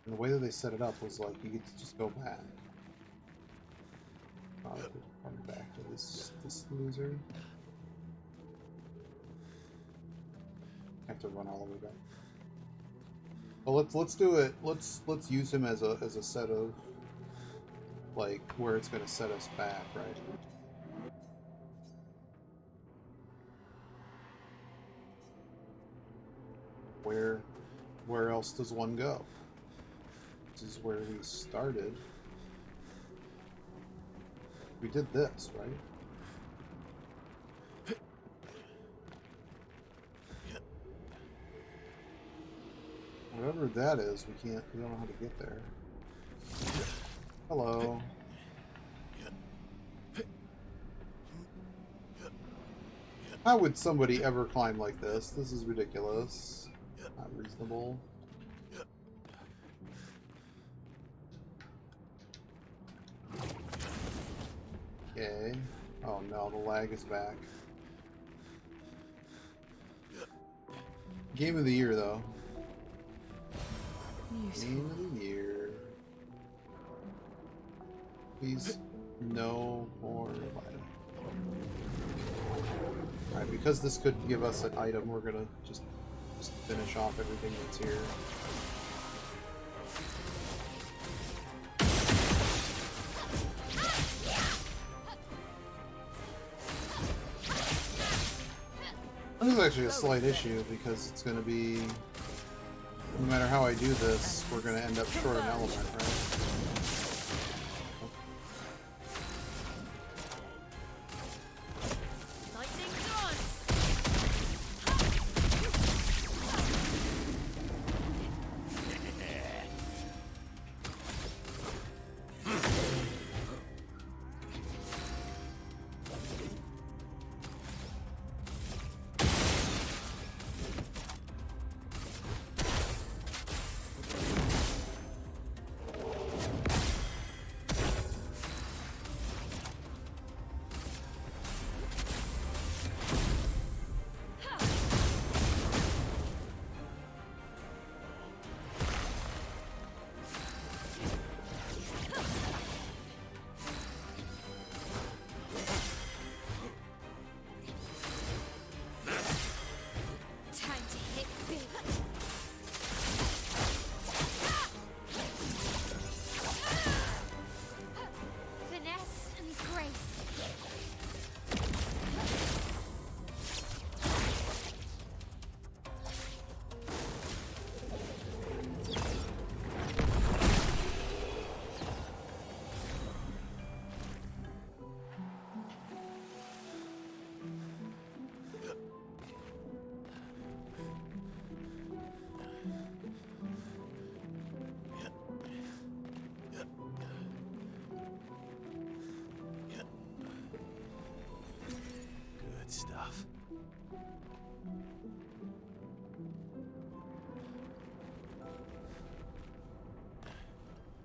And the way that they set it up was like you get to just go back. Run back to this loser. have to run all the way back. Well, let's do it. Let's use him as a set of like where it's gonna set us back, right? Where else does one go? This is where we started. We did this, right? Whatever that is, we don't know how to get there. Hello. How would somebody ever climb like this? This is ridiculous. Not reasonable. Okay. Oh no, the lag is back. Game of the year, though. Game of the year. Please, no more vitamin. Alright, because this could give us an item, we're gonna just finish off everything that's here. This is actually a slight issue because it's going to be, no matter how I do this, we're going to end up short an element, right? Stuff.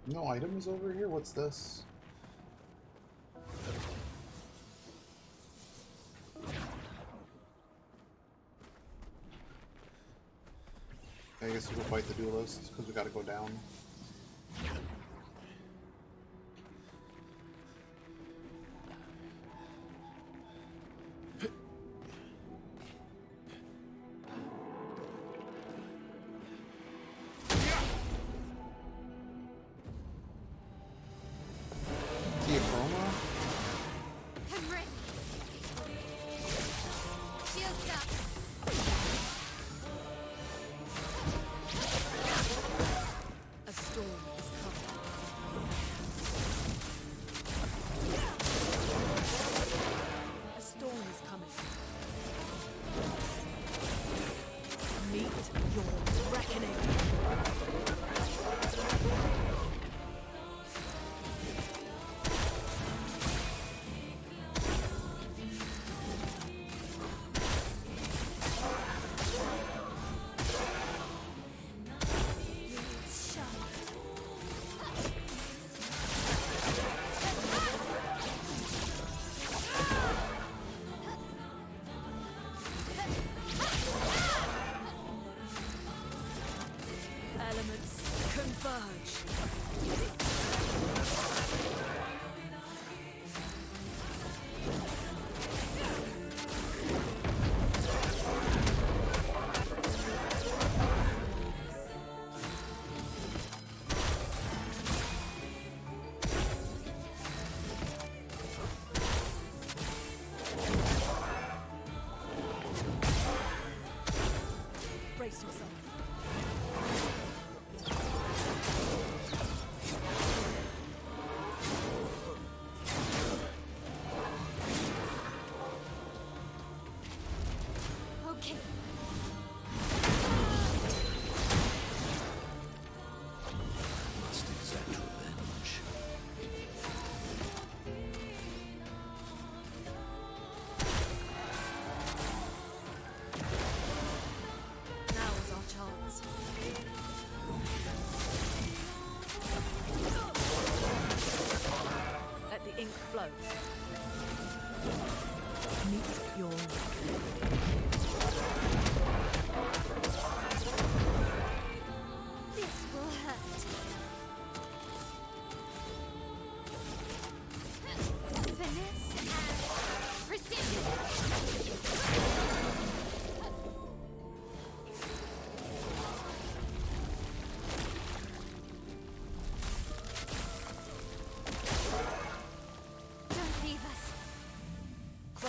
No items over here? What's this? I guess we'll go fight the duelist because we gotta go down.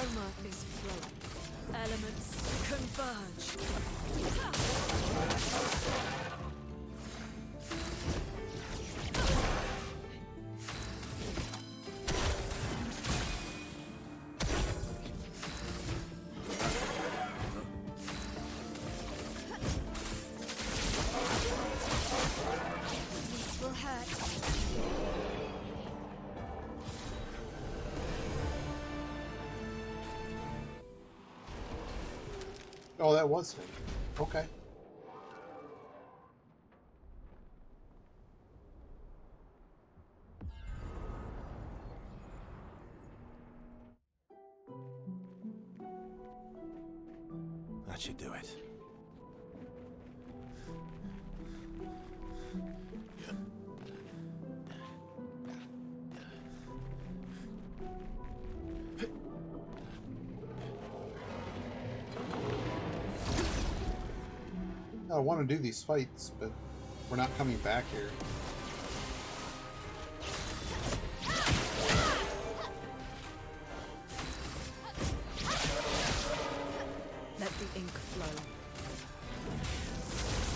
aroma is flowing. Elements converge. This will hurt. Oh, that was him. Okay. That should do it. I want to do these fights, but we're not coming back here. Let the ink flow.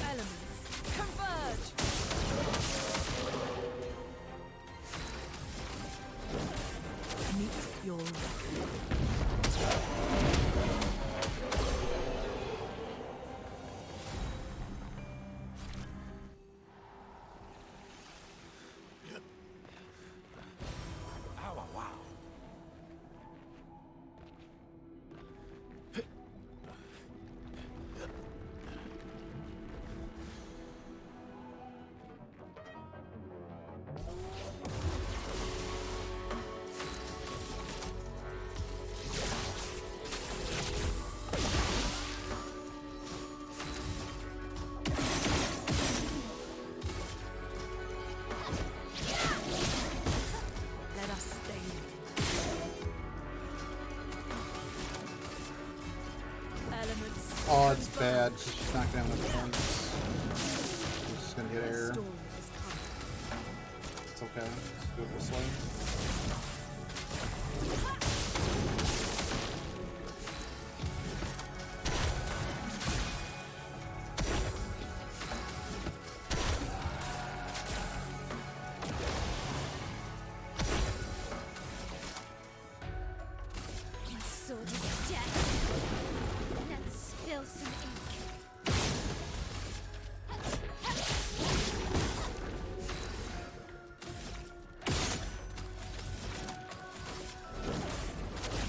Elements converge. Meet your reckoning. Ow, wow. Let us stain it. Elements. Oh, it's bad because she's not gonna have enough points. She's just gonna hit The air. storm is coming. It's okay. Let's do it this way. My sword is dead. Let's spill some ink.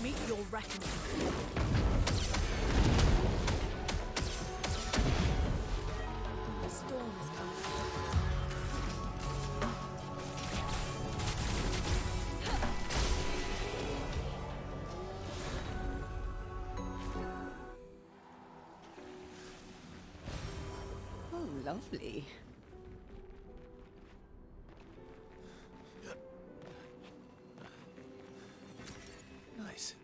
Meet your reckoning. The storm is coming. Oh, lovely. Nice.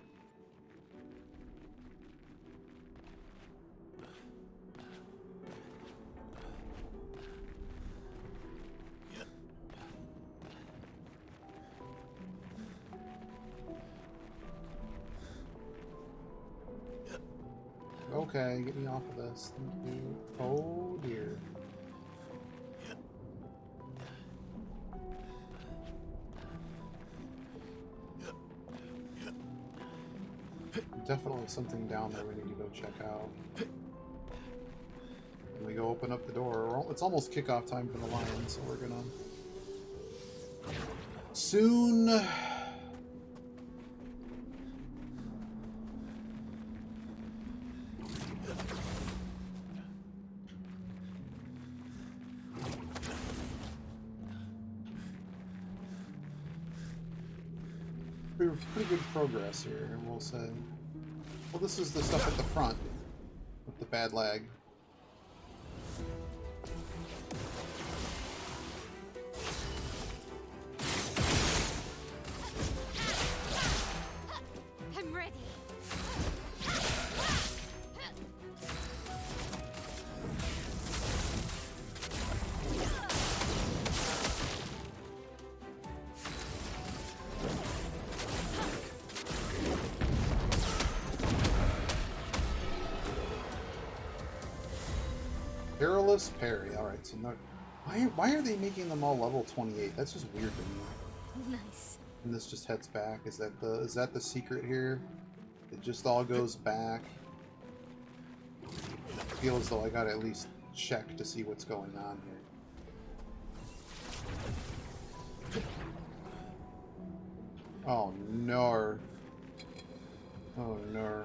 Okay, get me off of this. Thank you. Oh dear. Definitely something down there we need to go check out. When we go open up the door, it's almost kickoff time for the Lions, so we're gonna soon. Pretty good progress here, we'll say. Well, this is the stuff at the front with the bad lag. I'm ready. Careless parry. Alright, so no... Why are they making them all level 28? That's just weird to me. Nice. And this just heads back. Is that the secret here? It just all goes back. I feel as though I gotta at least check to see what's going on here. Oh no. Oh no.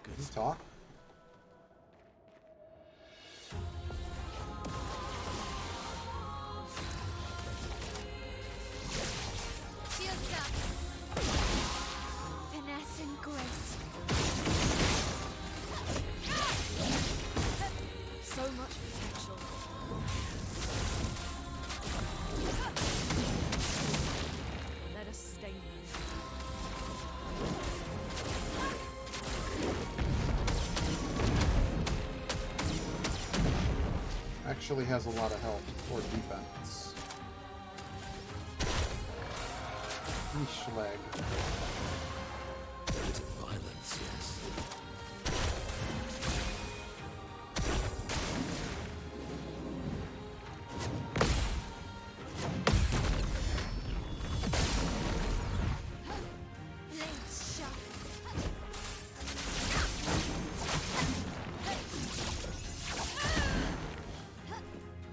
Can you talk? Shields up. Finesse and grace. So much potential. Let us stay there. Actually has a lot of health or defense. Schlag. A bit of violence, yes. Blades sharp.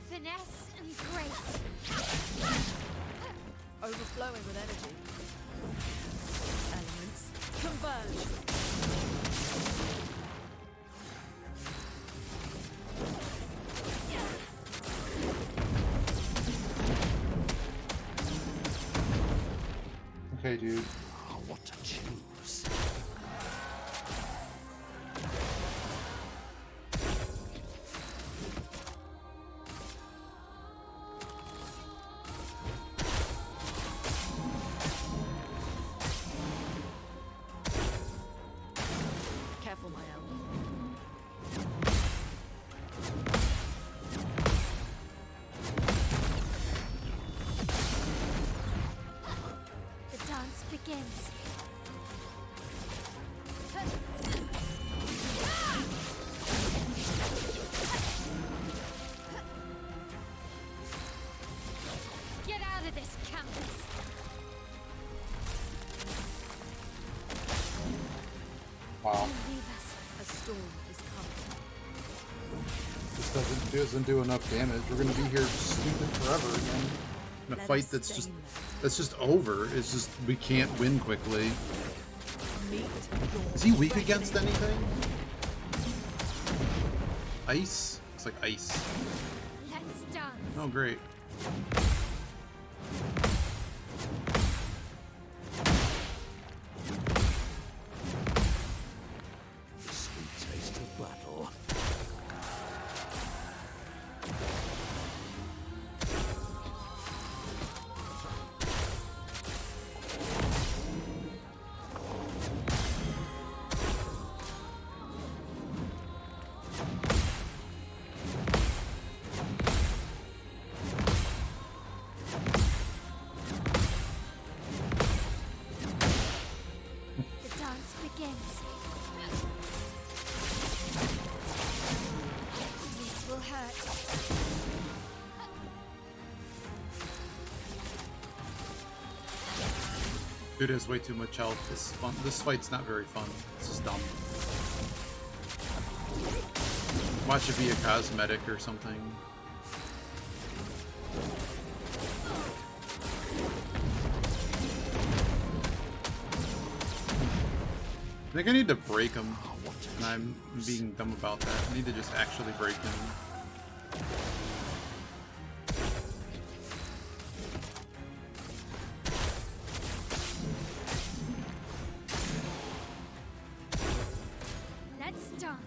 Finesse and grace. Overflowing with energy. Elements converge. Okay, dude. Oh, what to choose? Careful, my elf. The dance begins. Get out of this campus. Wow. Don't leave us. A storm is coming. This doesn't do enough damage. We're gonna be here stupid forever again. In a Let fight us that's stay just there. that's just over. It's just we can't win quickly. Meet your Is he weak reckoning. against anything? Ice? It's like ice. Let's dance. Oh great. The sweet taste of battle. The dance begins. This will hurt. Dude has way too much health. This fight's not very fun. This is dumb. Watch it be a cosmetic or something. I think I need to break him, and I'm being dumb about that. I need to just actually break him. Let's dance.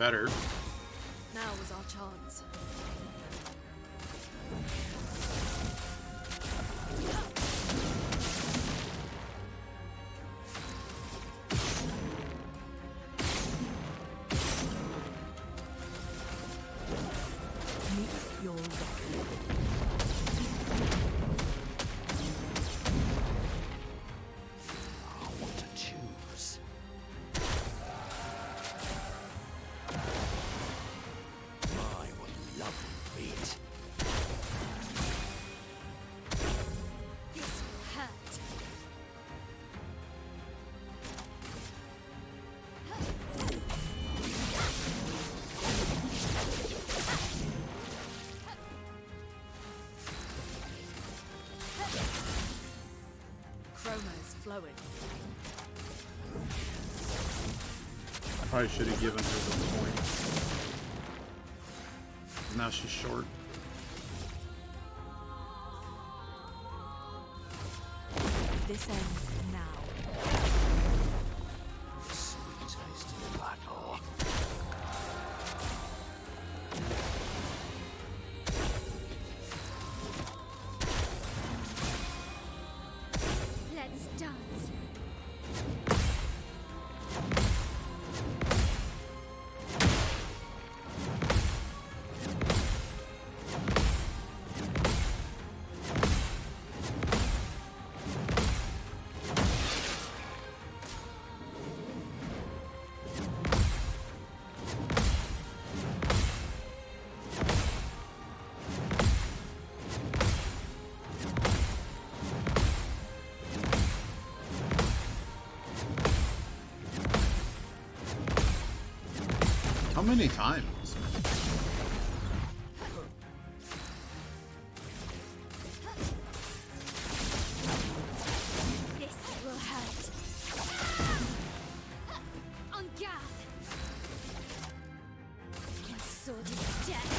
Better. Now was our chance. Meet your reckoning. I want to choose. I would love it. This will hurt. Chroma is flowing. Probably should have given her the point. Now she's short. This ends now. The sweet taste of battle. Let's dance. How many times? This will hurt. On guard. My sword is death.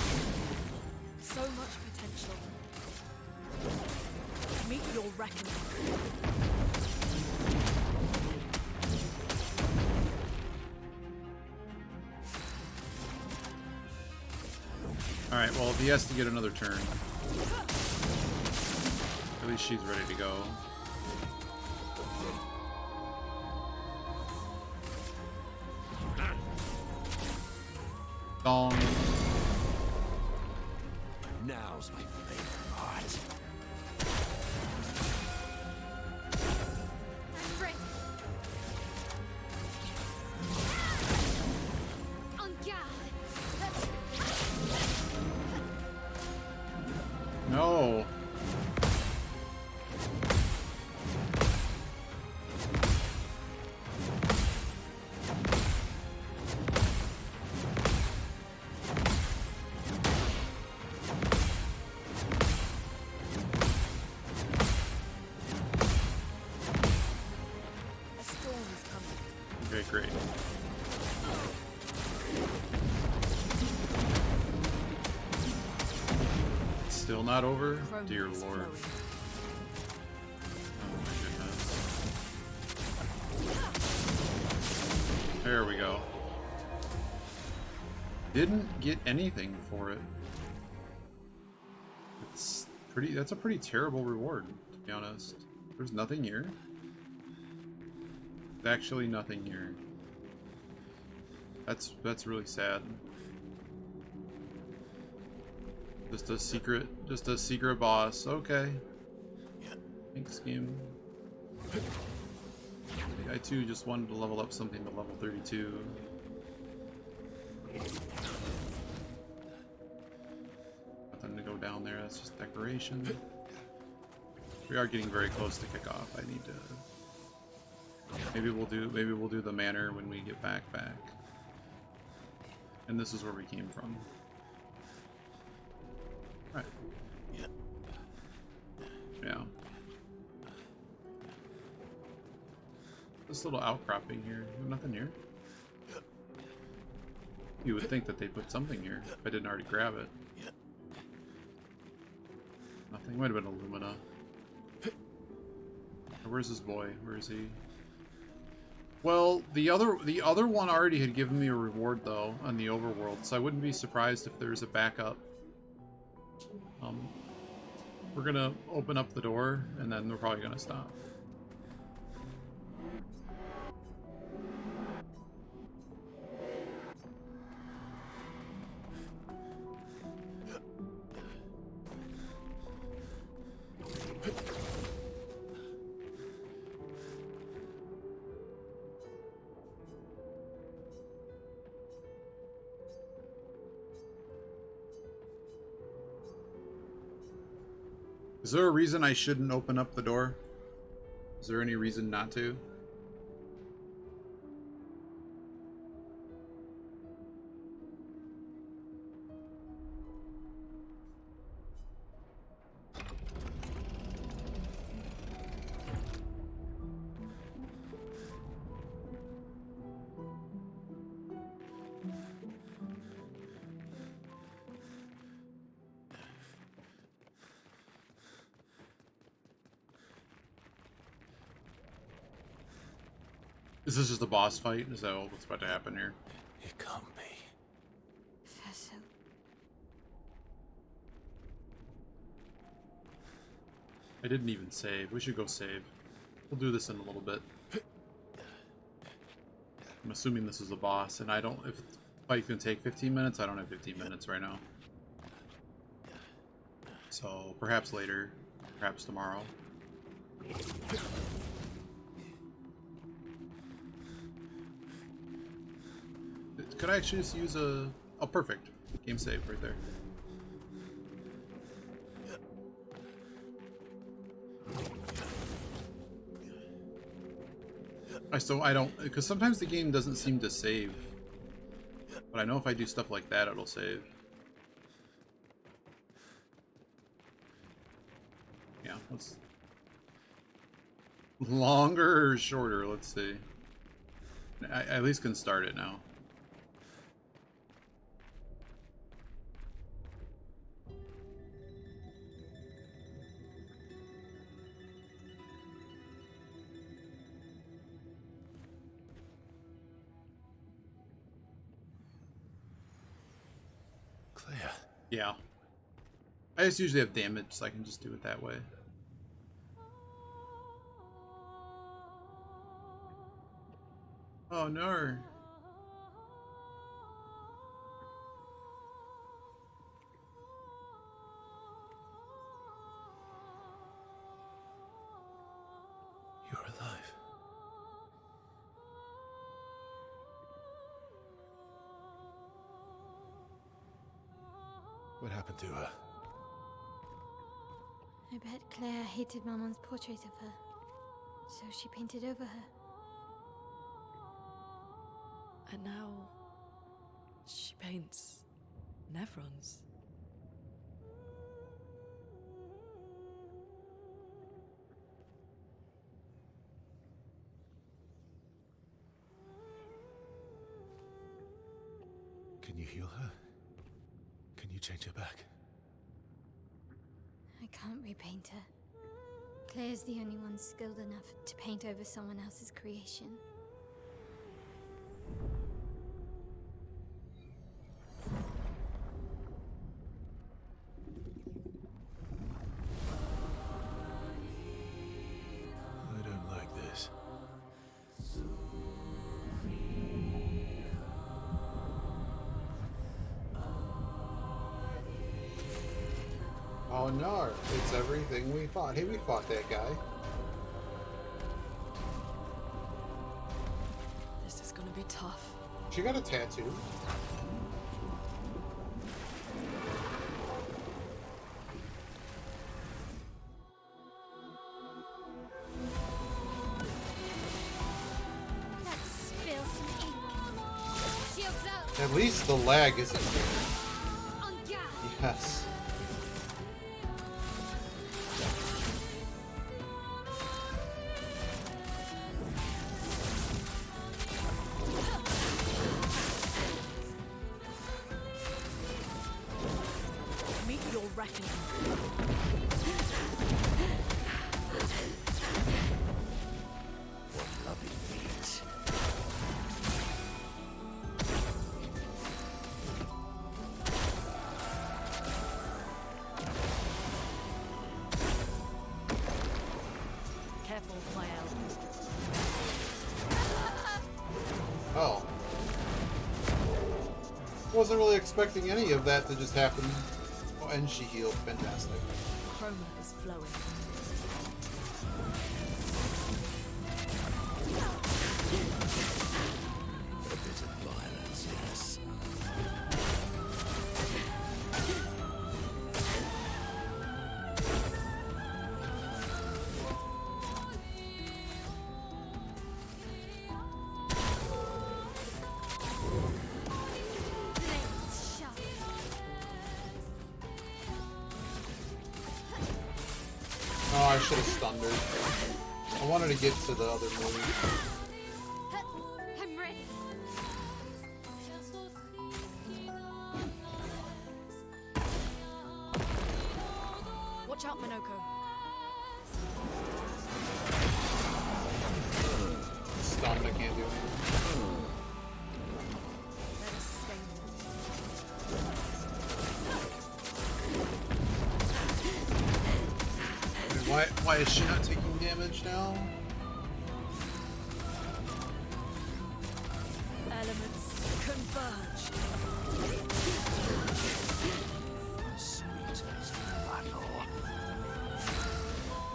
So much potential. Meet your reckoning. Alright, well, if he has to get another turn, at least she's ready to go. Dong. Now's my favorite part. I'm ready. On guard. No. A storm is coming. Okay, great. Still not over? Chroma Dear is Lord. flowing. Oh my goodness. There we go. Didn't get anything for it. It's pretty, that's a pretty terrible reward, to be honest. There's nothing here. There's actually nothing here. That's really sad. Just a secret boss. Okay. Thanks, game. I too just wanted to level up something to level 32. Nothing to go down there, that's just decoration. We are getting very close to kickoff. I need to maybe we'll do the manor when we get back. And this is where we came from. Right. Yeah. This little outcropping here. Nothing here. You would think that they put something here if I didn't already grab it. Nothing. Might have been Illumina. Where's this boy? Where is he? Well, the other one already had given me a reward though on the overworld, so I wouldn't be surprised if there's a backup. We're gonna open up the door and then we're probably gonna stop. Is there a reason I shouldn't open up the door? Is there any reason not to? Is this just a boss fight? Is that what's about to happen here? It can't be. Faso. I didn't even save. We should go save. We'll do this in a little bit. I'm assuming this is a boss, and I don't... If the fight's gonna take 15 minutes, I don't have 15 minutes right now. So, perhaps later. Perhaps tomorrow. Could I actually just use a... Oh, perfect. Game save right there. I don't... Because sometimes the game doesn't seem to save. But I know if I do stuff like that, it'll save. Yeah, let's... Longer or shorter? Let's see. I at least can start it now. Clear. Yeah. I just usually have damage, so I can just do it that way. Oh no. You're alive. What happened to her? I bet Claire hated Maman's portrait of her, so she painted over her. And now she paints Nevrons. Can you heal her? Can you change her back? I can't repaint her. Claire's the only one skilled enough to paint over someone else's creation. I don't like this. Oh no, it's everything we fought. Hey, we fought that guy. This is gonna be tough. She got a tattoo. Let's spill some ink. Shields up! At least the lag isn't there. On guard! Yes. Meet your reckoning. What lovely meat. wasn't really expecting any of that to just happen. Oh, and she healed. Fantastic. Chroma is flowing. A bit of violence, yes. Blades sharp. Oh, I should have stunned her. I wanted to get to the other move. I'm ready. Watch out, Minoko. Stunned, I can't do anything. Let us stain Why is she not taking damage now? elements converge. Sweet taste of battle.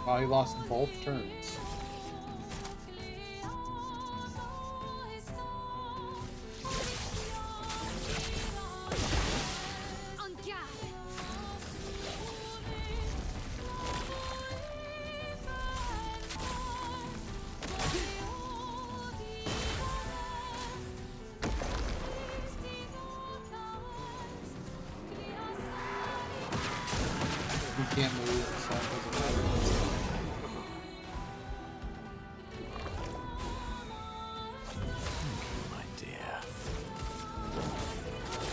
Oh, he lost both turns. On guard. He can't move, so it doesn't matter. My dear.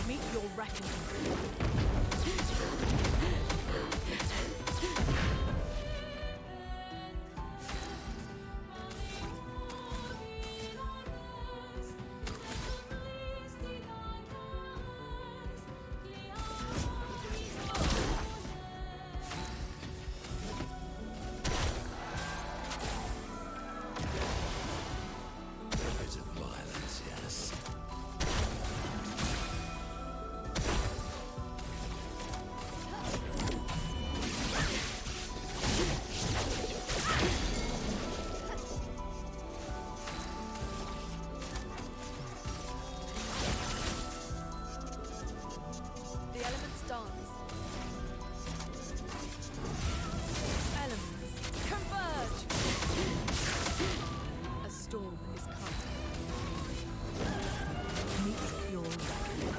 Meet your reckoning. A bit of violence, yes. The elements dance. Elements converge. A storm is coming. Meet your reckoning.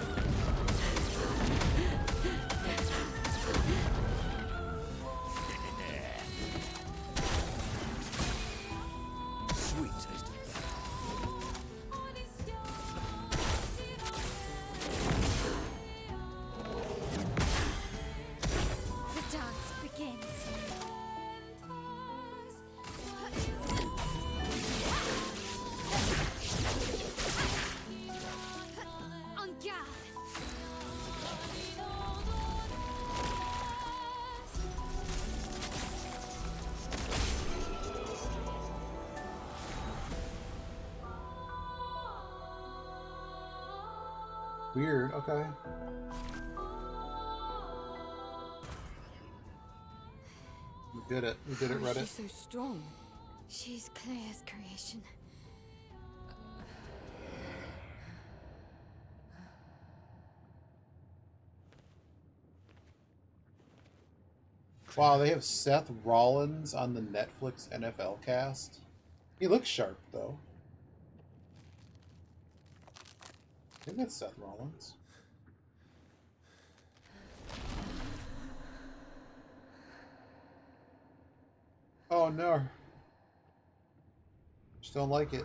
Sweet taste of battle. The dance begins. On guard. Weird, okay. We did it. We did it, How is Reddit. she so strong? She's Claire's creation. Wow, they have Seth Rollins on the Netflix NFL cast. He looks sharp, though. I think that's Seth Rollins. Oh no. Just don't like it.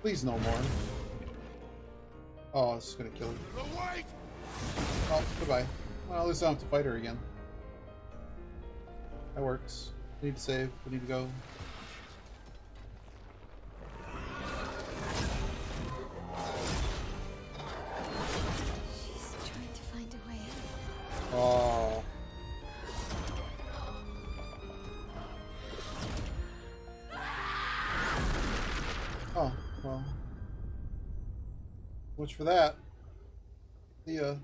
Please no more. Oh, this is gonna kill you. Oh, goodbye. Well, at least I don't have to fight her again. That works. We need to save. We need to go. much for that. See ya.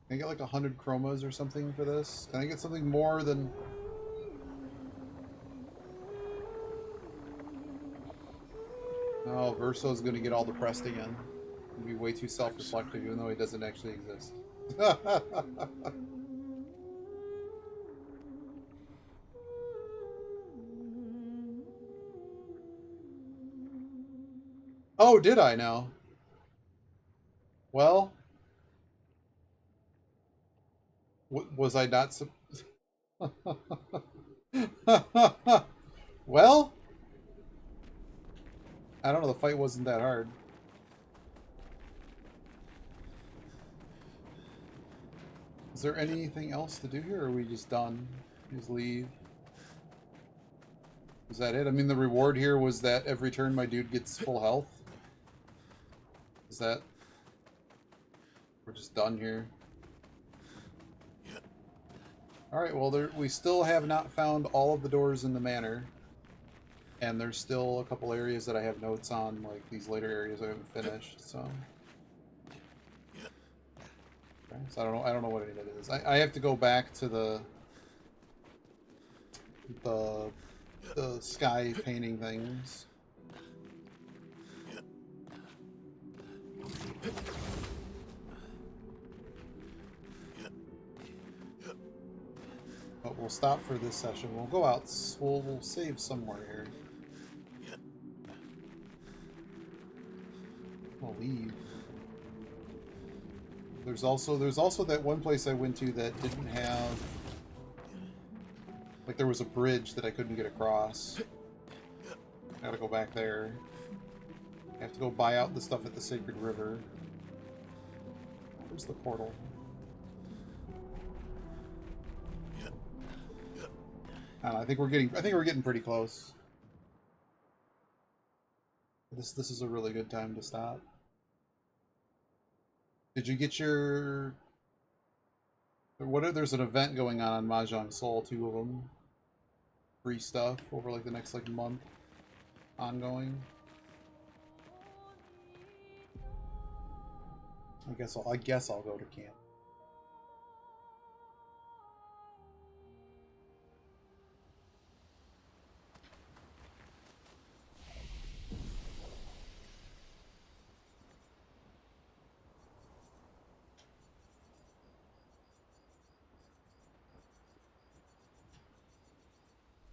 Can I get like 100 chromas or something for this? Can I get something more than... Oh, Verso's gonna get all depressed again. He'll be way too self-reflective, even though he doesn't actually exist. Oh, did I now? Well... was I not... Well... I don't know, the fight wasn't that hard. Is there anything else to do here, or are we just done? Just leave? Is that it? I mean, the reward here was that every turn my dude gets full health. Is that... We're just done here. Alright, well, we still have not found all of the doors in the manor. And there's still a couple areas that I have notes on, like these later areas I haven't finished, so... Okay, so I don't know what any of it is. I have to go back to the sky painting things. But we'll stop for this session. We'll go out. We'll save somewhere here. We'll leave. There's also that one place I went to that didn't have, like, there was a bridge that I couldn't get across. I gotta go back there. I have to go buy out the stuff at the Sacred River. Where's the portal? I don't know, I think we're getting pretty close. This is a really good time to stop. Did you get your... There's an event going on Mahjong Soul, 2 of them. Free stuff over like the next like month. Ongoing. I guess I'll go to camp.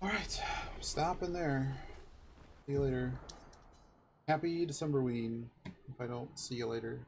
Alright, stopping there. See you later. Happy Decemberween, if I don't see you later.